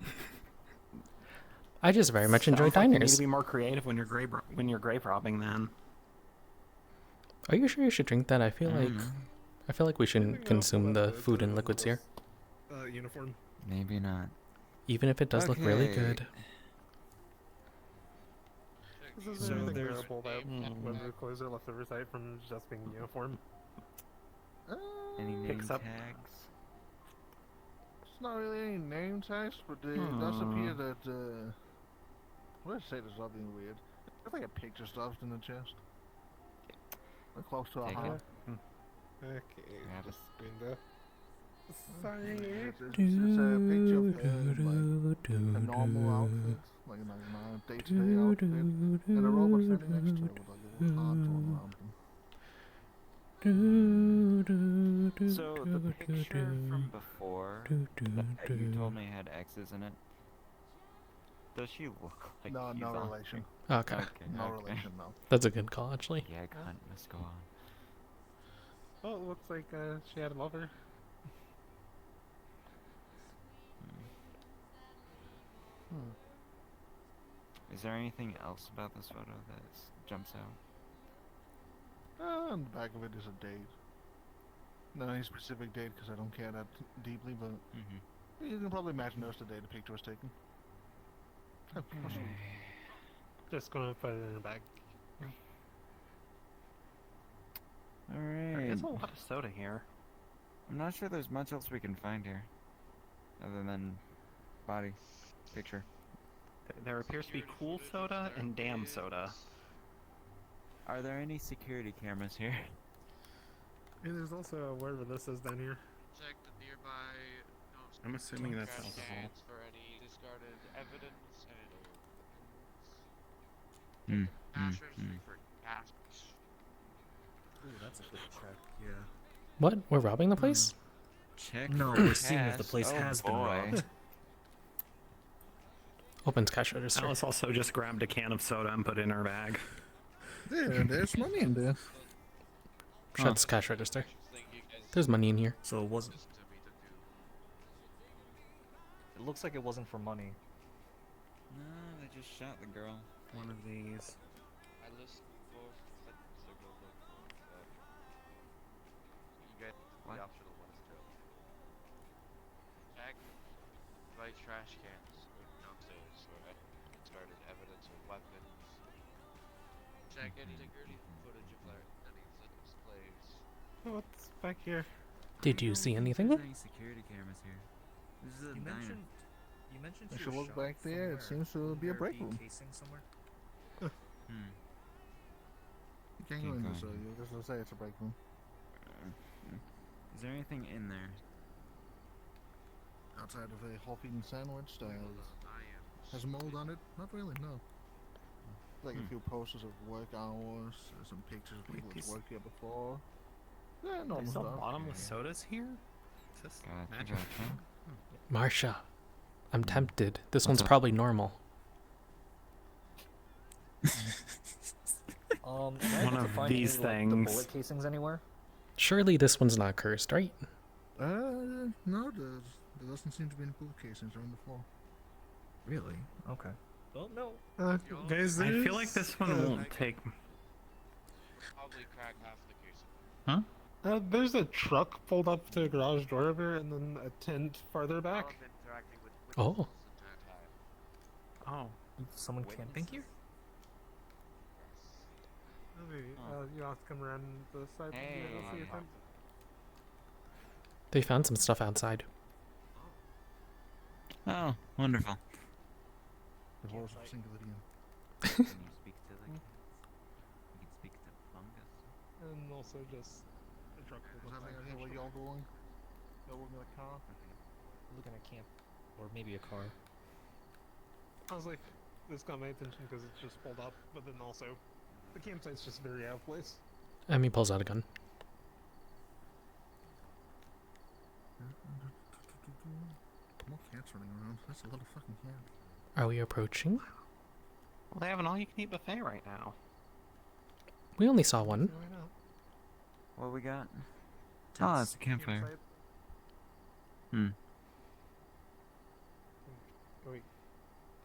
I just very much enjoy Sounds like you need diners. to be more creative when you're grave robbing. Then. Are you sure you should drink that? I feel like we shouldn't consume the food and liquids here. Uniform. Maybe not. Even if it does look really good. This is anything terrible that when the clothes are left oversight from just being uniform. Any name Picks up. tags? It's not really any name tags, but it does appear that, let's say there's something weird. It's like a picture stuffed in the chest. Like close to a Take it. heart. Okay, Grab it. just window. Sorry. It's a picture of a normal outfit, like a day-to-day outfit, and a robot standing next to it with like a little heart going around them. So the picture from before that you told me had X's in it. Does she look like No, she's no on relation. Okay. No relation, no. That's a good call, actually. Yeah, cunt must go on. Oh, it looks like she had a lover. Is there anything else about this photo that jumps out? On the back of it is a date. Not any specific date because I don't care that deeply, but you can probably imagine that's the day the picture was taken. Just gonna put it in her bag. Alright. There is a lot of soda here. I'm not sure there's much else we can find here. Other than body picture. There appears to be cool soda and damn soda. Are there any security cameras here? And there's also wherever this is down here. Check the nearby. I'm assuming that's trash alcohol. cans for any discarded evidence Hmm. and ashers for gas. Ooh, that's a good check. Yeah. What? We're robbing the place? Check. No, for we're seeing if the cash. place Oh, has been boy. robbed. Opens cash register. Alice also just grabbed a can of soda and put it in her bag. There's money in there. Shuts cash register. There's money in here. So it wasn't. It looks like it wasn't for money. No, they just shot the girl. One of these. I listened for signal look for you get What? the optional ones too. Check by trash cans downstairs for discarded evidence or weapons. Check any security footage of any displays. What's back here? Did you see anything? There's any security cameras here? This is a diner. You mentioned If to you your look shop back there, it somewhere seems to be a there break room. casing somewhere. Hmm. You can't go in this, so you just say it's a break room. Is there anything in there? Outside of a half-eaten sandwich that has mold on it? Not really, no. Like a few posters of work hours, some pictures of people that's worked here before. Yeah, normal There's stuff. no bottomless sodas here? Is this magic? Gotcha. Marsha, I'm tempted. This What's one's up? probably normal. Can I One of find these any, like, the things. bullet casings anywhere? Surely this one's not cursed, right? No, there doesn't seem to be any bullet casings around the floor. Really? Okay. Well, no. Guys, I feel like this one won't take. Probably crack half the casing. Huh? There's a truck pulled up to a garage door over and then a tent farther back. Interacting with Oh. Oh. Someone camping here? You have to come around the side. Hey. I'll see a tent. They found some stuff outside. Oh, wonderful. The horse of singularity. Can you speak to the cat? You can speak to fungus. And also just a truck pulled Is up. that like where y'all going? You're looking at a car? Looking at camp, or maybe a car. I was like, this got my attention because it's just pulled up, but then also, the campsite's just very out of place. Emmy pulls out a gun. More cats running around. That's a lot of fucking cats. Are we approaching? Well, they have an all-you-can-eat buffet right now. We only saw one. What we got? Oh, it's a campfire. Campsite. Hmm. Wait,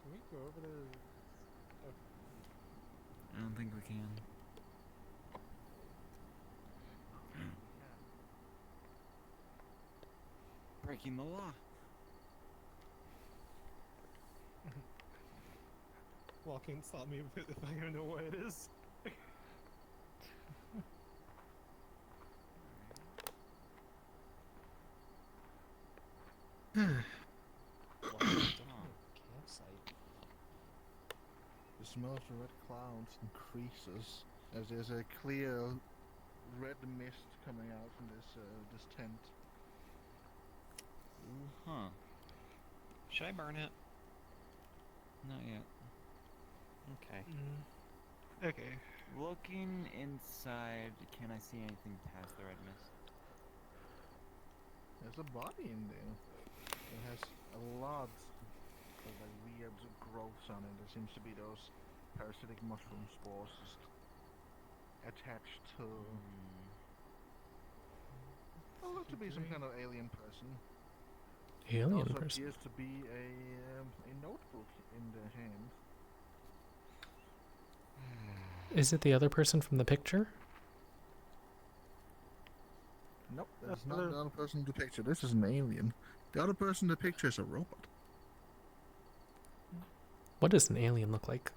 can we go over there? I don't think we can. Breaking the law. Well, can't stop me if I don't know what it is. Campsite. The smell of the red clouds increases as there's a clear red mist coming out from this tent. Huh. Should I burn it? Not yet. Okay. Okay. Looking inside, can I see anything past the red mist? There's a body in there. It has a lot of like weird growths on it. There seems to be those parasitic mushroom spores just attached to. It looks to be some kind of alien person. Alien it also person. appears to be a notebook in the hand. Is it the other person from the picture? Nope, that's not the other person in the picture. This is an alien. The other person in the picture is a robot. What does an alien look like?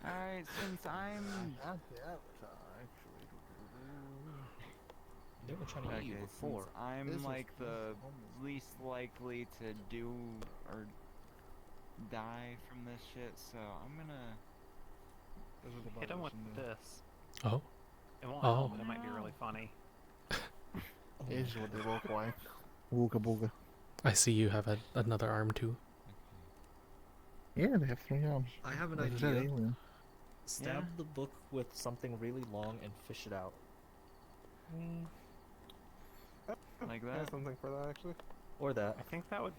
Alright, since I'm... Not the avatar, actually. They were trying to eat you before. Since I'm This is like the almost- least likely to do or die from this shit, so I'm gonna... Those are the Hit him with bodies in there. this. Oh. It won't Oh. help, but it might be really funny. This is what they look like. Wooga booga. I see you have another arm too. Yeah, they have 3 arms. I have an Like I said, idea. alien. Stab the book with something really long and fish it out. Like I have that? something for that, actually. Or that. I think that would...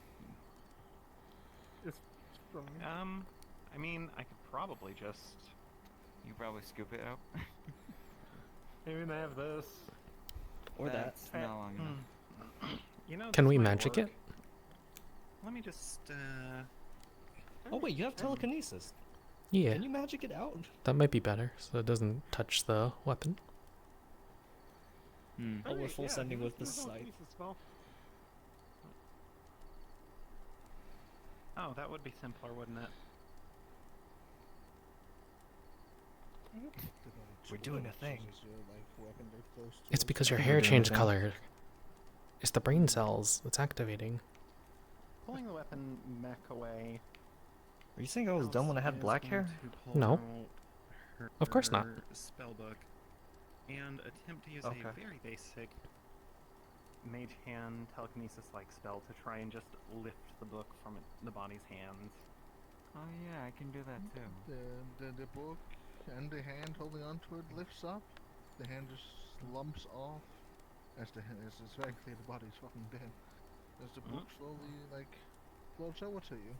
It's from me. I mean, I could probably just... You could probably scoop it out. Maybe I have this. Or that. That's not long enough. You know, Can this we might magic work. it? Let me just, Oh wait, you have telekinesis. Yeah, Can you magic it out? that might be better, so it doesn't touch the weapon. Hmm. Oh, we're full yeah, sending give with us the the sight. telekinesis spell. Oh, that would be simpler, wouldn't it? We're doing a thing. It's because your hair changed color. It's the brain cells that's activating. Pulling the weapon mech away. Are you saying I was dumb when I had Alice black is hair? going to pull No. out her Of course not. Spellbook and attempt to use Okay. a very basic mage hand telekinesis-like spell to try and just lift the book from the body's hands. Oh yeah, I can do that too. The book and the hand holding onto it lifts up. The hand just slumps off. As it's very clear the body's fucking dead. As the book slowly floats over to you.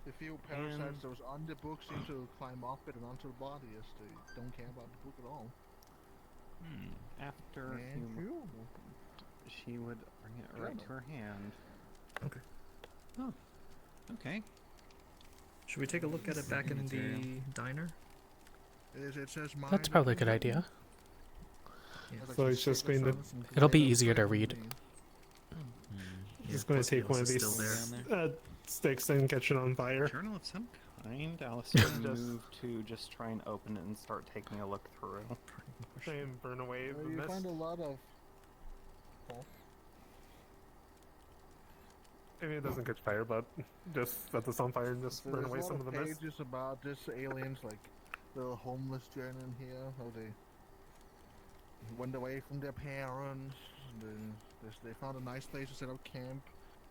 The few parasites that was on the book seem to climb off it and onto the body as they don't care about the book at all. After And she would bring it right to her hand. Okay. Oh, okay. Should we take a look at it back in Material. the diner? It says That's probably a good idea. So it's just going to... It'll be easier to read. Just going to take one of these sticks and catch it on fire. Journal of some kind. Alistair move to just try and open it and start taking a look through. Try and burn away the you mist. find a lot of. Maybe it doesn't catch fire, but just set this on fire and just burn There's away a lot some of the mist. pages about this aliens, like little homeless journey in here, how they went away from their parents. They found a nice place to set up camp.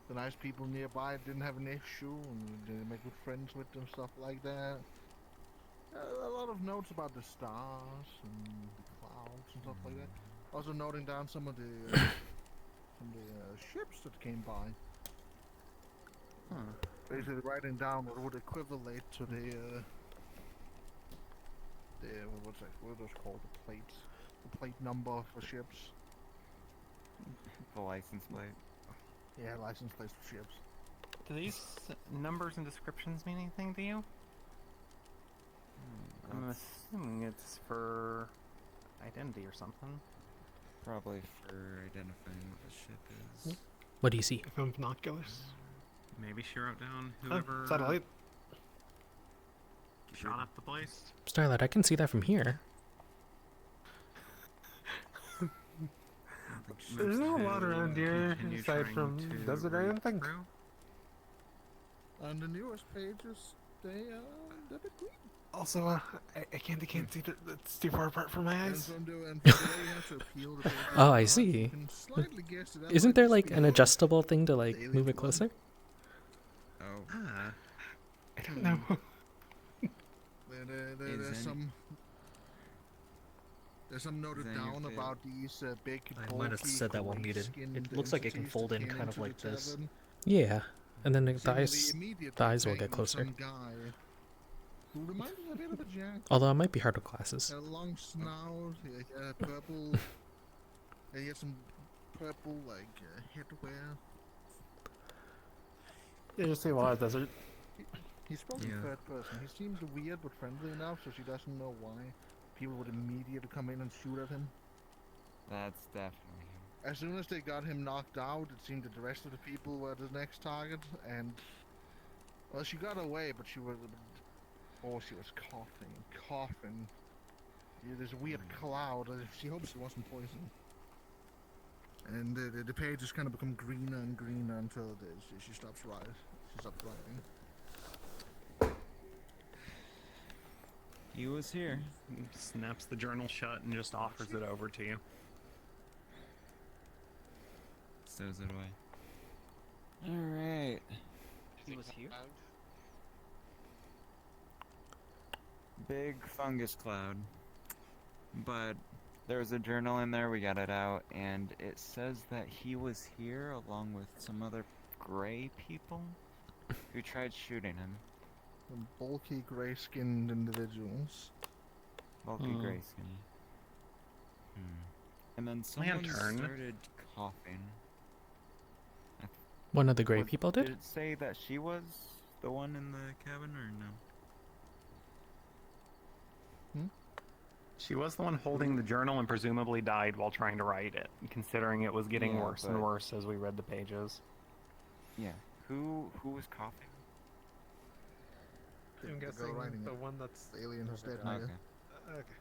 The nice people nearby didn't have an issue, and they made good friends with them, stuff like that. A lot of notes about the stars and the clouds and stuff like that. Also noting down some of the ships that came by. Basically writing down what would equivalent to the what are those called? The plates. The plate number for ships. The license plate. Yeah, license plates for ships. Do these numbers and descriptions mean anything to you? I'm assuming it's for identity or something. Probably for identifying what the ship is. What do you see? From binoculars. Maybe she wrote down whoever Satellite. shot up the place. Starlight, I can see that from here. There's not a lot around here, aside from desert or anything. On the newest pages, they're a bit green. Also, I can't see that. It's too far apart from my eyes. Oh, I see. Isn't there like an adjustable thing to like move it closer? Oh. I don't know. There's some noted down about these big. I might have said that one muted. It looks like it can fold in kind of like this. Yeah, and then the eyes will get closer. Who reminded me a bit of a jack. Although it might be hard with glasses. Had a long snout, purple. He had some purple like headwear. Yeah, just say a lot of desert. He spoke in third person. He seemed weird but friendly enough, so she doesn't know why people would immediately come in and shoot at him. That's definitely him. As soon as they got him knocked out, it seemed that the rest of the people were the next target, and well, she got away, but she was coughing. Yeah, there's a weird cloud. She hopes it wasn't poison. And the pages kind of become greener and greener until she stops writing. He was here. Snaps the journal shut and just offers it over to you. Stows it away. Alright. He was here? Big fungus cloud. But there was a journal in there, we got it out, and it says that he was here along with some other gray people who tried shooting him. Some bulky, gray-skinned individuals. Bulky, gray-skinned. And then someone started coughing. One of the gray people did? Did it say that she was the one in the cabin, or no? She was the one holding the journal and presumably died while trying to write it, considering it was getting worse and worse as we read the pages. Yeah. Who was coughing? I'm guessing the one that's the alien who's dead. Okay. Okay.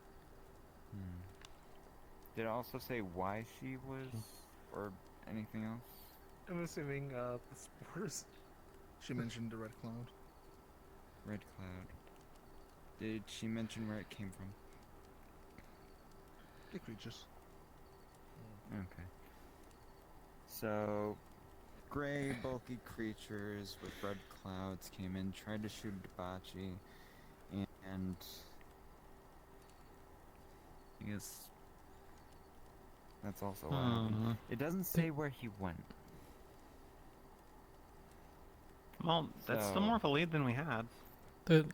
Did it also say why she was, or anything else? I'm assuming the spores. She mentioned the red cloud. Red cloud. Did she mention where it came from? The creatures. Okay. So, gray, bulky creatures with red clouds came in, tried to shoot Debaachi, and I guess that's also what happened. It doesn't say where he went. Well, that's still more of a lead than we had.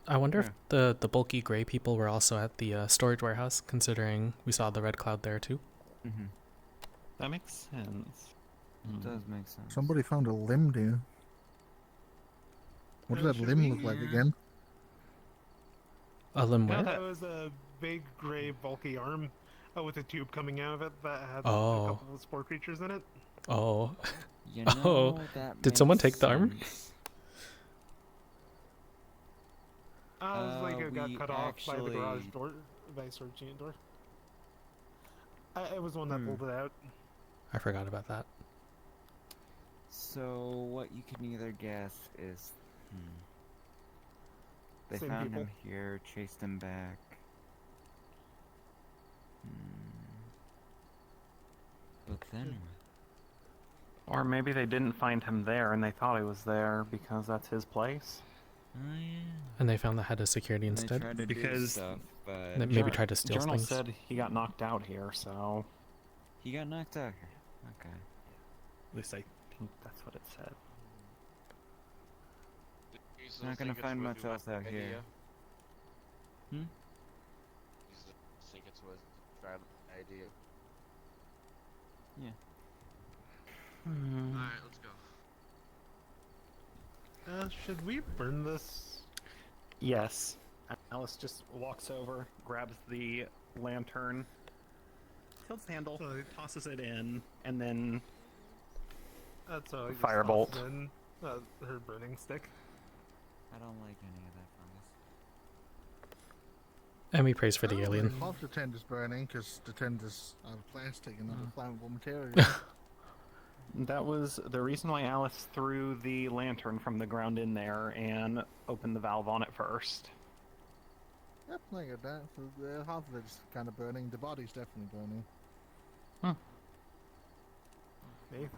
I wonder if the bulky gray people were also at the storage warehouse, considering we saw the red cloud there too. That makes sense. It does make sense. Somebody found a limb, dude. What does that limb look like again? A limb where? That was a big gray bulky arm with a tube coming out of it that had a Oh. couple of spore creatures in it. Oh. You know, Oh. that Did someone makes take the arm? sense. It was like it got we cut off by the garage actually- door, by the storage unit door. It was the one that pulled it out. I forgot about that. So, what you can either guess is, they Same found people. him here, chased him back. But then Or maybe they didn't find him there and they thought he was there because that's his place. oh yeah. And they found the head of security And they instead. tried to do Because stuff, but They maybe tried to steal Journal things. said he got knocked out here, so he got knocked out. Okay. at least I think that's what it said. Not gonna find much else out here. Hmm? You think it was a bad idea? Yeah. Alright, let's go. Should we burn this? Yes. Alice just walks over, grabs the lantern, tilts the handle, tosses it in, and then That's how I just Firebolt. tossed in, her burning stick. I don't like any of that fungus. And we praise for the alien. Half the tent is burning because the tent is out of plastic and not flammable material. that was the reason why Alice threw the lantern from the ground in there and opened the valve on it first. Yep, I get that. So half of it's kind of burning. The body's definitely burning.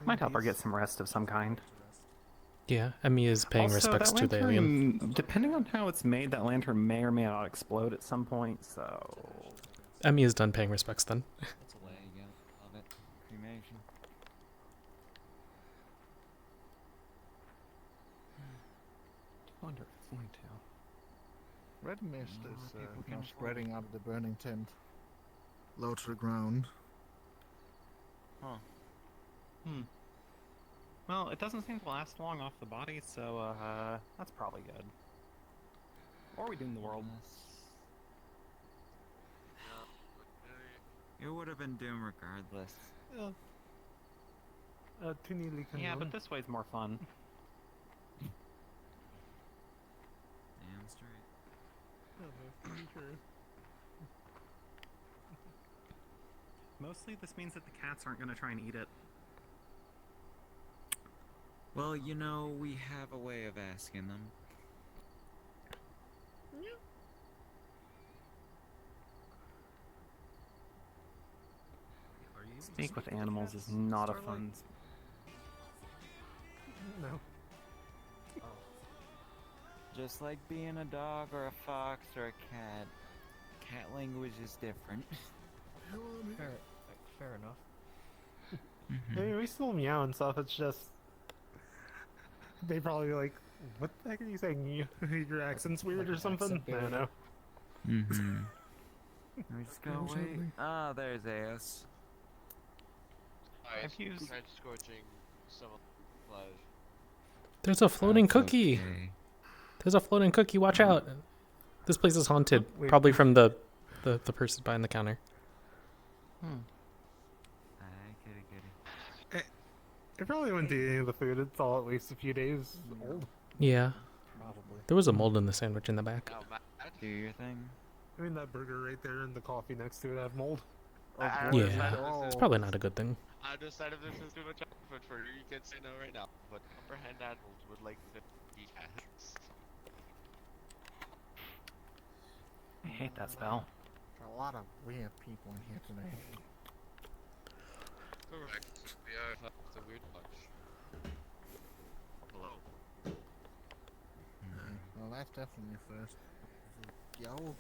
Might help her get some rest of some kind. Yeah, Emmy is paying Also, respects that to the alien. lantern, depending on how it's made, that lantern may or may not explode at some point, so... Emmy is done paying respects then. That's a way you go. Love it. Cremation. wonder if it's going to. Red mist is now spreading out of the burning tent. Low to the ground. Huh. Well, it doesn't seem to last long off the body, so that's probably good. Or we doom the world. It would have been doom regardless. Too neatly Yeah, but this way's more fun. Damn straight. Mostly this means that the cats aren't going to try and eat it. Well, you know, we have a way of asking them. Speak with animals is not a fun... No. Just like being a dog or a fox or a cat, cat language is different. Fair enough. I mean, we still meow and stuff, it's just... They probably be like, what the heck are you saying? Your accent's weird or something? I don't know. Mm-hmm. Let me just go wait. Ah, there's Eos. I've tried scorching some of the flesh. There's a floating That's cookie. okay. There's a floating cookie. Watch out. This place is haunted. Wait. Probably from the person behind the counter. Aye, kitty kitty. It probably wouldn't do any of the food, it's all at least a few days old. Yeah. Probably. There was a mold in the sandwich in the back. Now, Matt, Do your thing. I mean, that burger right there and the coffee next to it have mold. Yeah. It's probably not a good thing. I decided this is too much effort for you. You can say no right now, but upper hand animals would like to eat cats. I hate that spell. There are a lot of weird people in here today. Correct. We are a weird bunch. Hello. Well, that's definitely a first. Yo.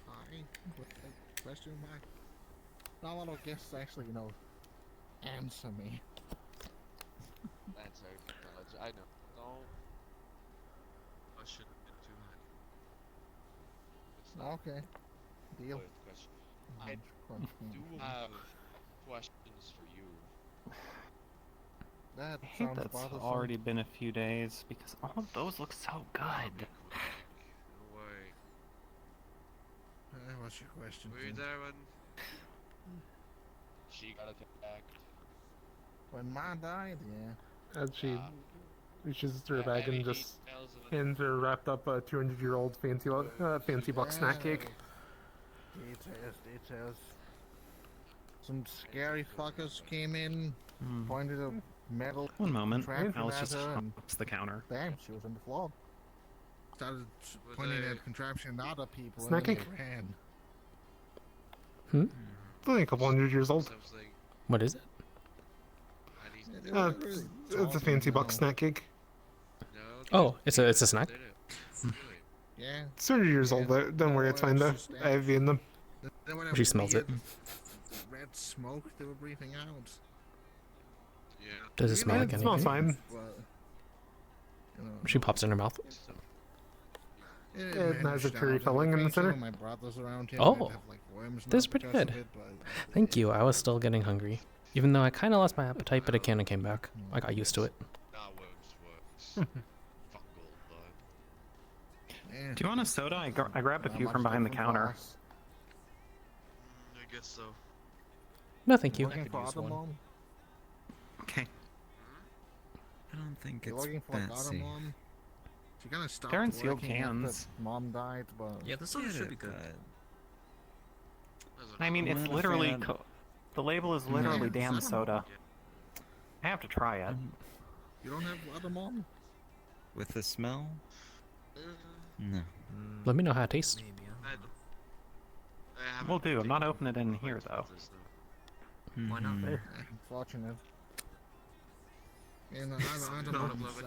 Hi. Question mark. Not a lot of guests actually, answer me. That's our knowledge. I know. No. I shouldn't have been too high. It's not Okay. Deal. a question. I do have questions for you. That I hate sounds that's bothersome. already been a few days, because all of those look so good. No way. What's your question? Were you Tim? there when she got attacked? When Ma died, yeah. And she reaches through her I bag and mean, just details of it. hands her wrapped up a 200-year-old fancy buck snack cake. Details. Some scary fuckers came in, pointed a metal One moment. contraption Alice at just her, and hops the counter. bam, she was on the floor. Started Was pointing they- at contraption at other people, Snack and then cake? they ran. Hmm? It's only a couple hundred years old. What is it? It's a fancy buck snack cake. Oh, it's a snack. Yeah. It's 30 years old. Don't worry, it's fine though. I have eaten them. Then whatever She smells it. weird red smoke they were breathing out. Yeah. Does it smell like It anything? smells fine. But, you know, She pops it in her mouth. It has a cherry filling in the center. My brothers around here Oh, might have, like, worms this is now pretty because of good. it, but Thank you. I was still getting hungry, even though I kind of lost my appetite, but it kind of came back. I got used to it. Nah, works. Fungal, but... yeah. Do you want a soda? I grabbed a few from behind the counter. I guess so. No, thank you. Looking for other mom? Okay. I don't think You're it's looking for like other fancy. mom? She kind of stopped They're in sealed working after cans. Mom died, but Yeah, the soda should be good. I mean, it's I'm not a literally fan. the label is literally damn soda. I have to try it. you don't have other mom? With the smell? No. Let me know how it tastes. Maybe. Will do. I'm not opening it in here though. Why not? Mhm. Unfortunate. You know, other mom's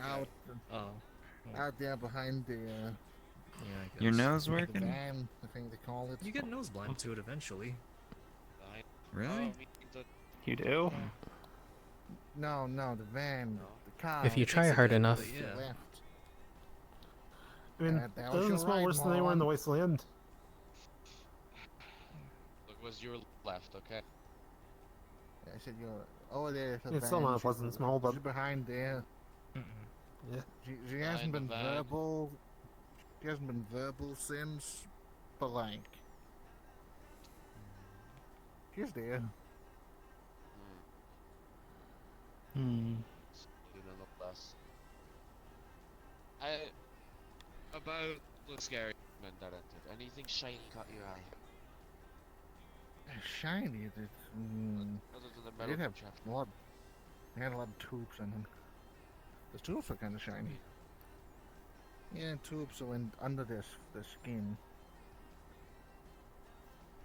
out there behind the Yeah, I guess. Your nose the working? van, I think they call it. You get nose blind to it eventually. Really? You do? No, the van, the car. If you try hard enough. to the Yeah. left. I mean, That was doesn't your smell right, worse than they were in the Mom. wasteland. Look, was your left, okay? I said you're over there. It's still not a pleasant smell, but She's behind there. yeah. She hasn't been Behind the van. verbal. She hasn't been verbal since, but like, she's there. Nonetheless. About the scary men that entered. Anything shiny caught your eye? Shiny. It, Other than the they metal did have contraption. a lot. They had a lot of tubes in them. The tubes were kind of shiny. Yeah, tubes are under the skin.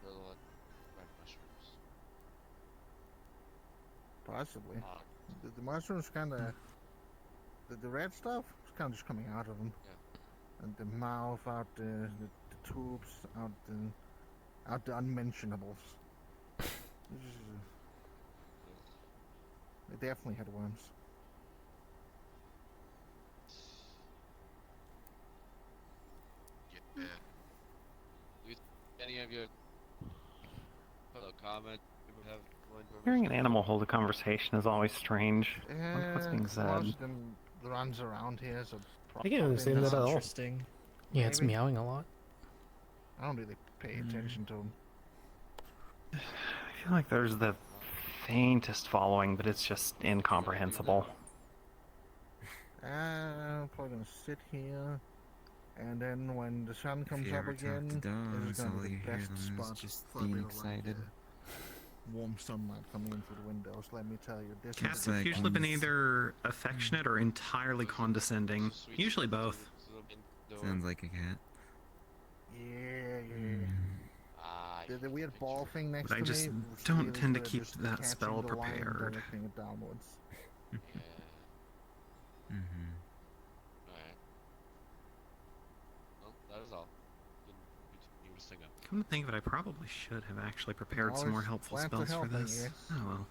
They're like red mushrooms. Possibly. Ah, The mushrooms kind of. The red stuff is kind of just coming out of them. Yeah. And the mouth out the tubes out the unmentionables. They definitely had worms. yeah. Any of your comment you would have one Hearing an animal hold a conversation is always strange. What's being Most said? of them runs around here, so I can't understand probably that at all. Interesting. Yeah, it's Maybe. meowing a lot. I don't really pay attention to them. I feel like there's the faintest following, but it's just incomprehensible. I'm probably gonna sit here, and then when the sun comes you up ever talk to again, this dogs, is gonna all be you the hear best them is spot just for a being bit of, like, excited. warm sunlight coming in through the windows. Let me tell you, this Cats is have like usually been when- either affectionate or entirely condescending. Usually both. Sounds like a cat. yeah. Ah, The weird ball thing next But I to just me. was don't really tend to good, keep just that catching spell the line and prepared. directing it downwards. Yeah. Mm-hmm. Alright. Well, that is all. Then continue to sing up. Come to think of it, I probably should have actually prepared some more Always helpful glad to spells for help, I this. guess. Oh well.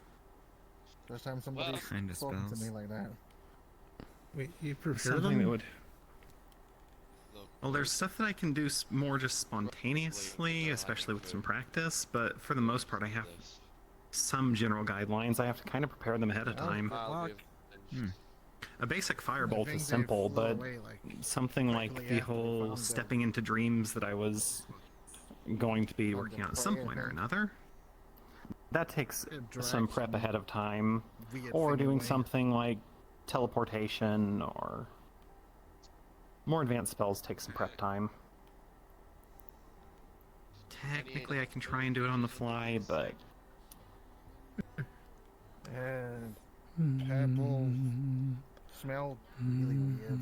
First time somebody's Well, Kinda spoken to me spells. like that. Wait, you prepared Something that them? would. Look, Well, there's stuff that I can do more just spontaneously, especially with some practice, but for the most part, I have this. some general guidelines. I have to kind of prepare them ahead of Well, time. I'll luck. give A basic firebolt think is they simple, flew but away, like, something like quickly the after they whole found stepping into dreams that I was going to be Found working the on at some prey, I point or think. another. That takes It drags some prep some ahead of time, weird or thing doing away. something like teleportation or more advanced spells take some prep time. Technically, I can try and do it on the fly, but Purple smelled really weird.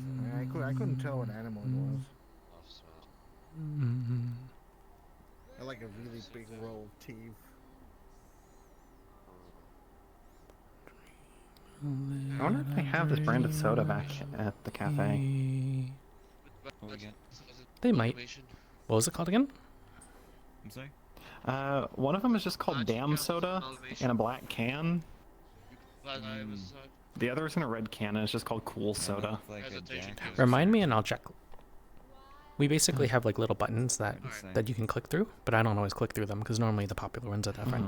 I couldn't tell what animal it was. off smell. I like a really big roll of teeth. I wonder if they have this brand of soda back at the cafe. What we get? They might. What was it called again? I'm sorry? One of them is just called Damn Soda in a black can. The other is in a red can and it's just called Cool Soda. Remind me and I'll check. We basically have like little buttons that you can click through, but I don't always click through them because normally the popular ones are different.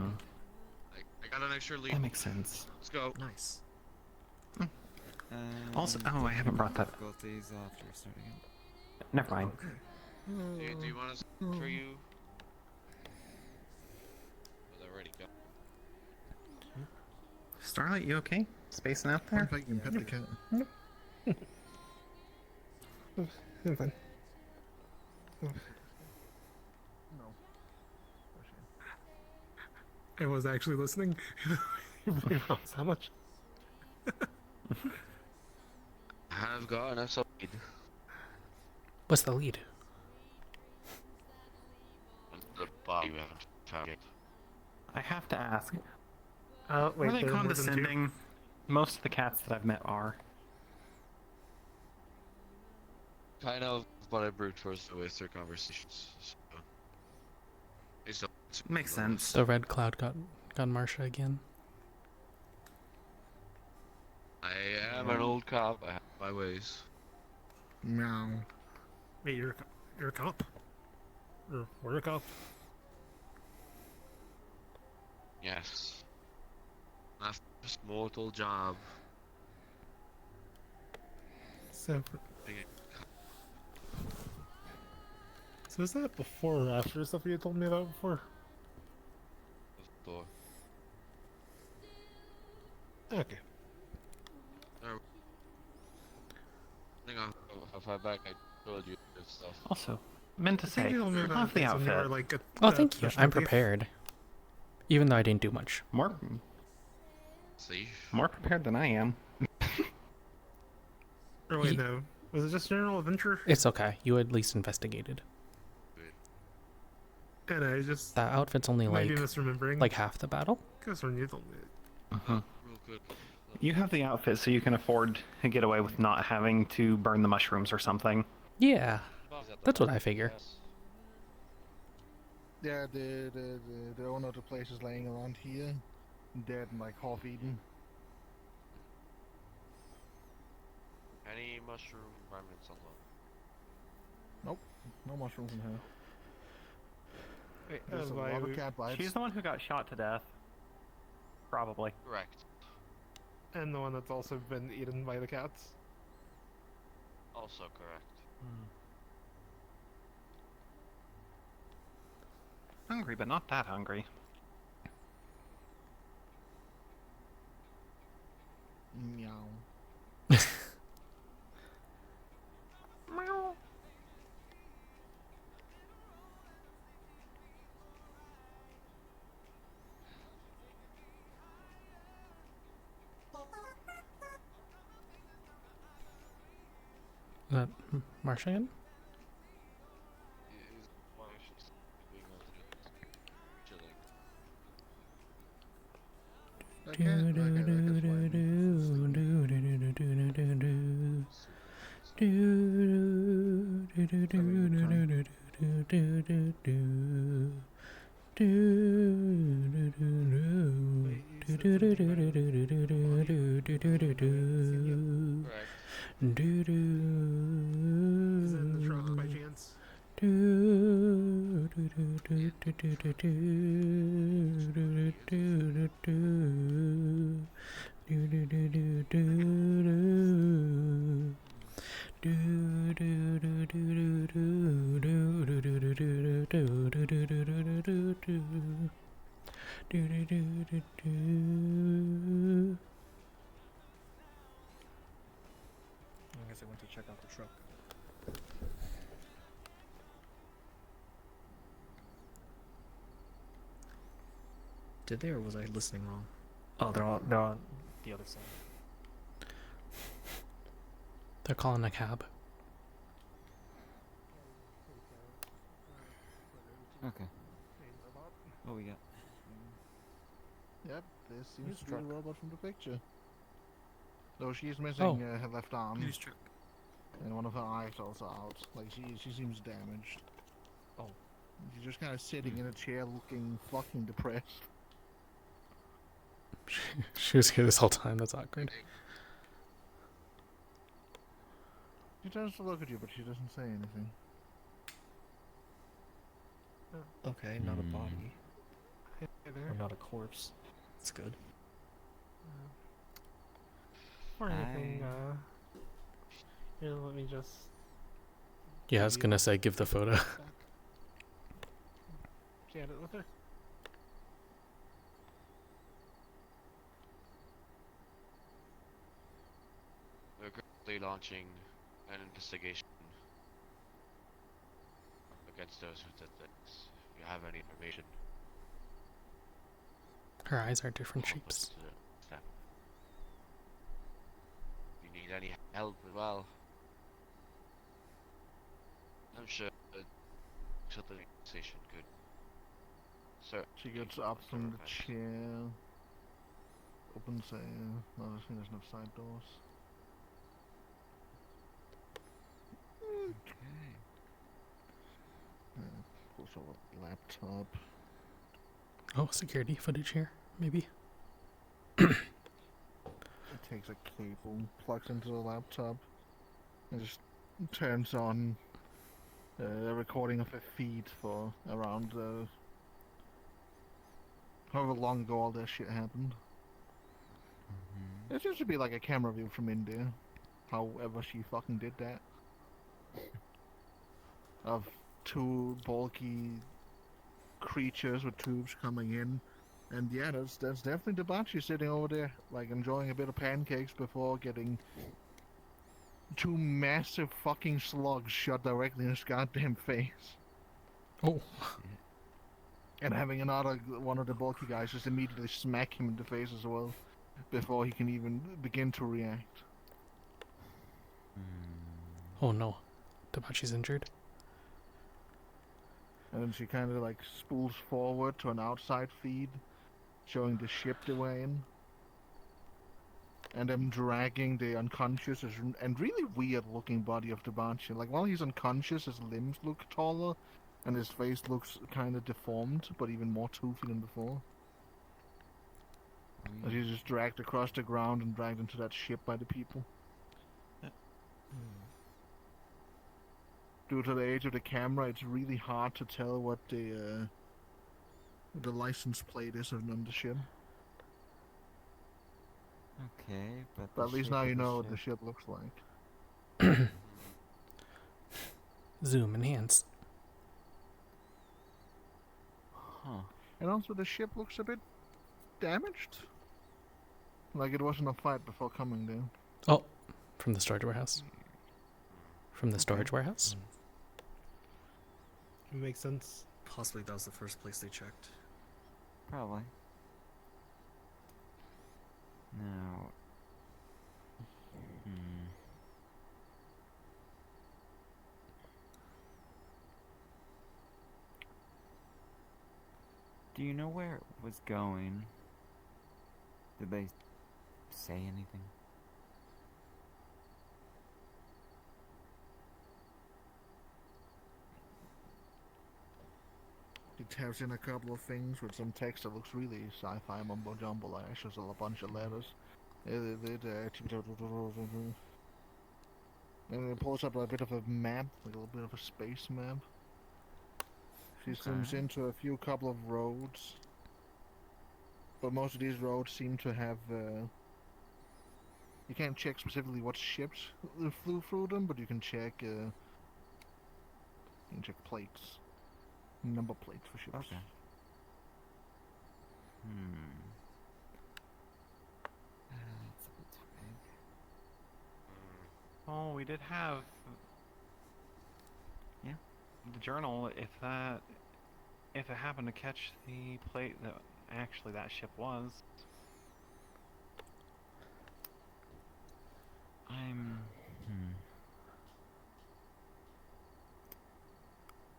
I got an extra lead. That makes sense. Let's go. Nice. Also, oh, I haven't brought that. Difficulties after starting it. Never mind. Do you want us for you? Was I ready? Go. Starlight, you okay? Spacing out there? If I can pet the cat. I'm fine. No. I was actually listening. How much? I've got an lead. What's the lead? The body we haven't found yet. I have to ask. Wait, Are they there are more than two? condescending? Most of the cats that I've met are. Kind of, but I brute force to waste their conversations. So. It's Makes sense. The red cloud got Marsha again. I am an old cop. I have my ways. Meow. Wait, you're a cop? Or we're a cop? Yes. My first mortal job. So is that before or after stuff you told me about before? Before. Okay. I think how far back I told you this stuff. Also, meant to say, you told me about love the this when you were, outfit. like, Oh, thank you. professional I'm thief. prepared. Even though I didn't do much. More prepared than I am. Or wait, no. Was it just general adventure? It's okay. You at least investigated. And I just That outfit's only might be like misremembering. half the battle. Because when you told me. Real good. You have the outfit so you can afford to get away with not having to burn the mushrooms or something. Yeah, that's what I figure. Yeah, the owner of the place is laying around here, dead and like half eaten. Any mushroom remnants on low? Nope, no mushrooms in here. Wait, There's a lot of cat bites. She's the one who got shot to death. Probably. Correct. And the one that's also been eaten by the cats. Also correct. Hungry, but not that hungry. Meow. Meow. Is that Marsha again? Is it in the trunk by chance? I guess I went to check out the truck. Did they, or was I listening wrong? Oh, they're on the other side. They're calling a cab. Okay. what we got? Yep, this seems News to be the truck. robot from the picture. Though she's missing her left arm. News truck. And one of her eyes also out. Like, she seems damaged. Oh. She's just kind of sitting in a chair looking fucking depressed. She was here this whole time. That's awkward. She turns to look at you, but she doesn't say anything. Okay, not a body. Hey there. Or not a corpse. That's good. Or anything, here, let me just... Yeah, I was gonna say give the photo. Chat it with her. We're currently launching an investigation against those who did this. If you have any information, Her eyes are different help shapes. us to step. If you need any help as well, I'm sure the station could. Sir, She gets up from the chair. Opens a... No, I think there's no side doors. Okay. Pulls out a laptop. Oh, security footage here, maybe. It takes a cable, plugs into the laptop, and just turns on a recording of a feed for around however long ago all that shit happened. It seems to be like a camera view from India. However she fucking did that. Of two bulky creatures with tubes coming in. And yeah, that's definitely Debaachi sitting over there, like enjoying a bit of pancakes before getting two massive fucking slugs shot directly in his goddamn face. Oh. And having another one of the bulky guys just immediately smack him in the face as well, before he can even begin to react. Oh no. Debaachi's injured. And then she kind of like spools forward to an outside feed, showing the ship they were in. And them dragging the unconscious and really weird looking body of Debaachi. Like while he's unconscious, his limbs look taller, and his face looks kind of deformed, but even more toothy than before. As he's just dragged across the ground and dragged into that ship by the people. Due to the age of the camera, it's really hard to tell what the license plate is on the ship. Okay, but But at least shape now of you the know what the ship- ship looks like. Zoom enhance. Huh. And also the ship looks a bit damaged. Like it wasn't a fight before coming there. Oh, from the storage warehouse. From the storage warehouse? Makes sense. Possibly that was the first place they checked. Probably. Now. Do you know where it was going? Did they say anything? He taps in a couple of things with some text that looks really sci-fi mumbo jumbo, like actually a bunch of letters. And it pulls up a bit of a map, like a little bit of a space map. She zooms into a couple of roads. But most of these roads seem to have, you can't check specifically what ships flew through them, but you can check, plates. Number plates for ships. Okay. That's a bit vague. Oh, we did have... Yeah? The journal, if it happened to catch the plate that actually that ship was...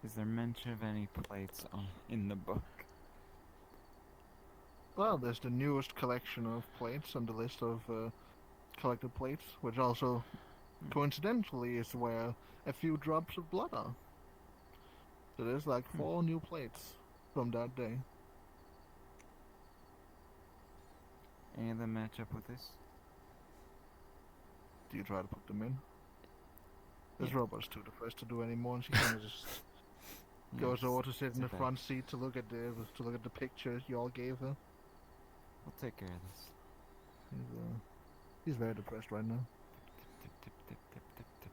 Is there mention of any plates in the book? Well, there's the newest collection of plates on the list of collected plates, which also, coincidentally, is where a few drops of blood are. So there's like 4 new plates from that day. Any of them match up with this? Do you try to put them in? This Yeah. robot's too depressed to do anymore, and she kind of just goes over to sit in the front seat to look at the picture you all gave her. We'll take care of this. He's very depressed right now. Tip, tip, tip, tip, tip.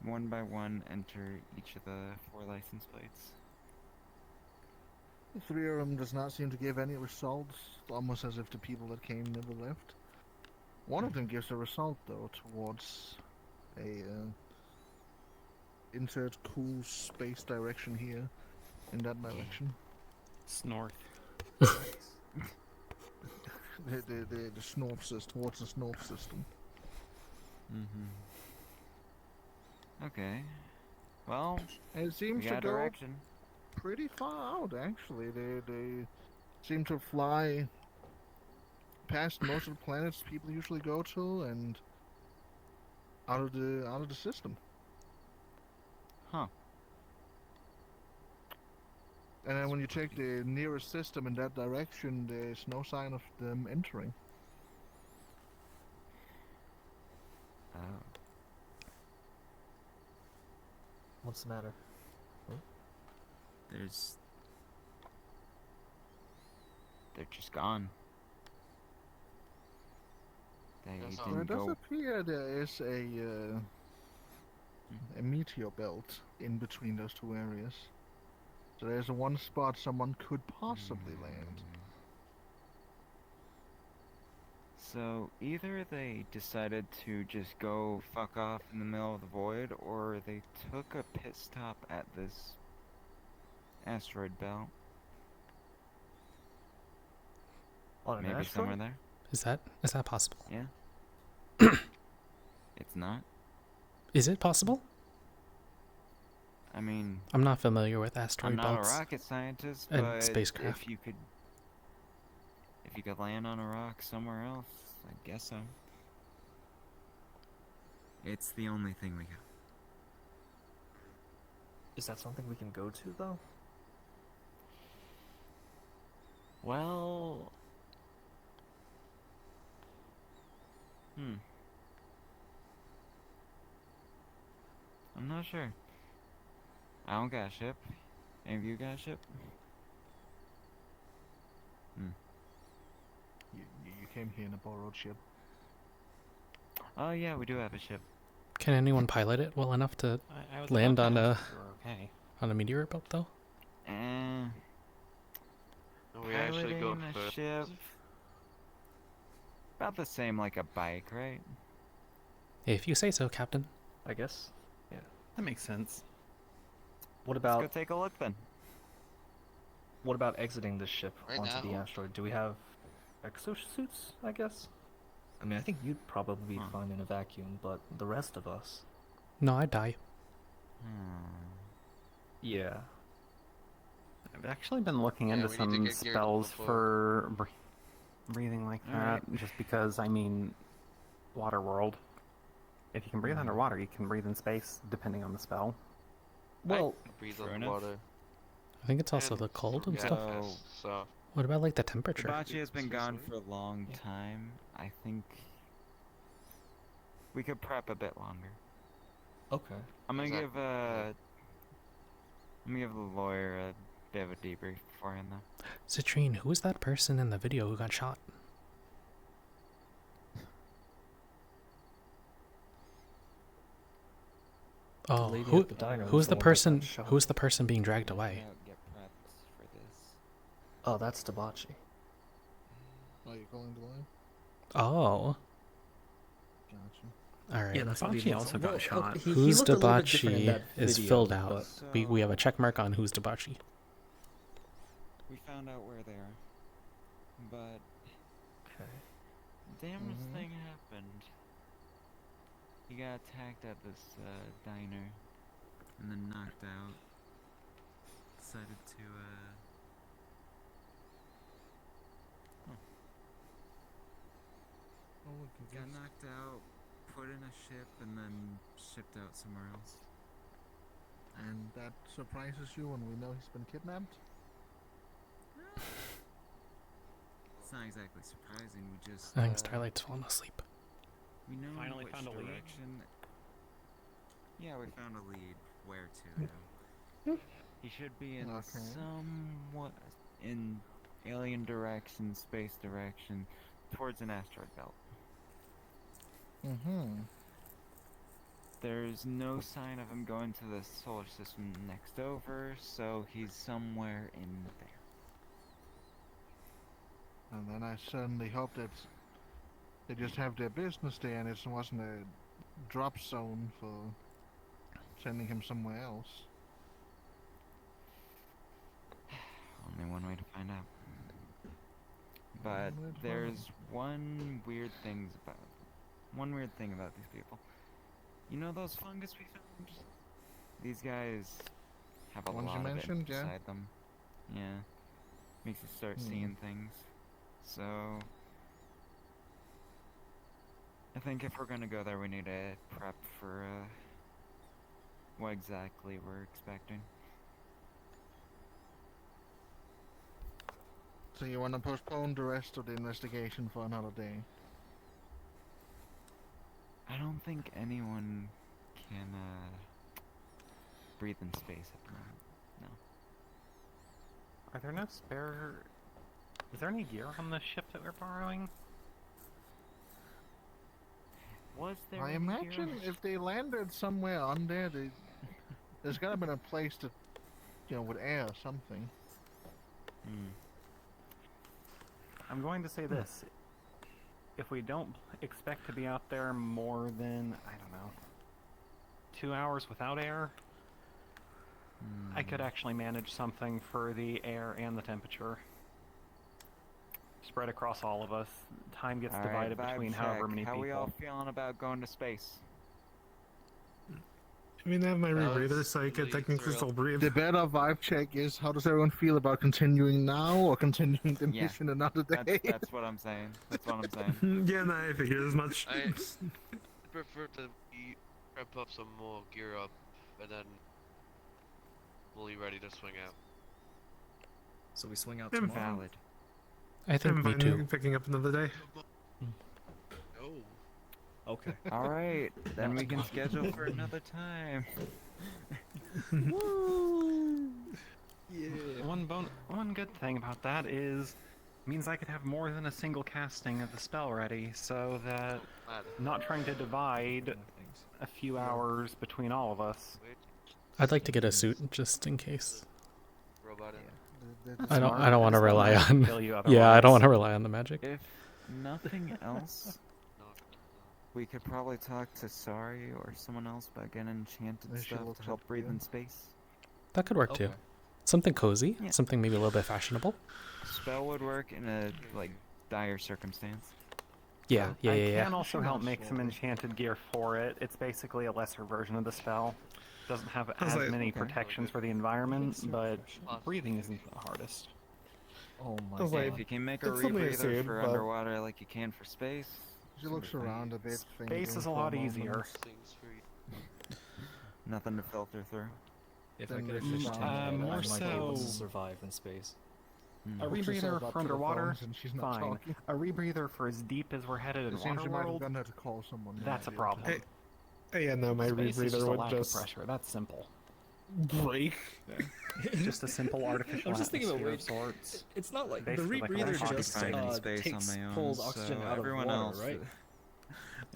One by one, enter each of the 4 license plates. The 3 of them does not seem to give any results, almost as if the people that came never left. One of them gives a result, though, towards a insert cool space direction here, in that direction. It's north. the snorf system, towards the snorf system. Okay. Well, it seems we to got go direction. pretty far out, actually. They seem to fly past most of the planets people usually go to, and out of the system. Huh. And then when you check the nearest system in that direction, there's no sign of them entering. Oh. What's the matter? They're just gone. They Well, it didn't does go. appear there is a meteor belt in between those 2 areas. So there's one spot someone could possibly land. So either they decided to just go fuck off in the middle of the void, or they took a pit stop at this asteroid belt. On an Maybe asteroid? somewhere there. Is that possible? Yeah. It's not. Is it possible? I mean, I'm not familiar with asteroid I'm not belts a rocket scientist, and but spacecraft. if you could land on a rock somewhere else, I guess so. It's the only thing we got. Is that something we can go to, though? Well, I'm not sure. I don't got a ship. Any of you got a ship? You came here in a borrowed ship. Oh yeah, we do have a ship. Can anyone pilot it well enough to I would land love on to a ask if you're okay. on a meteor belt though? We actually go Piloting a first. ship. About the same like a bike, right? If you say so, Captain. I guess. Yeah. That makes sense. What Let's about go take a look then. what about exiting the ship Right onto the now? asteroid? Do we have exosuits, I guess? I mean, I think you'd probably be fine in a vacuum, but the rest of us... No, I'd die. Yeah. I've actually been looking Yeah, into we need to some get geared spells before. for breathing like that, Alright. just because, I mean, water world. If you can breathe underwater, you can breathe in space, depending on the spell. Well, I can breathe fair underwater. enough. I think it's also And the cold and yeah, stuff. So- soft. What about like the temperature? Debaachi has been So gone sweet. for a long time. I think we could prep a bit longer. okay. I'm gonna Exactly. give the lawyer a bit of a debrief beforehand though. Citrine, who was that person in the video who got shot? Oh, lady who, at the diner was who's the the one that got person? shot. Who's the person being dragged away? Get prepped for this. Oh, that's Debaachi. Oh, you're calling the line? Oh, Gotcha. all right. Yeah, that's the Debaachi lead also one. got Well, shot. he Who's looked a little bit different in Debaachi that is video, filled out. but- We have a check mark on who's Debaachi. We found out where they are, but Okay. damnedest thing happened. He got attacked at this diner, and then knocked out. Decided to got knocked out, put in a ship, and then shipped out somewhere else. And that surprises you when we know he's been kidnapped? It's not exactly surprising. We just I think Starlight's fallen asleep. we know Finally which found a lead? direction. Yeah, we found a lead. Where to? Though? He should be in Okay. somewhat in alien direction, space direction, towards an asteroid belt. Mm-hmm. There's no sign of him going to the solar system next over, so he's somewhere in there. And then I certainly hope that they just have their business there and it wasn't a drop zone for sending him somewhere else. Only one way to find out. But One way to find there's one weird thing about these people. You know those fungus we found? These guys have a Ones you lot of it mentioned, yeah? inside them. Yeah. Makes you start seeing things. So I think if we're gonna go there we need to prep for what exactly we're expecting. So you want to postpone the rest of the investigation for another day? I don't think anyone can breathe in space at the moment. No. Are there no spare... Is there any gear on the ship that we're borrowing? Was there I any imagine gear? if they landed somewhere on there, there's gotta been a place to, with air or something. I'm going to say this. If we don't expect to be out there more than, I don't know, 2 hours without air, I could actually manage something for the air and the temperature. Spread across all of us. Time gets divided between however many How people. we all feeling about going to space? I mean, I have my rebreather, so I could technically still breathe. The better vibe check is, how does everyone feel about continuing now or continuing the Yeah, mission another day? That's what I'm saying. That's what I'm saying. Yeah, no, I figured as much. I prefer to prep up some more gear up, and then we'll be ready to swing out. So we swing out I'm tomorrow. Valid. I think I'm me fine too. picking up another day. Oh. Okay. All right, then we can schedule for another time. Yeah. One good thing about that is means I could have more than a single casting of the spell ready, so that not trying to divide a few hours between all of us. I'd like to get a suit just in case. Robot in. I don't want to rely on. Kill you Yeah, I don't otherwise. want to rely on the magic. If nothing else, we could probably talk to Sari or someone else about getting enchanted They should stuff look to help up, breathe yeah. in space. That could work too. Okay. Something cozy, Yeah. something maybe a little bit fashionable. Spell would work in a dire circumstance. Yeah, yeah, I yeah, can yeah. also help make some enchanted gear for it. It's basically a lesser version of the spell. Doesn't have was as like- many Okay. protections for the environment, but breathing isn't the hardest. Oh my I was god. like, If you can make a It's something I rebreather said, for but- underwater like you can for space, She looks around a bit. Space thinking is a for lot moment. easier. Things for you. nothing to filter through. If I Then could there's fish just, tank, I more might be able to so- survive in space. Hmm. A Hooks herself rebreather up for to the underwater, phones and she's not fine. talking. A rebreather for as deep as we're headed It in seems you might have Waterworld, done her to call someone. that's a problem. Hey, yeah, no, my Space is just rebreather a would lack of just pressure. That's simple. break. Just a simple artificial I'm just thinking about atmosphere weight. of sorts. It's not like the Basically like a rebreather hockey just stick. Fine in space takes on my own, pulls oxygen so out of everyone water, else, right?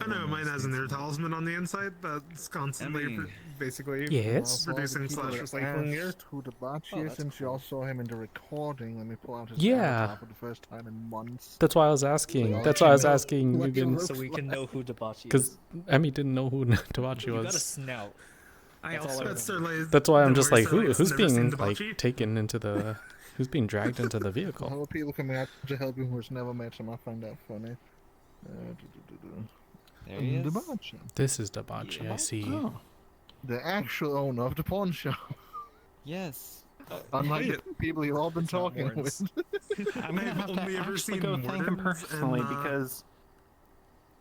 I know mine has an air talisman on the inside that's constantly Emmy. basically Yes. producing slash recycling air. Who Debaachi Oh, is, that's since you cool. all saw him in the recording. Let me pull out his Yeah. avatar for the first time in months. That's why I was asking. Well, That's why I was you know asking. what You he didn't, looks So we can know who Debaachi because is. Emmy didn't know who Debaachi You got a was. snout. I That's all also I got Starlight. That's why I'm just like, Starlight's who's never seen being like Debaachi. taken into the, who's being dragged into the vehicle? How are people coming out to help him who's never met him? I find that funny. There he is. Debaachi. This is Debaachi. I see. Oh. The actual owner of the pawn shop. Yes. Unlike the people you've all been It's not talking Warren's. with. I'm gonna I've have to only ever actually seen go thank him Wardens personally and, because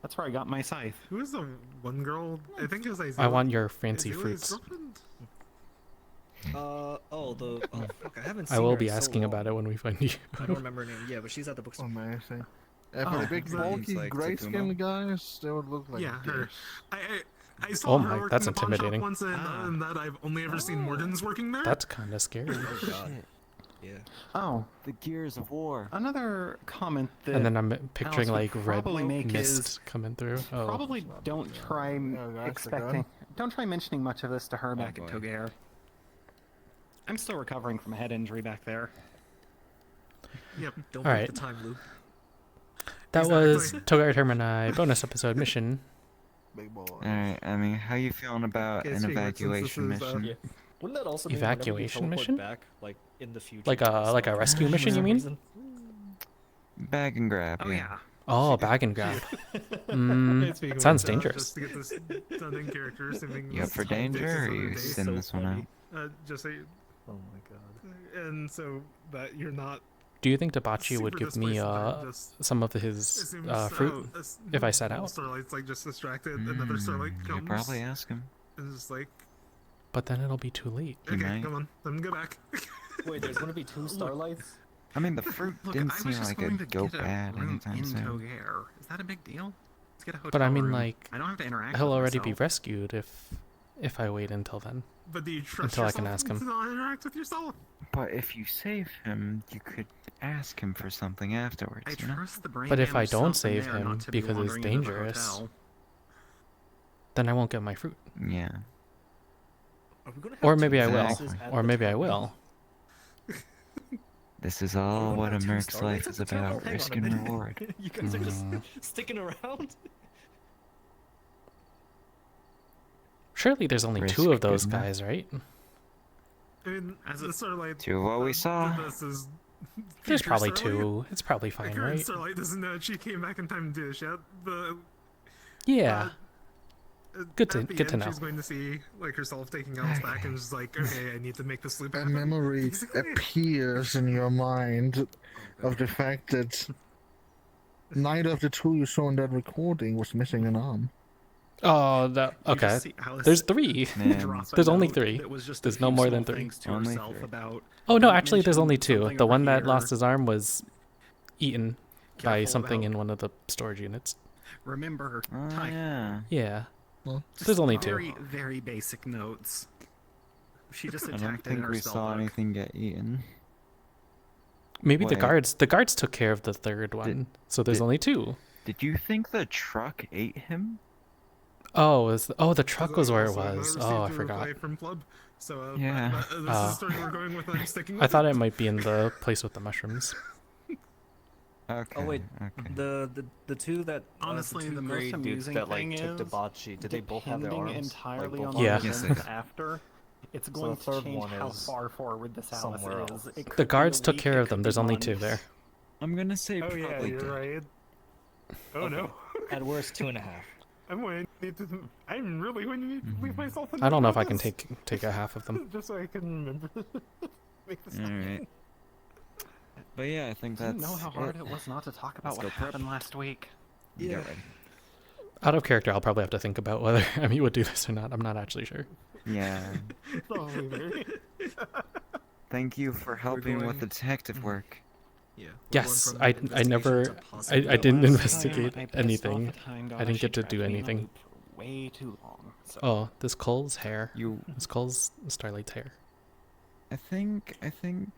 That's where I got my scythe. Who is the one girl? I think it was Isaiah. I want your fancy Isaiah's fruits. girlfriend? Fuck, I haven't seen I will her be in so asking long. about it when we find you. I don't remember her name. Yeah, but she's at the bookstore. Amazing. For the big bulky like grayskin guys, they would look like Yeah, her. dicks. I saw Oh her my, working that's in the pawn shop intimidating. once, and that I've only ever seen Morden's working there. That's kind of scary. Oh god. Yeah. Oh, The gears of war. another comment that And then I'm picturing Alice would like red probably make mist is coming through. Oh, probably don't try don't try mentioning much of this to her back at boy. Togare. I'm still recovering from a head injury back there. Yep. Don't All break right. the time loop. that Exactly. was Togare Termini bonus episode mission. Big boy. Alright, I mean, how you feeling about Okay, an speaking of since this evacuation is, mission? Yeah. Wouldn't that also mean whenever you Evacuation teleport mission? back, like in the future? Like a rescue for mission, you some mean? reason? Bag and grab, Oh yeah. Oh, bag and grab. Hey, Mm, speaking that of sounds which, dangerous. Just to get this done in character, assuming You up this for all takes danger, us or another you day, send so this one funny. out? just so Oh my god. and so that you're not Do you think Debaachi would super give me displaced and just some of his assumes, fruit if I set out? Starlight's like just distracted. Another Starlight You comes. could probably ask him. And it's like, But then it'll be too late. He okay, might. come on, let me go back. Wait, there's gonna be two starlights? I mean, the fruit Look, didn't I was seem just like going to it'd go get a bad room anytime in soon. Togare. Is that a big deal? Let's get a hotel But I mean, room. like, I don't have to interact. he'll with already be myself. rescued if I wait until then. But do you trust Until I can yourself ask him. to not interact with yourself? But if you save him, you could ask him for something afterwards, I you know? trust the brain But if I damaged don't self in save there him not to be because it's wandering into the dangerous, hotel. then I won't get my fruit. Yeah. Are we gonna have Or two maybe I will. houses at Or the maybe I terminal? will. This is all We're what gonna a have two merc's starlights life at is the terminal? about, Hang on a risk and minute. reward. You guys are just Mm. sticking around? Surely there's only Risk two of those good enough. guys, right? I mean, As the Starlight. Two of what we saw. This is There's future probably Starlight. two. It's probably The fine, current right? Starlight doesn't know she came back in time to do this yet. The Yeah. Good to at the good to end, know. She's going to see like herself taking Alice back, and she's like, "Okay, I need to make this loop A happen." memory Basically. appears in your mind of the fact that neither of the two you saw in that recording was missing an arm. Oh, that You okay. just see Alice There's three. Man. drop a There's only note three. that was just a There's no few more small than three. things to Only herself three. about Oh no, don't actually there's mention only two. something The over one that here. lost his arm was eaten by Careful something about- in one of the storage units. Remember Oh, time. yeah. Yeah. Well, There's only two. Very, very basic notes. She just I attacked don't it in think her we spell saw book. anything get eaten. Maybe the Wait. the guards took care of the third one. So there's did- only two. Did you think the truck ate him? Oh, the truck was where it Also, was. received Oh, I a forgot. reply from Club. So Yeah. this is the Oh. story we're going with. I'm sticking with I thought it. it might be in the place with the mushrooms. Okay. Oh wait, Okay. the two that Honestly, the most gray dudes amusing that like thing took is, Debaachi, did they both have their depending arms? entirely Like, on both Yeah. what Yes, happens they- after, it's So going the third to change one how is far forward this Alice somewhere is. else. It could The be guards a took week, care it of them. could There's be only two months. there. I'm gonna say Oh yeah, probably you're dead. right. Oh no. At worst 2.5. I'm going to need to. I'm really going to need to leave myself. I don't know if I alone can with take a half of them. this, just so I can remember. Make this happen. Alright. But yeah, I think Do that's you know how hard it was not to talk about Let's what go prep. happened last week? Get ready. Out of character, I'll probably have to think about whether Emmy would do this or not. I'm not actually sure. Yeah. Probably very. Thank you for helping with going- the detective work. Yeah. Yes, I never I didn't investigate anything. I didn't get to do anything. Way too long. So Oh, this Cole's hair. You This Cole's Starlight's hair. I think I think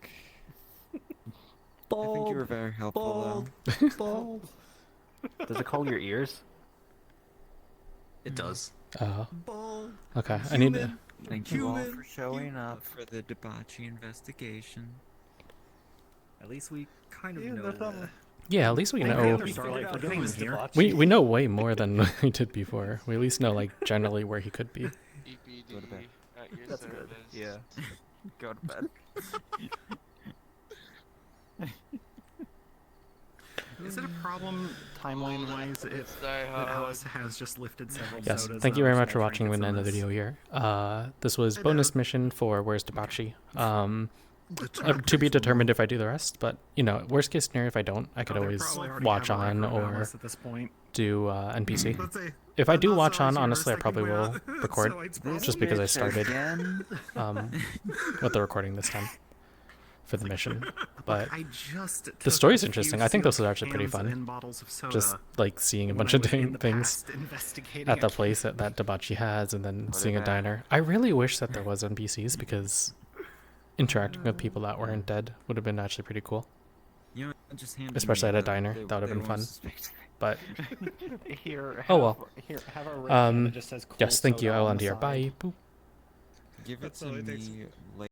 you were very helpful Bald. Does it call your ears? It does. Bald. Okay, I need to. though. Thank you all for showing up for the Debaachi investigation. At least we kind of Yeah, know. no problem. Yeah, at least we Thank know. you, We Starlight, figured for out doing who's here. Debaachi. We know way more than we did before. We at least know like generally where he could be. EPD Go to bed. at your That's service. good. Yeah. Go to bed. is it a problem timeline-wise if Die that hard. Alice has just lifted several Yes, sodas? thank you and very other much for small watching. We're trinkets gonna end on the this? video here. This was Hey, bonus Dad. mission for Where's Debaachi. To be determined if I do the rest, but you know, worst case scenario, if I don't, I could they always probably already watch have a on record of or Alice at this point. do NPC. Let's say If I do that's watch also on, your honestly, I second probably way will out. record So it's just probably- because I Bitch started again. with the recording this time for the mission. But I just the took story's a interesting. few I think this sealed was actually pretty cans fun. and bottles of soda Just like seeing a when bunch I of was in different the things past investigating at the a place that Debaachi has, and then seeing a Whatever. diner. I really wish that there was NPCs because interacting with people that weren't dead would have been actually pretty cool. You know, just hand it to Especially me, at a but diner. they- That would have they been won't fun. suspect. But Here, oh well. Here, have a red can that just says cool Yes, thank you. soda I will on end the here. side. Bye. Boop. Give it That's to all it takes. me later.